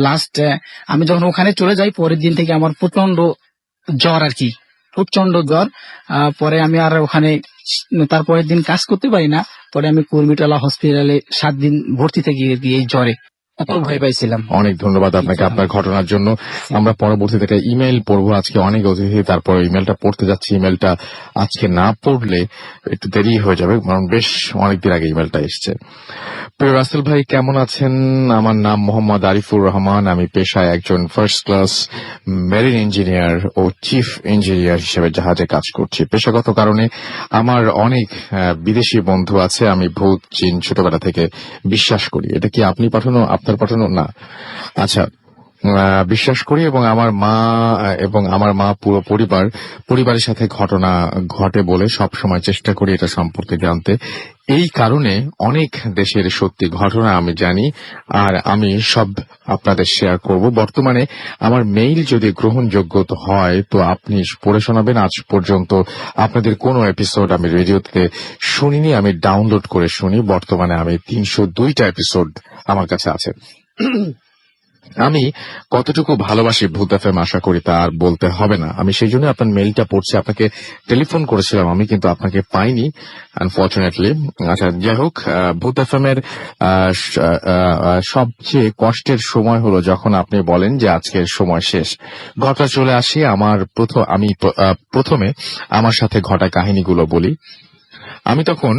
লাস্ট আমি যখন ওখানে চলে যাই, পরের দিন থেকে আমার প্রচন্ড জ্বর আর কি, প্রচন্ড জ্বর। পরে আমি আর ওখানে তারপরের দিন কাজ করতে পারি না। পরে আমি কুর্মিটোলা হসপিটালে 7 দিন ভর্তি থেকে এই জ্বরে এত ভয় পাইছিলাম। অনেক ধন্যবাদ আপনাকে আপনার ঘটনার জন্য। আমরা পরবর্তীতে একটা ইমেল পড়বো, আজকে অনেক অতিথি, তারপর ইমেলটা পড়তে যাচ্ছি। ইমেলটা আজকে না পড়লে একটু দেরি হয়ে যাবে, কারণ বেশ অনেকদিন আগে ইমেলটা এসছে। প্রিয় রাসেল ভাই, কেমন আছেন? আমার নাম মোহাম্মদ আরিফুর রহমান। আমি পেশায় একজন ফার্স্ট ক্লাস মেরিন ইঞ্জিনিয়ার ও চিফ ইঞ্জিনিয়ার হিসেবে জাহাজে কাজ করছি। পেশাগত কারণে আমার অনেক বিদেশি বন্ধু আছে। আমি ভূত চীন ছোটবেলা থেকে বিশ্বাস করি। এটা কি আপনি পাঠানো, আপনার পাঠানো? না, আচ্ছা, বিশ্বাস করি। এবং আমার মা পুরো পরিবারের সাথে ঘটনা ঘটে বলে সব সময় চেষ্টা করি এটা সম্পর্কে জানতে। এই কারণে অনেক দেশের সত্যি ঘটনা আমি জানি, আর আমি সব আপনাদের শেয়ার করব। বর্তমানে আমার মেইল যদি গ্রহণযোগ্য হয় তো আপনি পড়ে শোনাবেন। আজ পর্যন্ত আপনাদের কোনো এপিসোড আমি রেডিওতে শুনিনি, আমি ডাউনলোড করে শুনি। বর্তমানে আমি 302টা এপিসোড আমার কাছে আছে। আমি কতটুকু ভালোবাসি ভূত এফএম আশা করি তা আর বলতে হবে না। আমি সেই জন্য আপনার মেইলটা পড়ছি। আপনাকে টেলিফোন করেছিলাম আমি, কিন্তু আপনাকে পাইনি আনফরচুনেটলি। আচ্ছা, যাই হোক, ভূত এফএম এর সবচেয়ে কষ্টের সময় হলো যখন আপনি বলেন যে আজকের সময় শেষ। ঘটনা চলে আসি। আমি প্রথমে আমার সাথে ঘটা কাহিনীগুলো বলি। আমি তখন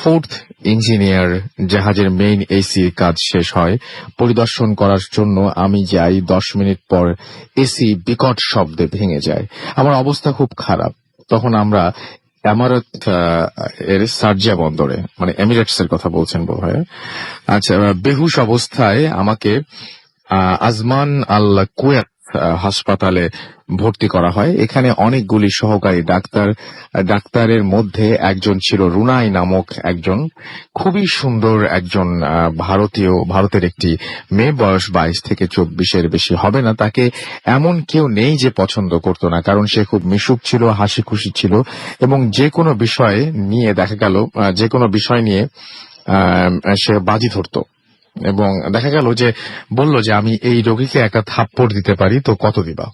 4th ইঞ্জিনিয়ার, জাহাজের মেইন এসি কাজ শেষ হয়। পরিদর্শন করার জন্য আমি যাই। 10 মিনিট পর এসি বিকট শব্দে ভেঙে যায়। আমার অবস্থা খুব খারাপ। তখন আমরা এমারত এর সার্জিয়া বন্দরে, মানে এমিরেটস এর কথা বলছেন বোধ হয়। আচ্ছা, বেহুশ অবস্থায় আমাকে আজমান আল কুয়েত হাসপাতালে ভর্তি করা হয়। এখানে অনেকগুলি সহকারী ডাক্তারের মধ্যে একজন ছিল রুনাই নামক একজন খুবই সুন্দর একজন ভারতের একটি মেয়ে, বয়স 22 থেকে 24-এর বেশি হবে না। তাকে এমন কেউ নেই যে পছন্দ করতো না, কারণ সে খুব মিশুক ছিল, হাসি খুশি ছিল, এবং যে কোনো বিষয় নিয়ে সে বাজি ধরতো। এবং দেখা গেল যে বলল যে আমি এই রোগীকে একটা থাপ্পড় দিতে পারি, তো কত দিবা?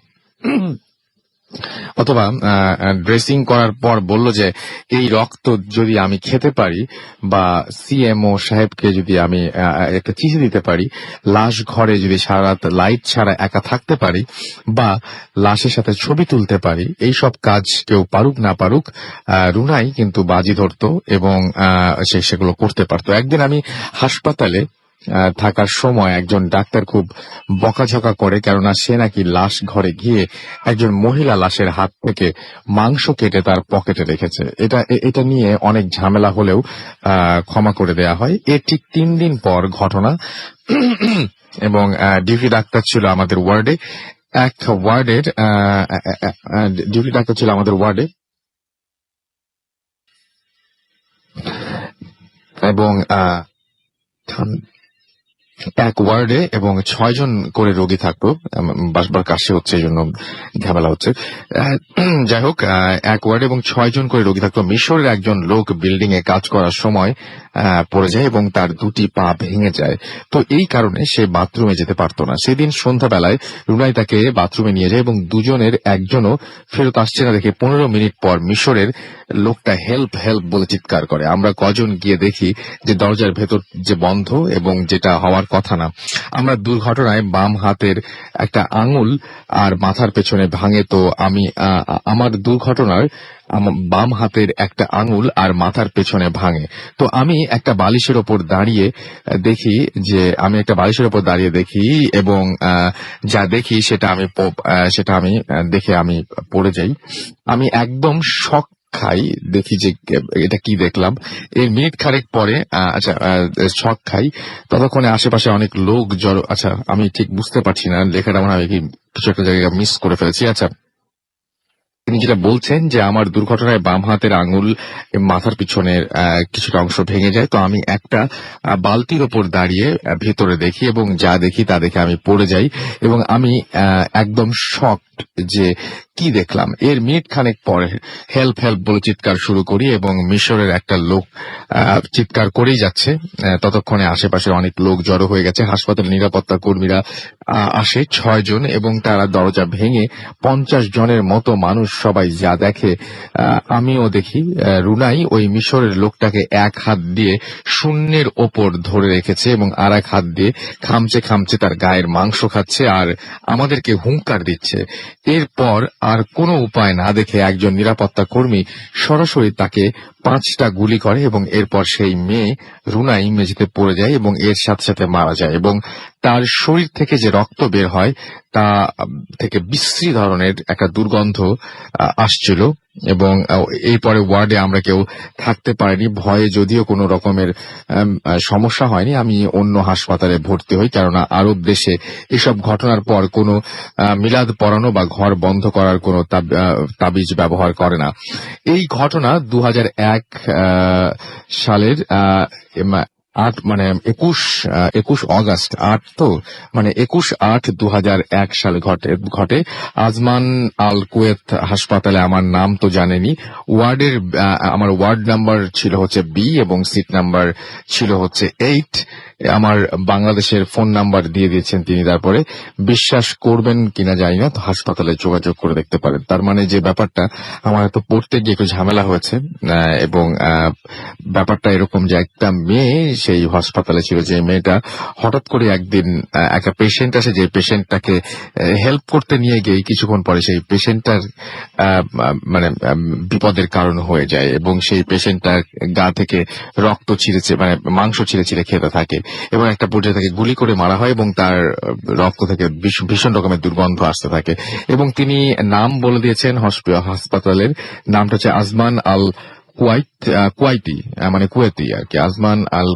অথবা ড্রেসিং করার পর বলল যে এই রক্ত যদি আমি খেতে পারি, বা সিএমও সাহেবকে যদি আমি একটা চিঠি দিতে পারি, লাশ ঘরে যদি সারা রাত লাইট ছাড়া একা থাকতে পারি, বা লাশের সাথে ছবি তুলতে পারি, এই সব কাজ কেউ পারুক না পারুক, রুনাই কিন্তু বাজি ধরতো এবং সেগুলো করতে পারতো। একদিন আমি হাসপাতালে থাকার সময় একজন ডাক্তার খুব বকাঝকা করে, কেননা সে নাকি লাশ ঘরে গিয়ে একজন মহিলা লাশের হাত থেকে মাংস কেটে তার পকেটে রেখেছে। এটা নিয়ে অনেক ঝামেলা হলেও ক্ষমা করে দেয়া হয়। এর ঠিক 3 দিন পর ঘটনা। এবং ডিউটি ডাক্তার ছিল আমাদের ওয়ার্ডে, এবং এক ওয়ার্ডে এবং 6 জন করে রোগী থাকতো। বাসবার কাশি হচ্ছে, এই জন্য ঝামেলা হচ্ছে। যাই হোক, এক ওয়ার্ডে এবং 6 জন করে রোগী থাকতো। মিশরের একজন লোক বিল্ডিং এ কাজ করার সময় পড়ে যায় এবং তার 2টি পা ভেঙে যায়। তো এই কারণে সে বাথরুমে যেতে পারতো না। সেদিন সন্ধ্যাবেলায় রুনাই তাকে বাথরুমে নিয়ে যায় এবং দুজনের একজনও ফেরত আসছে না দেখে 15 মিনিট পর মিশরের লোকটা হেল্প হেল্প বলে চিৎকার করে। আমরা কজন গিয়ে দেখি যে দরজার ভেতর যে বন্ধ, এবং যেটা হওয়ার কথা না। আমরা দুর্ঘটনায় বাম হাতের একটা আঙুল আর মাথার পেছনে ভাঙে। তো আমার দুর্ঘটনার বাম হাতের একটা আঙুল আর মাথার পেছনে ভাঙে। তো আমি একটা বালিশের ওপর দাঁড়িয়ে দেখি এবং যা দেখি সেটা আমি দেখে আমি পড়ে যাই। আমি একদম শক্ত খাই, দেখি যে এটা কি দেখলাম। এর মিনিট খানেক পরে শক খাই, ততক্ষণে আশেপাশে অনেক লোক জড়ো। আচ্ছা, আমি ঠিক বুঝতে পারছি না, লেখাটা মনে হয় কি কিছু একটা জায়গায় মিস করে ফেলেছি। আচ্ছা, তিনি যেটা বলছেন যে আমার দুর্ঘটনায় বাম হাতের আঙুল মাথার পিছনের কিছুটা অংশ ভেঙে যায়। তো আমি একটা বালতির ওপর দাঁড়িয়ে ভেতরে দেখি, এবং যা দেখি তা দেখে আমি পড়ে যাই, এবং আমি একদম শকড যে কি দেখলাম। এর মিনিট খানেক পরে হেল্প হেল্প বলে চিৎকার শুরু করি, এবং মিশরের একটা লোক চিৎকার করেই যাচ্ছে। ততক্ষণে আশেপাশে অনেক লোক জড়ো হয়ে গেছে। হাসপাতালের নিরাপত্তা কর্মীরা আসে 6 জন, এবং তারা দরজা ভেঙে 50 জনের মতো মানুষ সবাই যা দেখে আমিও দেখি। রুনাই ওই মিশরের লোকটাকে এক হাত দিয়ে শূন্যের ওপর ধরে রেখেছে এবং আর এক হাত দিয়ে খামচে খামচে তার গায়ের মাংস খাচ্ছে আর আমাদেরকে হুঙ্কার দিচ্ছে। এরপর আর কোনো উপায় না দেখে একজন নিরাপত্তা কর্মী সরাসরি তাকে 5টা গুলি করে, এবং এরপর সেই মেয়ে রুনাই মেঝেতে পড়ে যায় এবং এর সাথে সাথে মারা যায়, এবং তার শরীর থেকে যে রক্ত বের হয় তা থেকে বিশ্রী ধরনের একটা দুর্গন্ধ আসছিল। এবং এরপরে ওয়ার্ডে আমরা কেউ থাকতে পারিনি, ভয়ে যদিও কোনো রকমের সমস্যা হয়নি। আমি অন্য হাসপাতালে ভর্তি হই, কেননা আরব দেশে এসব ঘটনার পর কোনো মিলাদ পড়ানো বা ঘর বন্ধ করার কোনো তাবিজ ব্যবহার করে না। এই ঘটনা 2001 সালের 21 অগস্ট 21/8/2001 সালে ঘটে। আজমান আল কুয়েত হাসপাতালে। আমার নাম তো জানেনি। আমার ওয়ার্ড নাম্বার ছিল হচ্ছে বি এবং সিট নাম্বার ছিল হচ্ছে 8। আমার বাংলাদেশের ফোন নাম্বার দিয়ে দিয়েছেন তিনি। তারপরে বিশ্বাস করবেন কিনা জানি না, তো হাসপাতালে যোগাযোগ করে দেখতে পারেন। তার মানে যে ব্যাপারটা আমার তো পড়তে গিয়ে একটু ঝামেলা হয়েছে, এবং ব্যাপারটা এরকম যে একটা মেয়ে সেই হাসপাতালে ছিল, যে মেয়েটা হঠাৎ করে একদিন একটা পেশেন্ট আসে, যে পেশেন্টটাকে হেল্প করতে নিয়ে গিয়ে কিছুক্ষণ পরে সেই পেশেন্টটার বিপদের কারণ হয়ে যায়, এবং সেই পেশেন্টটার গা থেকে রক্ত ছিঁড়েছে, মাংস ছিঁড়ে ছিঁড়ে খেতে থাকে, এবং একটা পর্যায়ে তাকে গুলি করে মারা হয়, এবং তার রক্ত থেকে ভীষণ রকমের দুর্গন্ধ আসতে থাকে। এবং তিনি নাম বলে দিয়েছেন, হাসপাতালের নামটা হচ্ছে আজমান আল কুয়েতি আর কি, আজমান আল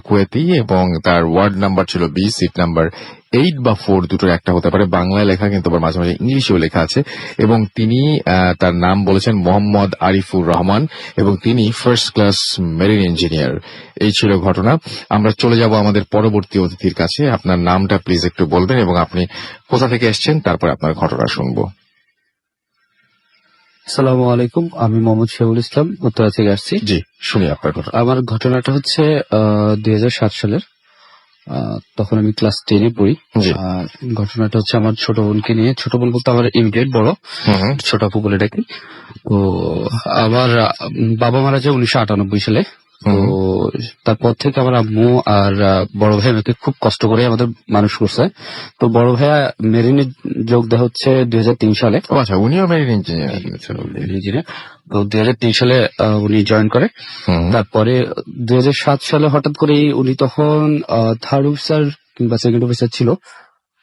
কুয়েতি, এবং তার ওয়ার্ড নাম্বার ছিল বি, সিট নাম্বার 8 বা 4 দুটোর একটা হতে পারে। বাংলায় লেখা, কিন্তু আবার মাঝে মাঝে ইংলিশেও লেখা আছে। এবং তিনি তার নাম বলেছেন মোহাম্মদ আরিফুর রহমান, এবং তিনি ফার্স্ট ক্লাস মেরিন ইঞ্জিনিয়ার। এই ছিল ঘটনা। আমরা চলে যাব আমাদের পরবর্তী অতিথির কাছে। আপনার নামটা প্লিজ একটু বলবেন, এবং আপনি কোথা থেকে এসেছেন, তারপর আপনার ঘটনা শুনবো। আসসালামু আলাইকুম, আমি মোহাম্মদ শহীদুল ইসলাম, উত্তরা থেকে আসছি। জি, শুনি আপনার ঘটনা। আমার ঘটনাটা হচ্ছে 2007 সালের। তখন আমি ক্লাস 10-এ পড়ি। ঘটনাটা হচ্ছে আমার ছোট বোনকে নিয়ে। ছোট বোন বলতে আমার ইমিডিয়েট বড়, ছোট আপু বলে ডাকি। তো আমার বাবা মারা যায় 1998 সালে। তো তারপর থেকে আমার আম্মু আর বড় ভাই আমাকে খুব কষ্ট করে আমাদের মানুষ করছে। তো বড় ভাইয়া মেরিনে যোগ দেওয়া হচ্ছে 2003 সালে। আচ্ছা, উনিও মেরিন ইঞ্জিনিয়ার। তো 2003 সালে উনি জয়েন করে। তারপরে 2007 সালে হঠাৎ করে উনি তখন থার্ড অফিসার কিংবা সেকেন্ড অফিসার ছিল।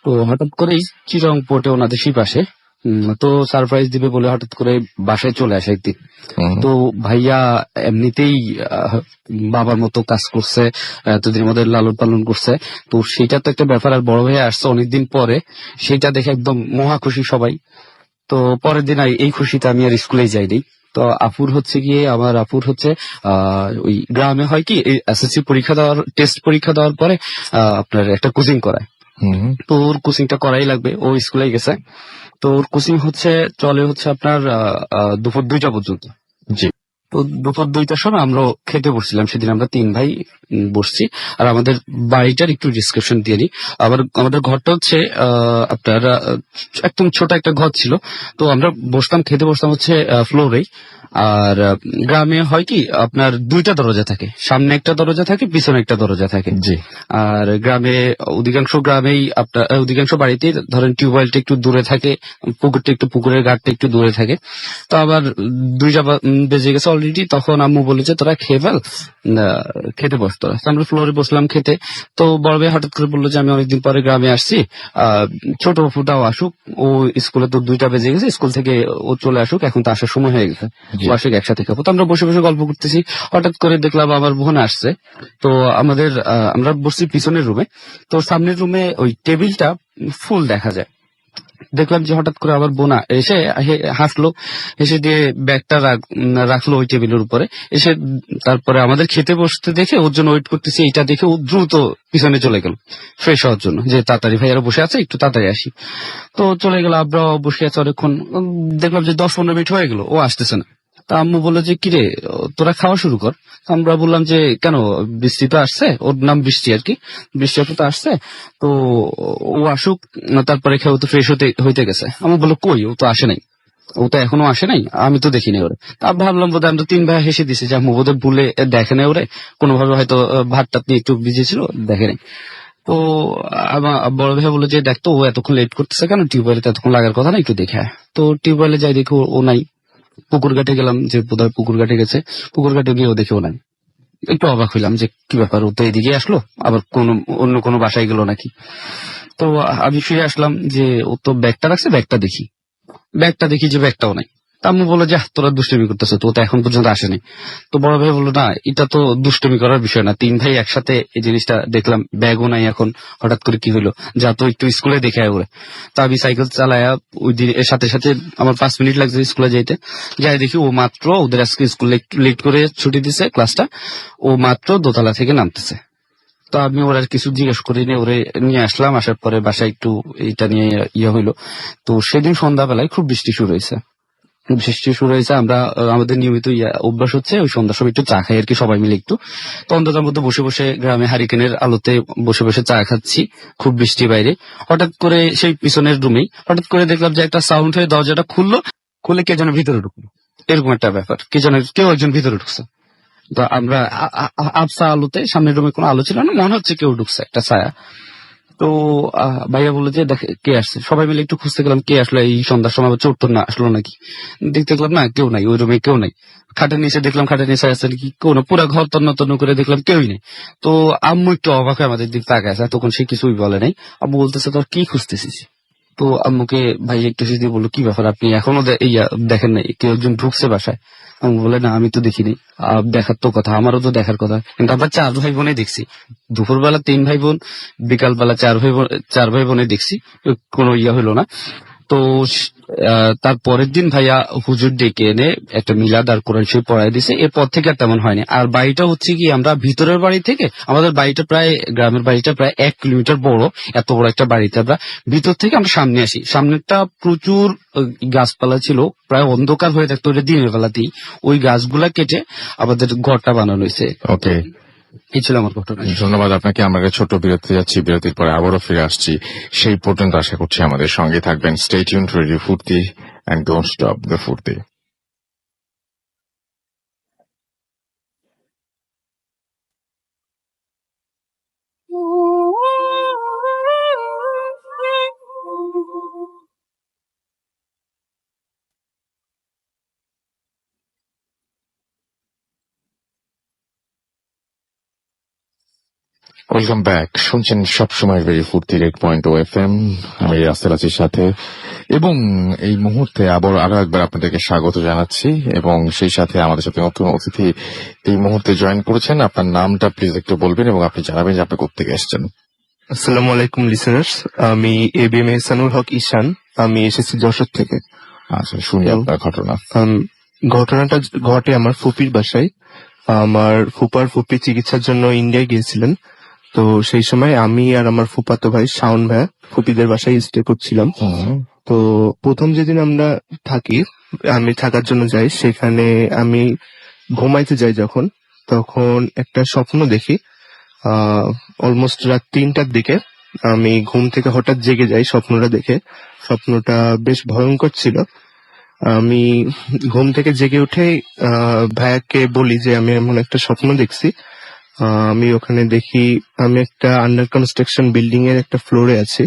তো হঠাৎ করেই চিরং পোর্টে ওনাদের শিপ আসে। তো সারপ্রাইজ দিবে বলে হঠাৎ করে বাসায় চলে আসে একদিন। তো ভাইয়া এমনিতেই বাবার মতো কাজ করছে, এতদিনের মধ্যে লালন পালন করছে। তো সেটা তো একটা ব্যাপার। আর বড় ভাইয়া আসছে অনেকদিন পরে, সেটা দেখে একদম মহা খুশি সবাই। তো পরের দিন এই খুশিতে আমি আর স্কুলে যাইনি। তো আমার আপুর হচ্ছে ওই গ্রামে হয় কি, এসএসসি পরীক্ষা দেওয়ার, টেস্ট পরীক্ষা দেওয়ার পরে আপনার একটা কোচিং করায়। তো ওর কোচিংটা করাই লাগবে, ও স্কুলে গেছে। তো ওর কোচিং চলে আপনার দুপুর 2টা পর্যন্ত। জি। তো দুপুর 2টার সময় আমরা খেতে বসছিলাম। সেদিন আমরা 3 ভাই বসছি। আর আমাদের বাড়িটার একটু ডিসক্রিপশন দিয়ে নিই। আমাদের ঘরটা হচ্ছে আপনার একদম ছোট একটা ঘর ছিল। তো আমরা খেতে বসতাম হচ্ছে ফ্লোরেই। আর গ্রামে হয় কি, আপনার 2টা দরজা থাকে, সামনে একটা দরজা থাকে, পিছনে একটা দরজা থাকে। জি। আর গ্রামে অধিকাংশ বাড়িতেই ধরেন টিউবওয়েলটা একটু দূরে থাকে, পুকুরের ঘাটটা একটু দূরে থাকে। তো আবার 2টা বেজে গেছে অলরেডি। অলরেডি, তখন আম্মু বলেছে তোরা খেয়ে ফেল, খেতে বস তোরা। তো আমরা ফ্লোরে বসলাম খেতে। তো বড় ভাই হঠাৎ করে বললো যে আমি অনেকদিন পরে গ্রামে আসছি, ছোট ফুটাও আসুক, ও স্কুলে তো 2টা বেজে গেছে, স্কুল থেকে ও চলে আসুক, এখন তো আসার সময় হয়ে গেছে, ও আসুক একসাথে খাবো। তো আমরা বসে বসে গল্প করতেছি, হঠাৎ করে দেখলাম আমার বোন আসছে। তো আমরা বসছি পিছনের রুমে, তো সামনের রুমে ওই টেবিলটা ফুল দেখা যায়। দেখলাম যে হঠাৎ করে আমার বোনা এসে হাসলো, এসে দিয়ে ব্যাগটা রাখলো ওই টেবিলের উপরে, এসে তারপরে আমাদের খেতে বসতে দেখে ওর জন্য ওয়েট করতেছি, এটা দেখে ও দ্রুত পিছনে চলে গেল ফ্রেশ হওয়ার জন্য, যে তাড়াতাড়ি ভাইয়ারা বসে আছে একটু তাড়াতাড়ি আসি। তো চলে গেল, আমরা বসে আছে অনেকক্ষণ, দেখলাম যে 10-15 মিনিট হয়ে গেল, ও আসতেছে না। তা আম্মু বললো যে কিরে তোরা খাওয়া শুরু কর। আমরা বললাম যে কেন, বৃষ্টি তো আসছে, ওর নাম বৃষ্টি আর কি, বৃষ্টি আপু তো আসছে, তো ও আসুক, তারপরে খেয়ে তো ফ্রেশ হইতে গেছে। আমি বললো কই, ও তো আসে নাই, ও তো এখনো আসে নাই, আমি তো দেখিনি ওরে। তা ভাবলাম বোধহয় আমরা 3 ভাই হেসে দিছি যে আম্মু বোধহয় ভুলে দেখে নাই ওরে, কোনোভাবে হয়তো ভাতটা নিয়ে একটু বিজি ছিল, দেখে নাই। তো আমার বড় ভাই বললো যে দেখতো ও এতক্ষণ লেট করতেছে কেন, টিউবওয়েলে এতক্ষণ লাগার কথা না, একটু দেখে আয়। তো টিউবওয়েলে যাই দেখি ও নাই। পুকুর ঘাটে গেলাম, যে বোধহয় পুকুর ঘাটে গেছে, পুকুর ঘাটে গিয়ে ও দেখেও নাই। একটু অবাক হইলাম যে কি ব্যাপার, ও তো এদিকে আসলো, আবার অন্য কোনো বাসায় গেল নাকি। তো আমি ফিরে আসলাম, যে ও তো ব্যাগটা রাখছে, ব্যাগটা দেখি যে ব্যাগটাও নাই। তা আম্মু বললো যে তোরা দুষ্টুমি করতেছো, তো এখন পর্যন্ত আসেনি। তো বড় ভাই বললো না, এটা তো দুষ্টুমি করার বিষয় না, 3 ভাই একসাথে এই জিনিসটা দেখলাম, ব্যাগও নাই, এখন হঠাৎ করে কি হইলো, যা তো একটু স্কুলে দেখে আয় ওরে। তা আমি সাইকেল চালায়া ওই দিন এর সাথে সাথে আমার 5 মিনিট লাগছে স্কুলে যাইতে, যাই দেখি ও মাত্র, ওদের আজকে স্কুলে একটু লেট করে ছুটি দিছে ক্লাসটা, ও মাত্র দোতলা থেকে নামতেছে। তো আমি ওরা কিছু জিজ্ঞেস করিনি, ওরে নিয়ে আসলাম, আসার পরে বাসায় একটু এটা নিয়ে হইলো। তো সেদিন সন্ধ্যাবেলায় খুব বৃষ্টি শুরু হয়েছে, আমরা আমাদের নিয়মিত অভ্যাস হচ্ছে ওই সন্ধ্যার সময় একটু চা খাই আর কি, সবাই মিলে একটু। তো অন্ধকার মধ্যে বসে বসে গ্রামে হারিকেনের আলোতে বসে বসে চা খাচ্ছি, খুব বৃষ্টি বাইরে। হঠাৎ করে সেই পিছনের রুমেই হঠাৎ করে দেখলাম যে একটা সাউন্ড হয়ে দরজাটা খুলে কে যেন ভিতরে ঢুকলো, এরকম একটা ব্যাপার, কেউ একজন ভিতরে ঢুকছে। তো আমরা আবসা আলোতে, সামনের রুমে কোনো আলো ছিল না, মনে হচ্ছে কেউ ঢুকছে, একটা ছায়া। তো ভাইয়া বললো যে দেখ কে আসছে, সবাই মিলে একটু খুঁজতে গেলাম কে আসলো এই সন্ধ্যার সময়, চোর টোর না আসলো নাকি। দেখতে গেলাম না, কেউ নাই ওই রুমে, কেউ নাই। খাটের নিচে দেখলাম, খাটের নিচে আসছে নাকি কেউ না, পুরো ঘর তন্ন তন্ন করে দেখলাম কেউই নেই। তো আম্মু একটু অবাক হয়ে আমাদের দিক তাকায় আছে, তখন সে কিছুই বলে নাই। আম্মু বলতেছে তোর কি খুঁজতেছিস। তো আম্মুকে ভাই একটু দিয়ে বললো কি ব্যাপার, আপনি এখনো দেখেন নাই, কেউ একজন ঢুকছে বাসায়। আমি বলে না আমি তো দেখিনি, দেখার তো কথা, আমারও তো দেখার কথা, কিন্তু আমরা 4 ভাই বোনে দেখছি, দুপুরবেলা 3 ভাই বোন, বিকালবেলা 4 ভাই বোনে দেখছি, কোনো হইলো না। তো তার পরের দিন ভাইয়া হুজুর ডেকে এনে একটা মিলাদ আর কোরআন শরীফ পড়ায় দিছে, এরপর থেকে আর তেমন হয়নি। আর বাড়িটা হচ্ছে কি, আমরা ভিতরের বাড়ি থেকে, আমাদের বাড়িটা প্রায়, গ্রামের বাড়িটা প্রায় 1 কিলোমিটার বড়, এত বড় একটা বাড়িতে আমরা ভিতর থেকে আমরা সামনে আসি, সামনেটা প্রচুর গাছপালা ছিল, প্রায় অন্ধকার হয়ে থাকতো ওটা দিনের বেলাতেই, ওই গাছগুলা কেটে আমাদের ঘরটা বানানো হয়েছে। ওকে, এই ছিল আমার ঘটনা। ধন্যবাদ আপনাকে। আমরা একটা ছোট বিরতি যাচ্ছি, বিরতির পরে আবারও ফিরে আসছি। সেই পর্যন্ত আশা করছি আমাদের সঙ্গে থাকবেন। স্টে টিউনড টু রেডিও ফুর্তি এন্ড ডোন্ট স্টপ দ্য ফুর্তি। ওয়েলকাম ব্যাক, শুনছেন সবসময় রেডিও ফুর্তি 8.0 FM। আমি রাসেল আছির সাথে, এবং এই মুহূর্তে আরো একবার আপনাদেরকে স্বাগত জানাচ্ছি, এবং সেই সাথে আমাদের সাথে নতুন অতিথি এই মুহূর্তে জয়েন করেছেন। আপনার নামটা প্লিজ একটু বলবেন এবং আপনি জানাবেন যে আপনি কোত্থেকে এসেছেন। আসসালামু আলাইকুম লিসেনার্স, আমি এবিএম এহসানুল হক ঈশান, আমি এসেছি যশোর থেকে। আচ্ছা, শুনি আপনার ঘটনা। ঘটনাটা ঘটে আমার ফুপির বাসায়। আমার ফুপি চিকিৎসার জন্য ইন্ডিয়ায় গিয়েছিলেন। তো সেই সময় আমি আর আমার ফুপাতো ভাই শাওন ভাই ফুপিদের বাসায় স্টে করছিলাম। তো প্রথম যেদিন আমরা আমি থাকার জন্য যাই, সেখানে আমি ঘুমাইতে যাই যখন, তখন একটা স্বপ্ন দেখি। অলমোস্ট রাত 3টার দিকে আমি ঘুম থেকে হঠাৎ জেগে যাই স্বপ্নটা দেখে। স্বপ্নটা বেশ ভয়ঙ্কর ছিল। আমি ঘুম থেকে জেগে উঠে ভাইয়াকে বলি যে আমি এমন একটা স্বপ্ন দেখছি। আমি ওখানে দেখি আমি একটা আন্ডার কনস্ট্রাকশন বিল্ডিং এর একটা ফ্লোরে আছি।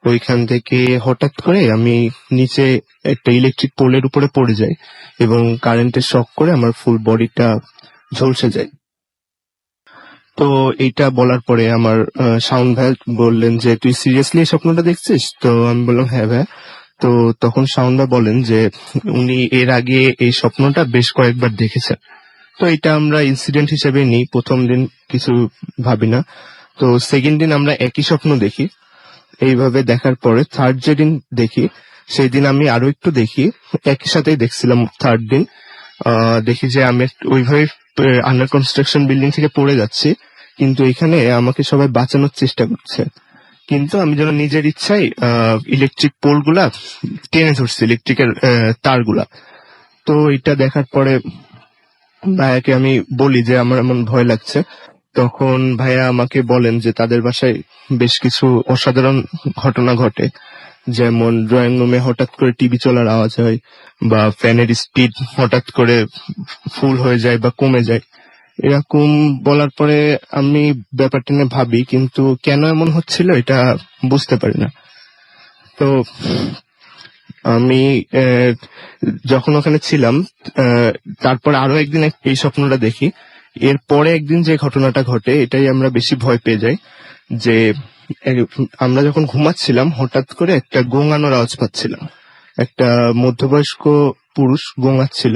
ওইখান থেকে হঠাৎ করে আমি নিচে একটা ইলেকট্রিক পোলের উপরে পড়ে যাই এবং কারেন্টের শক করে আমার ফুল বডিটা ঝলসে যায়। তো এইটা বলার পরে আমার সাউন্ড ভাই বললেন যে তুই সিরিয়াসলি এই স্বপ্নটা দেখছিস? তো আমি বললাম হ্যাঁ ভাই। তো তখন সাউন্ড ভাই বলেন যে উনি এর আগে এই স্বপ্নটা বেশ কয়েকবার দেখেছেন। তো এটা আমরা ইনসিডেন্ট হিসেবে নিই, প্রথম দিন কিছু ভাবি না। তো সেকেন্ড দিন আমরা একই স্বপ্ন দেখি। এইভাবে দেখার পরে থার্ড যেদিন দেখি সেই দিন আমি আরো একটু দেখি, একই সাথেই দেখছিলাম। থার্ড দিন দেখি যে আমি ওইভাবে আন্ডার কনস্ট্রাকশন বিল্ডিং থেকে পড়ে যাচ্ছি, কিন্তু এখানে আমাকে সবাই বাঁচানোর চেষ্টা করছে, কিন্তু আমি যেন নিজের ইচ্ছায় ইলেকট্রিক পোল গুলা টেনে ধরছি, ইলেকট্রিকের তারগুলা। তো এটা দেখার পরে ভাইয়াকে আমি বলি যে আমার এমন ভয় লাগছে। তখন ভাইয়া আমাকে বলেন যে তাদের বাসায় বেশ কিছু অসাধারণ ঘটনা ঘটে, যেমন ড্রয়িং রুমে হঠাৎ করে টিভি চলার আওয়াজ হয়, বা ফ্যানের স্পিড হঠাৎ করে ফুল হয়ে যায় বা কমে যায়। এরকম বলার পরে আমি ব্যাপারটা নিয়ে ভাবি, কিন্তু কেন এমন হচ্ছিল এটা বুঝতে পারি না। তো আমি যখন ওখানে ছিলাম তারপর আরো একদিন এই স্বপ্নটা দেখি। এরপরে একদিন যে ঘটনাটা ঘটে এটাই আমরা বেশি ভয় পেয়ে যাই, যে আমরা যখন ঘুমাচ্ছিলাম হঠাৎ করে একটা গোঙানোর আওয়াজ পাচ্ছিলাম, একটা মধ্যবয়স্ক পুরুষ গোঙাচ্ছিল।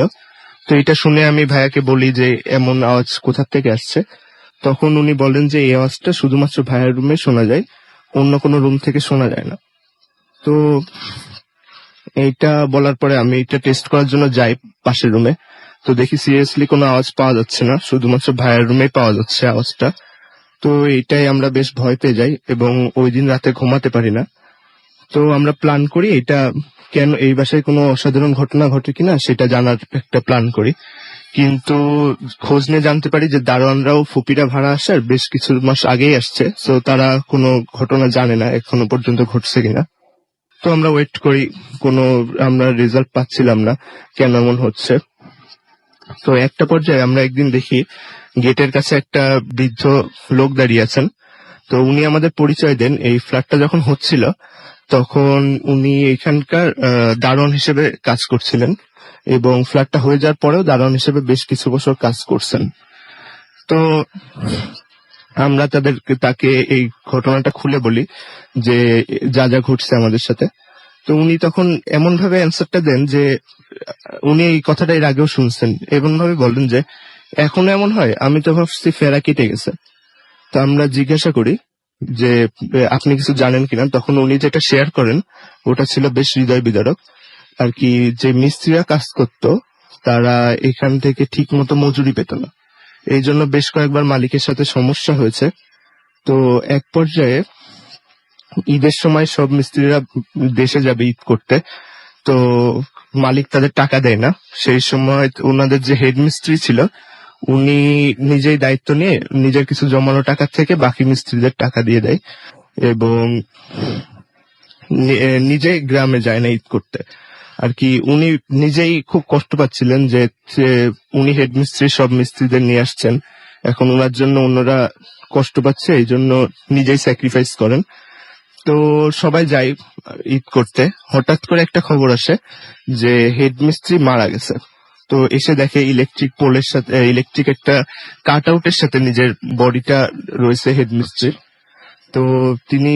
তো এটা শুনে আমি ভাইয়াকে বলি যে এমন আওয়াজ কোথা থেকে আসছে। তখন উনি বলেন যে এই আওয়াজটা শুধুমাত্র ভাইয়ার রুমে শোনা যায়, অন্য কোনো রুম থেকে শোনা যায় না। তো এইটা বলার পরে আমি এটা টেস্ট করার জন্য যাই পাশের রুমে। তো দেখি সিরিয়াসলি কোনো আওয়াজ পাওয়া যাচ্ছে না, শুধুমাত্র ভাইয়ের রুমে পাওয়া যাচ্ছে আওয়াজটা। তো এইটাই আমরা বেশ ভয় পেয়ে যাই এবং ওই দিন রাতে ঘুমাতে পারি না। তো আমরা প্ল্যান করি এটা কেন, এই বাসায় কোনো অসাধারণ ঘটনা ঘটে কিনা সেটা জানার একটা প্ল্যান করি। কিন্তু খোঁজ নিয়ে জানতে পারি যে দারোয়ানরাও ফুপিরা ভাড়া আসার বেশ কিছু মাস আগেই আসছে, তো তারা কোনো ঘটনা জানে না এখনো পর্যন্ত ঘটছে কিনা। তো আমরা ওয়েট করি, কোনো আমরা রেজাল্ট পাচ্ছিলাম না কেন এমন হচ্ছে। তো একটা পর্যায়ে আমরা একদিন দেখি গেটের কাছে একটা বৃদ্ধ লোক দাঁড়িয়ে আছেন। তো উনি আমাদের পরিচয় দেন। এই ফ্ল্যাটটা যখন হচ্ছিল তখন উনি এখানকার দারোয়ান হিসেবে কাজ করছিলেন এবং ফ্ল্যাটটা হয়ে যাওয়ার পরেও দারোয়ান হিসেবে বেশ কিছু বছর কাজ করছেন। তো আমরা তাকে এই ঘটনাটা খুলে বলি যে যা যা ঘটছে আমাদের সাথে। তো উনি তখন এমন ভাবে অ্যান্সারটা দেন যে উনি এই কথাটা এর আগেও শুনছেন, এমন ভাবে বলেন যে এখনো এমন হয়, আমি তো ভাবছি ফেরা কেটে গেছে। তো আমরা জিজ্ঞাসা করি যে আপনি কিছু জানেন কিনা। তখন উনি যেটা শেয়ার করেন ওটা ছিল বেশ হৃদয় বিদারক আর কি। যে মিস্ত্রিরা কাজ করতো তারা এখান থেকে ঠিক মতো মজুরি পেত না, এই জন্য বেশ কয়েকবার মালিকের সাথে সমস্যা হয়েছে। তো এক পর্যায়ে ঈদের সময় সব মিস্ত্রিরা দেশে যাবে ঈদ করতে, তো মালিক তাদের টাকা দেয় না। সেই সময় ওনাদের যে হেড মিস্ত্রি ছিল উনি নিজেই দায়িত্ব নিয়ে নিজের কিছু জমানো টাকা থেকে বাকি মিস্ত্রিদের টাকা দিয়ে দেয় এবং নিজেই গ্রামে যায় না ঈদ করতে আর কি। উনি নিজেই খুব কষ্ট পাচ্ছিলেন যে উনি হেড মিস্ত্রি সব মিস্ত্রিদের নিয়ে আসছেন, এখন ওনার জন্য অন্যরা কষ্ট পাচ্ছে, এই জন্য নিজেই স্যাক্রিফাইস করেন। তো সবাই যায় ঈদ করতে। হঠাৎ করে একটা খবর আসে যে হেড মিস্ত্রি মারা গেছে। তো এসে দেখে ইলেকট্রিক পোলের সাথে, ইলেকট্রিক একটা কাট আউটের সাথে নিজের বডিটা রয়েছে হেড মিস্ত্রির। তো তিনি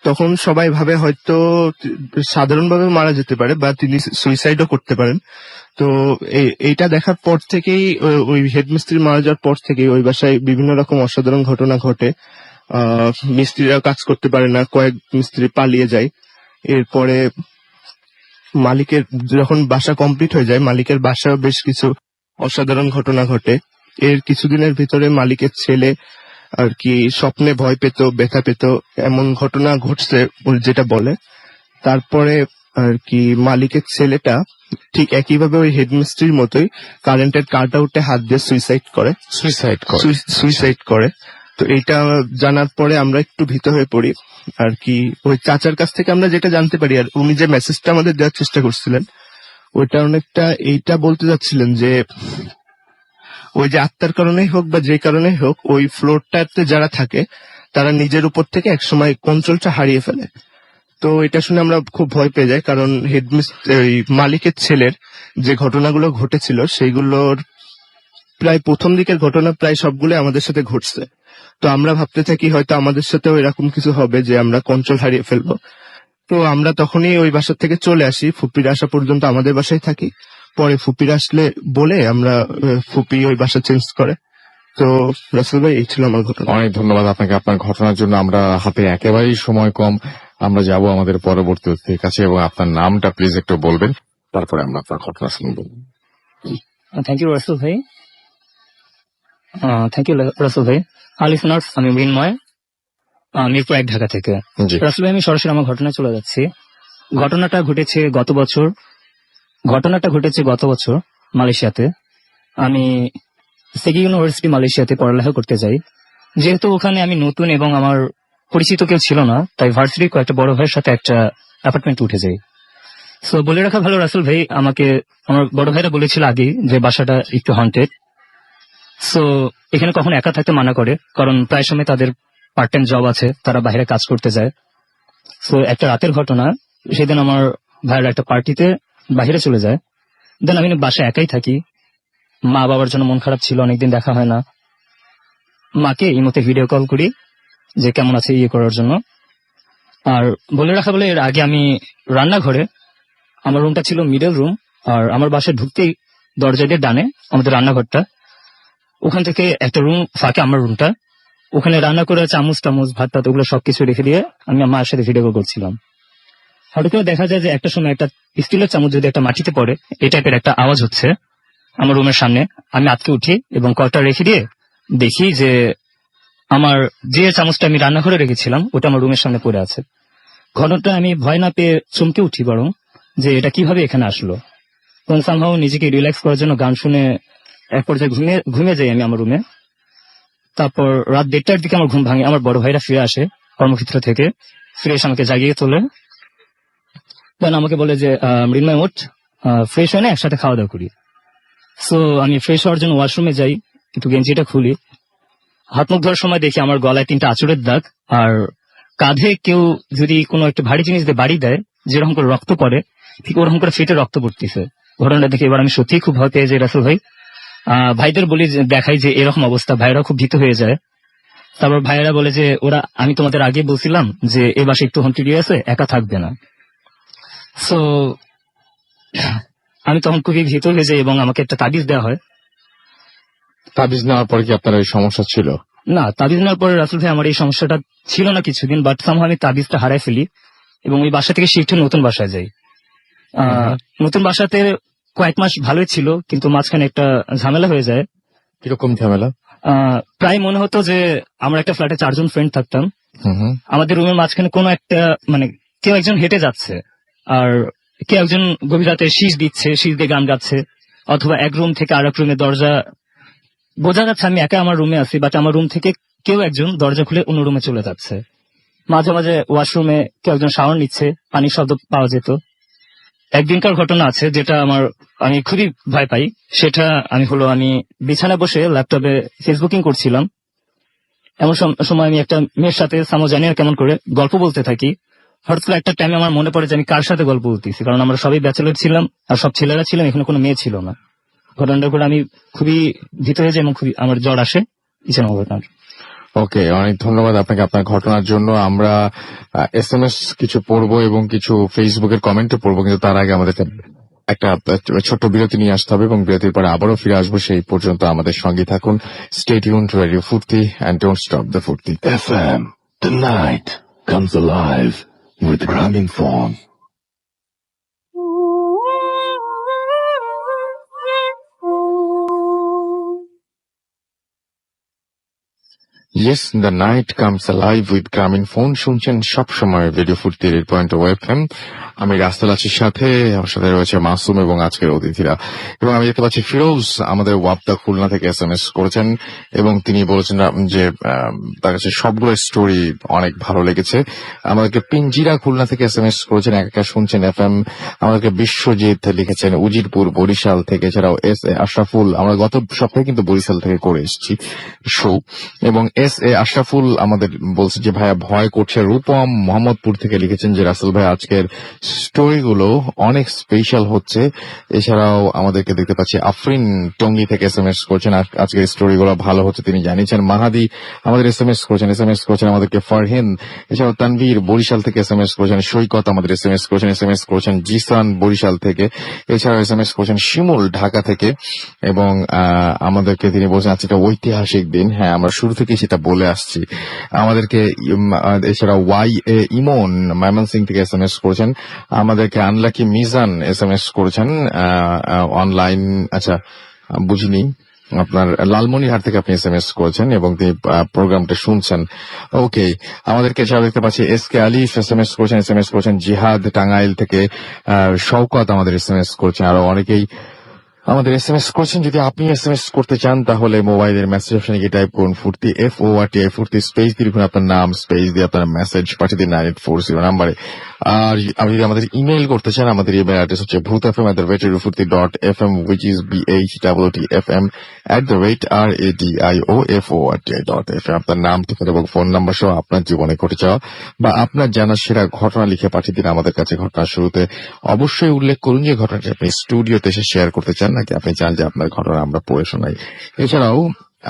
তখন সবাই ভাবে হয়তো সাধারণভাবে মারা যেতে পারে বা তিনি সুইসাইডও করতে পারেন। তো এইটা দেখার পর থেকেই, ওই হেড মিস্ত্রি মারা যাওয়ার পর থেকেই ওই বাসায় বিভিন্ন রকম অসাধারণ ঘটনা ঘটে। মিস্ত্রিরা কাজ করতে পারে না, কয়েক মিস্ত্রি পালিয়ে যায়। এরপরে মালিকের যখন বাসা কমপ্লিট হয়ে যায় মালিকের বাসায় বেশ কিছু অসাধারণ ঘটনা ঘটে। এর কিছুদিনের ভিতরে মালিকের ছেলে আর কি স্বপ্নে ভয় পেত, ব্যথা পেত, এমন ঘটনা ঘটছে যেটা বলে। তারপরে আর কি মালিকের ছেলেটা ঠিক একইভাবে ওই হেডমিস্ত্রির মতোই কারেন্টের কাট আউটে হাত দিয়ে সুইসাইড করে। তো এইটা জানার পরে আমরা একটু ভীত হয়ে পড়ি আর কি। ওই চাচার কাছ থেকে আমরা যেটা জানতে পারি, আর উনি যে মেসেজটা আমাদের দেওয়ার চেষ্টা করছিলেন ওইটা অনেকটা এইটা বলতে যাচ্ছিলেন যে ওই যে আত্মার কারণেই হোক বা যে কারণেই হোক ওই ফ্লোরটাতে যারা থাকে তারা নিজের উপর থেকে একসময় কন্ট্রোলটা হারিয়ে ফেলে। তো এটা শুনে আমরা খুব ভয় পেয়ে যাই, কারণ মালিকের ছেলের যে ঘটনাগুলো ঘটেছিল সেইগুলোর প্রায় প্রথম দিকের ঘটনা প্রায় সবগুলো আমাদের সাথে ঘটছে। তো আমরা ভাবতে থাকি হয়তো আমাদের সাথেও এরকম কিছু হবে যে আমরা কন্ট্রোল হারিয়ে ফেলবো। তো আমরা তখনই ওই বাসা থেকে চলে আসি, ফুপির আসা পর্যন্ত আমাদের বাসায় থাকি। পরে ফুপির আসলে বলে আমরা ফুপি ওই বাসা চেঞ্জ করে। তো রাসেল ভাই এই ছিল আমার ঘটনা। অনেক ধন্যবাদ আপনাকে আপনার ঘটনার জন্য। আমরা হাতে একেবারেই সময় কম, আমরা যাব আমাদের পরবর্তী অতিথির কাছে, এবং আপনার নামটা প্লিজ একটু বলবেন, তারপরে আমরা আপনার ঘটনা শুনবো। থ্যাংক ইউ রাসেল ভাই। থ্যাংক ইউ রাসেল ভাই। লিসনার্স, আমি মৃন্ময়, মিরপুর 1 ঢাকা থেকে। জি। রাসেল ভাই, আমি সরাসরি আমার ঘটনায় চলে যাচ্ছি। ঘটনাটা ঘটেছে গত বছর মালয়েশিয়াতে। আমি সেগি ইউনিভার্সিটি মালয়েশিয়াতে পড়ালেখা করতে যাই। যেহেতু ওখানে আমি নতুন এবং আমার পরিচিত কেউ ছিল না, তাই ভার্সিটির কয়েকটা বড় ভাইয়ের সাথে একটা অ্যাপার্টমেন্ট উঠে যাই। সো বলে রাখা ভালো রাসেল ভাই, আমাকে আমার বড় ভাইরা বলেছিল আগে যে বাসাটা একটু হন্টেড। সো এখানে কখনো একা থাকতে মানা করে, কারণ প্রায় সময় তাদের পার্ট টাইম জব আছে, তারা বাইরে কাজ করতে যায়। সো একটা রাতের ঘটনা, সেদিন আমার ভাইয়ের একটা পার্টিতে বাইরে চলে যায়। দেন আমি বাসায় একাই থাকি। মা বাবার জন্য মন খারাপ ছিল, অনেকদিন দেখা হয় না। মাকে ইমোতে ভিডিও কল করি যে কেমন আছে করার জন্য। আর বলে রাখা বলে, এর আগে আমি রান্নাঘরে, আমার রুমটা ছিল মিডল রুম, আর আমার বাসায় ঢুকতেই দরজা দিয়ে ডানে আমাদের রান্নাঘরটা, ওখান থেকে একটা রুম ফাঁকে আমার রুমটা, ওখানে রান্না করে চামচ টামচ ভাত টাত ওগুলো সবকিছু রেখে দিয়ে আমি আমার সাথে ভিডিও কল করছিলাম। হঠাৎ করে দেখা যায় যে একটা সময় একটা স্টিলের চামচ যদি একটা মাটিতে পড়ে, এই টাইপের একটা আওয়াজ হচ্ছে আমার রুমের সামনে। আমি আটকে উঠি এবং কলটা রেখে দিয়ে দেখি যে আমার যে চামচটা আমি রান্নাঘরে রেখেছিলাম ওটা আমার রুমের সামনে পড়ে আছে। ঘটনাটা আমি ভয় না পেয়ে চমকে উঠি বরং, যে এটা কিভাবে এখানে আসলো। তখন সামহাও নিজেকে রিল্যাক্স করার জন্য গান শুনে এক পর্যায়ে ঘুমিয়ে যাই আমি আমার রুমে। তারপর রাত 1:30টার দিকে আমার ঘুম ভাঙে। আমার বড় ভাইরা ফিরে আসে কর্মক্ষেত্র থেকে, ফিরে এসে আমাকে জাগিয়ে তোলে। দেন আমাকে বলে যে মৃন্ময় ওঠ, ফ্রেশ হয় না, একসাথে খাওয়া দাওয়া করি। সো আমি ফ্রেশ হওয়ার জন্য ওয়াশরুমে যাই, একটু গেঞ্জিটা খুলি। হাত মুখ ধোয়ার সময় দেখি আমার গলায় 3টা আঁচড়ের দাগ, আর কাঁধে কেউ যদি কোনো একটা ভারী জিনিস দিয়ে বাড়ি দেয় যেরকম করে রক্ত পড়ে, ঠিক ওরকম করে ফেটে রক্ত পড়তেছে। ঘটনাটা দেখে এবার আমি সত্যিই খুব ভয় পেয়ে যাই রাসেল ভাই। ভাইদের বলি, দেখাই যে এরকম অবস্থা, ভাইরা খুব ভীত হয়ে যায়। তারপর ভাইয়েরা বলে যে আমি তোমাদের আগে বলছিলাম যে এ বাসে একটু হুমকি আছে, একা থাকবে না। সো আমি তখন খুবই ভীত হয়ে যাই এবং আমাকে একটা তাবিজ দেওয়া হয়। তাবিজ নেওয়ার পর কি আপনার এই সমস্যা ছিল? না, তাবিজ নেওয়ার পরে রাসেল ভাই আমার এই সমস্যাটা ছিল না কিছুদিন, বাট সামহাও আমি তাবিজটা হারাই ফেলি এবং ওই বাসা থেকে শিফট হয়ে নতুন বাসায় যাই। নতুন বাসাতে কয়েক মাস ভালোই ছিল, কিন্তু মাঝখানে একটা ঝামেলা হয়ে যায়। কিরকম ঝামেলা? প্রায় মনে হতো যে আমরা একটা ফ্ল্যাটে 4 জন ফ্রেন্ড থাকতাম। আমাদের রুমের মাঝখানে কোনো একটা কেউ একজন হেঁটে যাচ্ছে, আর কেউ একজন গভীর রাতে শীষ দিয়ে গান গাচ্ছে, অথবা এক রুম থেকে আরেক রুমে দরজা, বোঝা যাচ্ছে আমি একা আমার রুমে আছি, বাট আমার রুম থেকে কেউ একজন দরজা খুলে অন্য রুমে চলে যাচ্ছে। মাঝে মাঝে ওয়াশরুমে কেউ একজন শাওয়ার নিচ্ছে, পানির শব্দ পাওয়া যেত। একদিনকার ঘটনা আছে যেটা আমি খুবই ভয় পাই। সেটা আমি বিছানায় বসে ল্যাপটপে ফেসবুকিং করছিলাম। এমন সময় আমি একটা মেয়ের সাথে জানি না কেমন করে গল্প বলতে থাকি। হঠাৎ করে একটা টাইমে আমার মনে পড়ে যে আমি কার সাথে গল্প বলতেছি, কারণ আমরা সবাই ব্যাচেলর ছিলাম আর সব ছেলেরা ছিলাম, এখানে কোনো মেয়ে ছিল না। ঘটনাটা করে আমি খুবই ভীত হয়ে যাই এবং খুবই আমার জ্বর আসে ঘটনার। ওকে, অনেক ধন্যবাদ আপনাকে আপনার ঘটনার জন্য। আমরা SMS কিছু পড়বো এবং কিছু ফেসবুকের কমেন্টও পড়বো, কিন্তু তার আগে আমাদের একটা ছোট্ট বিরতি নিয়ে আসতে হবে এবং বিরতির পরে আবারও ফিরে আসবো। সেই পর্যন্ত আমাদের সঙ্গে থাকুন। স্টে টিউনড টু রেডিও ফুর্তি এন্ড ডোন্ট স্টপ দ্য ফুর্তি FM. The night comes alive with Grameenphone. Yes, the night comes alive with Grameenphone. শুনছেন সবসময় রেডিও ফুর্তি 8.0 FM। আমি রাস্তাল আছি সাথে, আমার সাথে রয়েছে মাসুম এবং আজকের অতিথিরা। এবং আমি দেখতে পাচ্ছি ফিরোজ আমাদের ওয়াপদা খুলনা থেকে SMS করেছেন এবং তিনি বলেছেন যে তার কাছে সবগুলো স্টোরি অনেক ভালো লেগেছে। আমাদেরকে পিঞ্জিরা খুলনা থেকে SMS করেছেন, একা শুনছেন FM। আমাদেরকে বিশ্বজিৎ লিখেছেন উজিরপুর বরিশাল থেকে, এছাড়াও S A আশরাফুল, আমরা গত সপ্তাহে কিন্তু বরিশাল থেকে করে এসেছি শো। এবং এস এ আশরাফুল আমাদের বলছে যে ভাইয়া ভয় করছে। রূপম মোহাম্মদপুর থেকে লিখেছেন যে রাসেল ভাই আজকের স্টোরিগুলো অনেক স্পেশাল হচ্ছে। এছাড়াও আমাদেরকে দেখতে পাচ্ছি আফরিন টঙ্গী থেকে এসএমএস করছেন, আজকের স্টোরিগুলো ভালো হচ্ছে তিনি জানিয়েছেন। মাহাদি আমাদের এসএমএস করছেন আমাদেরকে। ফারহিন, এছাড়াও তানভীর বরিশাল থেকে এসএমএস করছেন। সৈকত আমাদের এসএমএস করছেন জিসান বরিশাল থেকে। এছাড়াও এসএমএস করছেন শিমুল ঢাকা থেকে। এবং আমাদেরকে তিনি বলছেন আজকে একটা ঐতিহাসিক দিন। হ্যাঁ, আমরা শুরু থেকে সেটা বলে আসছি আমাদেরকে। এছাড়া ওয়াই এ ইমন ময়মনসিং থেকে এসএমএস করেছেন আমাদেরকে। আনলাকি মিজান এসএমএস করেছেন অনলাইন, আচ্ছা বুঝিনি, আপনার লালমনিরহাট থেকে আপনি এসএমএস করেছেন এবং তিনি প্রোগ্রামটা শুনছেন। ওকে, আমাদেরকে এছাড়াও দেখতে পাচ্ছি এস কে আলিফ এসএমএস করেছেন জিহাদ টাঙ্গাইল থেকে। শওকত আমাদের এসএমএস করেছেন, আরো অনেকেই আমাদের এসএমএস করছেন। যদি আপনি এসএমএস করতে চান তাহলে মোবাইলের মেসেজ অপশনে গিয়ে টাইপ করুন ফুর্তি FORTI ফুর্তি, স্পেস দিয়ে লিখুন আপনার নাম, স্পেস দিয়ে আপনার মেসেজ পাঠিয়ে দিন 9840 নাম্বারে। আর আপনি যদি আমাদের ইমেল করতে চান, আমাদের ইমেল অ্যাড্রেস হচ্ছে bhutfm@radiofurti.fm which is BHWTFM@radiofurti.fm। আপনার নাম, ঠিকানা এবং ফোন নাম্বার সহ আপনার জীবনে ঘটে যাওয়া বা আপনার জানা সেরা ঘটনা লিখে পাঠিয়ে দিন আমাদের কাছে। ঘটনার শুরুতে অবশ্যই উল্লেখ করুন যে ঘটনাটি আপনি স্টুডিওতে এসে শেয়ার করতে চান নাকি আপনি চান যে আপনার ঘটনা আমরা পড়ে শোনাই। এছাড়াও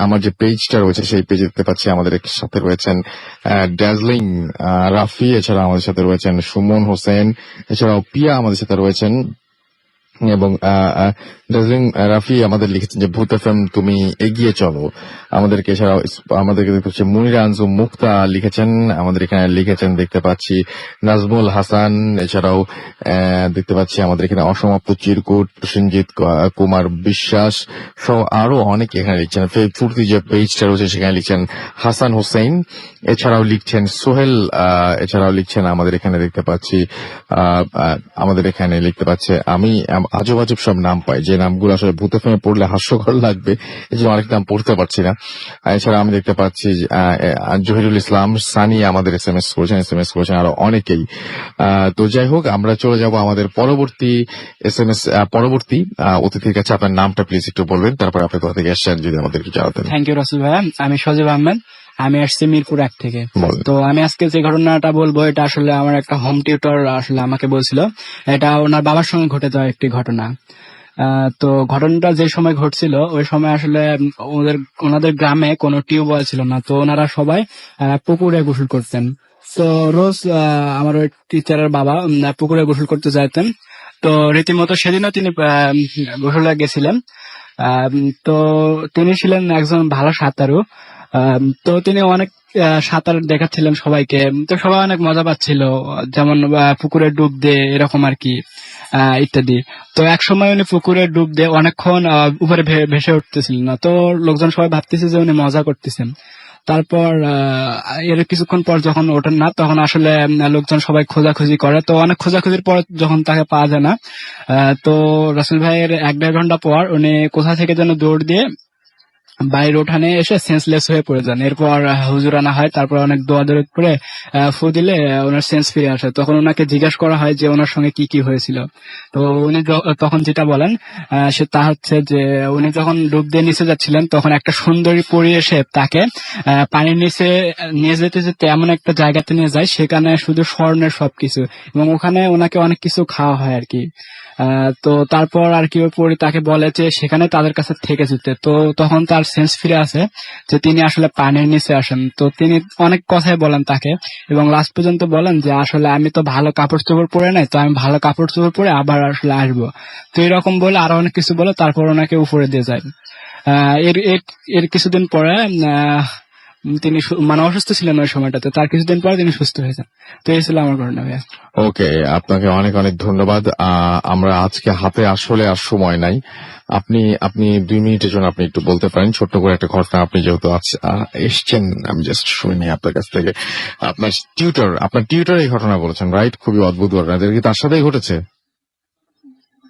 আমার যে পেজটা রয়েছে সেই পেজে দেখতে পাচ্ছি আমাদের সাথে রয়েছেন ড্যাজলিং রাফি, এছাড়া আমাদের সাথে রয়েছেন সুমন হোসেন, এছাড়াও পিয়া আমাদের সাথে রয়েছেন। এবং ড্যাজলিং রাফি আমাদের লিখেছেন যে ভূত এফএম তুমি এগিয়ে চলো। আমাদেরকে এছাড়াও আমাদেরকে দেখতে পাচ্ছি মুনিরা আনজুম মুক্তা লিখেছেন, আমাদের এখানে লিখেছেন দেখতে পাচ্ছি নাজমুল হাসান। এছাড়াও দেখতে পাচ্ছি আমাদের এখানে অসমাপ্ত চিরকুট, প্রসেনজিৎ কুমার বিশ্বাস সহ আরো অনেকে এখানে লিখছেন। ফুর্তি যে পেজটা রয়েছে সেখানে লিখছেন হাসান হোসেন, এছাড়াও লিখছেন সোহেল, এছাড়াও লিখছেন আমাদের এখানে দেখতে পাচ্ছি আমি আজব আজব সব নাম পাই, যে নামগুলো আসলে ভূত এফএম পড়লে হাস্যকর লাগবে, এই জন্য অনেক নাম পড়তে পারছি না। এছাড়া আমি দেখতে পাচ্ছি জহিরুল ইসলাম সানি আমাদের এসএমএস করেছেন আরো অনেকেই। তো যাই হোক, আমরা চলে যাব আমাদের পরবর্তী অতিথির কাছে। আপনার নামটা প্লিজ একটু বলবেন, তারপর আপনি কোথা থেকে আসছেন যদি আমাদেরকে জানাতেন। থ্যাংক ইউ রাসেল ভাইয়া। আমি সজীব আহমেদ, আমি আসছি মিরপুর 1 থেকে। তো আমি আজকে যে ঘটনাটা বলবো এটা আসলে আমার একটা হোম টিউটর আসলে আমাকে বলছিল, এটা ওনার বাবার সঙ্গে ঘটে যাওয়া একটি ঘটনা। তো ঘটনাটা যে সময় ঘটছিল ওই সময় আসলে ওনাদের গ্রামে কোনো টিউবওয়েল ছিল না, তো ওনারা সবাই পুকুরে গোসল করতেন। তো রোজ আমার ওই টিচারের বাবা পুকুরে গোসল করতে যাইতেন। তো রীতিমতো সেদিনও তিনি গোসলে গেছিলেন। তো তিনি ছিলেন একজন ভালো সাঁতারু। তো তিনি অনেক সাঁতার দেখাচ্ছিলেন সবাইকে, তো সবাই অনেক মজা পাচ্ছিল, যেমন পুকুরে ডুব দিয়ে এরকম আর কি ইত্যাদি। তো এক সময় উনি পুকুরে ডুব দিয়ে অনেকক্ষণ উপরে ভেসে উঠতেছিলেন না, তো লোকজন সবাই ভাবতেছে যে উনি মজা করতেছেন। তারপর এর কিছুক্ষণ পর যখন ওঠেন না তখন আসলে লোকজন সবাই খোঁজাখুঁজি করে। তো অনেক খোঁজাখুঁজির পর যখন তাকে পাওয়া যায় না, তো রাসেল ভাইয়ের 1-1.5 ঘন্টা পর উনি কোথা থেকে যেন দৌড় দিয়ে বাইরের উঠানে এসে সেন্সলেস হয়ে পড়ে যান। এরপর হুজুরানা হয়, তারপর অনেক দোয়াদৌড়ি করে ফু দিলে ওনার সেন্স ফিরে আসে। তখন ওনাকে জিজ্ঞাসা করা হয় যে ওনার সঙ্গে কি কি হয়েছিল। তো উনি তখন যেটা বলেন সে তা হচ্ছে যে উনি যখন ডুব দিয়ে নিচে যাচ্ছিলেন তখন একটা সুন্দরী পরী এসে তাকে পানির নিচে নিয়ে যেতে যেতে এমন একটা জায়গাতে নিয়ে যায় সেখানে শুধু স্বর্ণের সবকিছু, এবং ওখানে ওনাকে অনেক কিছু খাওয়া হয় আর কি। তো তারপর আর কি ওই পরী তাকে বলে যে সেখানে তাদের কাছে থেকে যেতে। তো তখন তার সেন্স ফিরে আসে যে তিনি আসলে পানির নিচে আসেন। তো তিনি অনেক কথাই বলেন তাকে, এবং লাস্ট পর্যন্ত বলেন যে আসলে আমি তো ভালো কাপড় চোপড় পরে নাই, তো আমি ভালো কাপড় চোপড় পরে আবার আসলে আসবো। তো এরকম বলে আরো অনেক কিছু বলে তারপর ওনাকে উপরে দিয়ে যায়। এর কিছুদিন পরে তিনি মানে অসুস্থ ছিলেন ওই সময়টাতে, তার কিছুদিন পরে তিনি সুস্থ হয়েছেন। তো এই ছিল আমার ঘটনা ভাইয়া। ওকে, আপনাকে অনেক অনেক ধন্যবাদ। আমরা আজকে হাতে আসলে আর সময় নাই, আপনি 2 মিনিটের জন্য আপনি একটু বলতে পারেন ছোট্ট করে একটা ঘটনা। আপনি যেহেতু এসছেন, আমি জাস্ট শুনি আপনার কাছ থেকে। আপনার টিউটর এই ঘটনা বলেছেন, রাইট? খুবই অদ্ভুত ঘটনা। কি তার সাথেই ঘটেছে?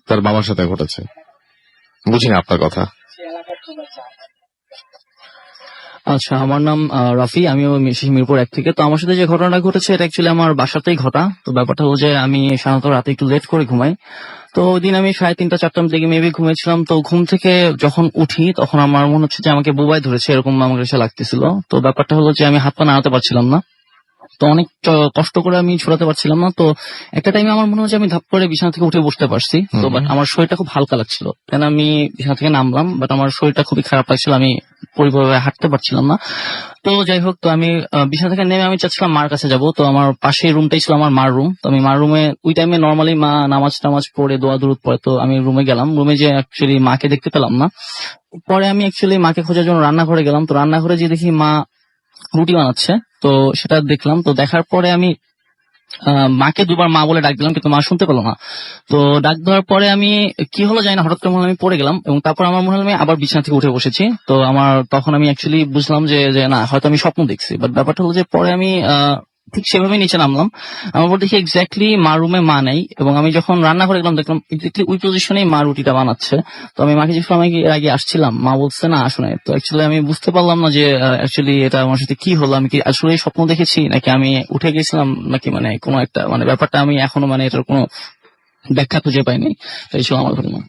তার বাবার সাথে ঘটেছে? বুঝিনি আপনার কথা। আচ্ছা, আমার নাম রাফি, আমিও মিরপুর 1 থেকে। তো আমার সাথে যে ঘটনাটা ঘটেছে এটা অ্যাকচুয়ালি আমার বাসাতেই ঘটা। তো ব্যাপারটা হলো যে আমি সাধারণত রাতে একটু লেট করে ঘুমাই। তো ওই দিন আমি 3:30-4টার দিকে মেবি ঘুমিয়েছিলাম। তো ঘুম থেকে যখন উঠি তখন আমার মনে হচ্ছে যে আমাকে বোবায় ধরেছে, এরকম আমার কাছে লাগতেছিল। তো ব্যাপারটা হলো যে আমি হাত পা নাড়াতে পারছিলাম না। তো অনেক কষ্ট করে আমি ছড়াতে পারছিলাম না। তো একটা টাইমে আমার মনে হচ্ছে আমি ধাপ করে বিছানা থেকে উঠে বসতে পারছি। তো বাট আমার শরীরটা খুব হালকা লাগছিল, কেন আমি বিছানা থেকে নামলাম, বাট আমার শরীরটা খুবই খারাপ লাগছিল, আমি পরিপূর্ণভাবে হাঁটতে পারছিলাম না। তো যাই হোক, তো আমি বিছানা থেকে নেমে আমি চাচ্ছিলাম মার কাছে যাব। তো আমার পাশের রুমটাই ছিল আমার মার রুম। তো আমি মার রুমে ওই টাইমে নর্মালি মা নামাজ টামাজ পড়ে দোয়া দুরুদ পড়ে। তো আমি রুমে গেলাম, রুমে যে অ্যাকচুয়ালি মাকে দেখতে পেলাম না। পরে আমি অ্যাকচুয়ালি মাকে খোঁজার জন্য রান্নাঘরে গেলাম। তো রান্নাঘরে যে দেখি মা রুটি বানাচ্ছে। তো সেটা দেখলাম। তো দেখার পরে আমি মাকে দুবার মা বলে ডাক দিলাম, কিন্তু মা শুনতে পেলো না। তো ডাক দেওয়ার পরে আমি কি হলো জানি না, হঠাৎ করে মনে হলো আমি পড়ে গেলাম, এবং তারপর আমার মনে হলো আমি আবার বিছানা থেকে উঠে বসেছি। তো আমার তখন আমি অ্যাকচুয়ালি বুঝলাম যে যে না, হয়তো আমি স্বপ্ন দেখছি। বাট ব্যাপারটা হলো যে পরে আমি ঠিক সেভাবে নিচে নামলাম। আমার পর দেখি এক্স্যাক্টলি মা রুমে মা নেই, এবং আমি যখন রান্নাঘরে গেলাম দেখলাম এক্স্যাক্টলি ওই পজিশনেই মা রুটিটা বানাচ্ছে। তো আমি মাকে জিজ্ঞেস করলাম, আমি কি এর আগে আসছিলাম? মা বলছে না, আসো নাই। তো অ্যাকচুয়ালি আমি বুঝতে পারলাম না যে অ্যাকচুয়ালি এটা আমার সাথে কি হলো, আমি কি আসলে স্বপ্ন দেখেছি নাকি আমি উঠে গেছিলাম, নাকি মানে কোনো একটা মানে ব্যাপারটা আমি এখনো মানে এটার কোনো ব্যাখ্যা খুঁজে পাইনি। তো এই ছিল আমার ঘটনা।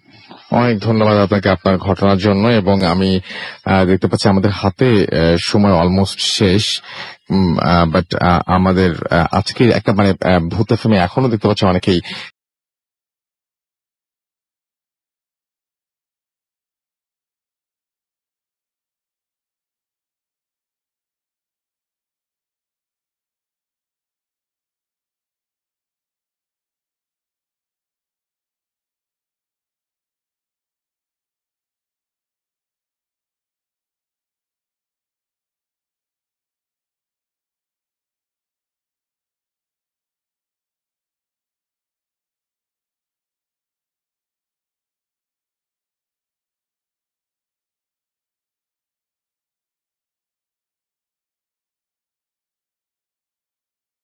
অনেক ধন্যবাদ আপনাকে আপনার ঘটনার জন্য। এবং আমি দেখতে পাচ্ছি আমাদের হাতে সময় অলমোস্ট শেষ, বাট আমাদের আজকে একটা মানে ভূত এফএম এখনো দেখতে পাচ্ছি অনেকেই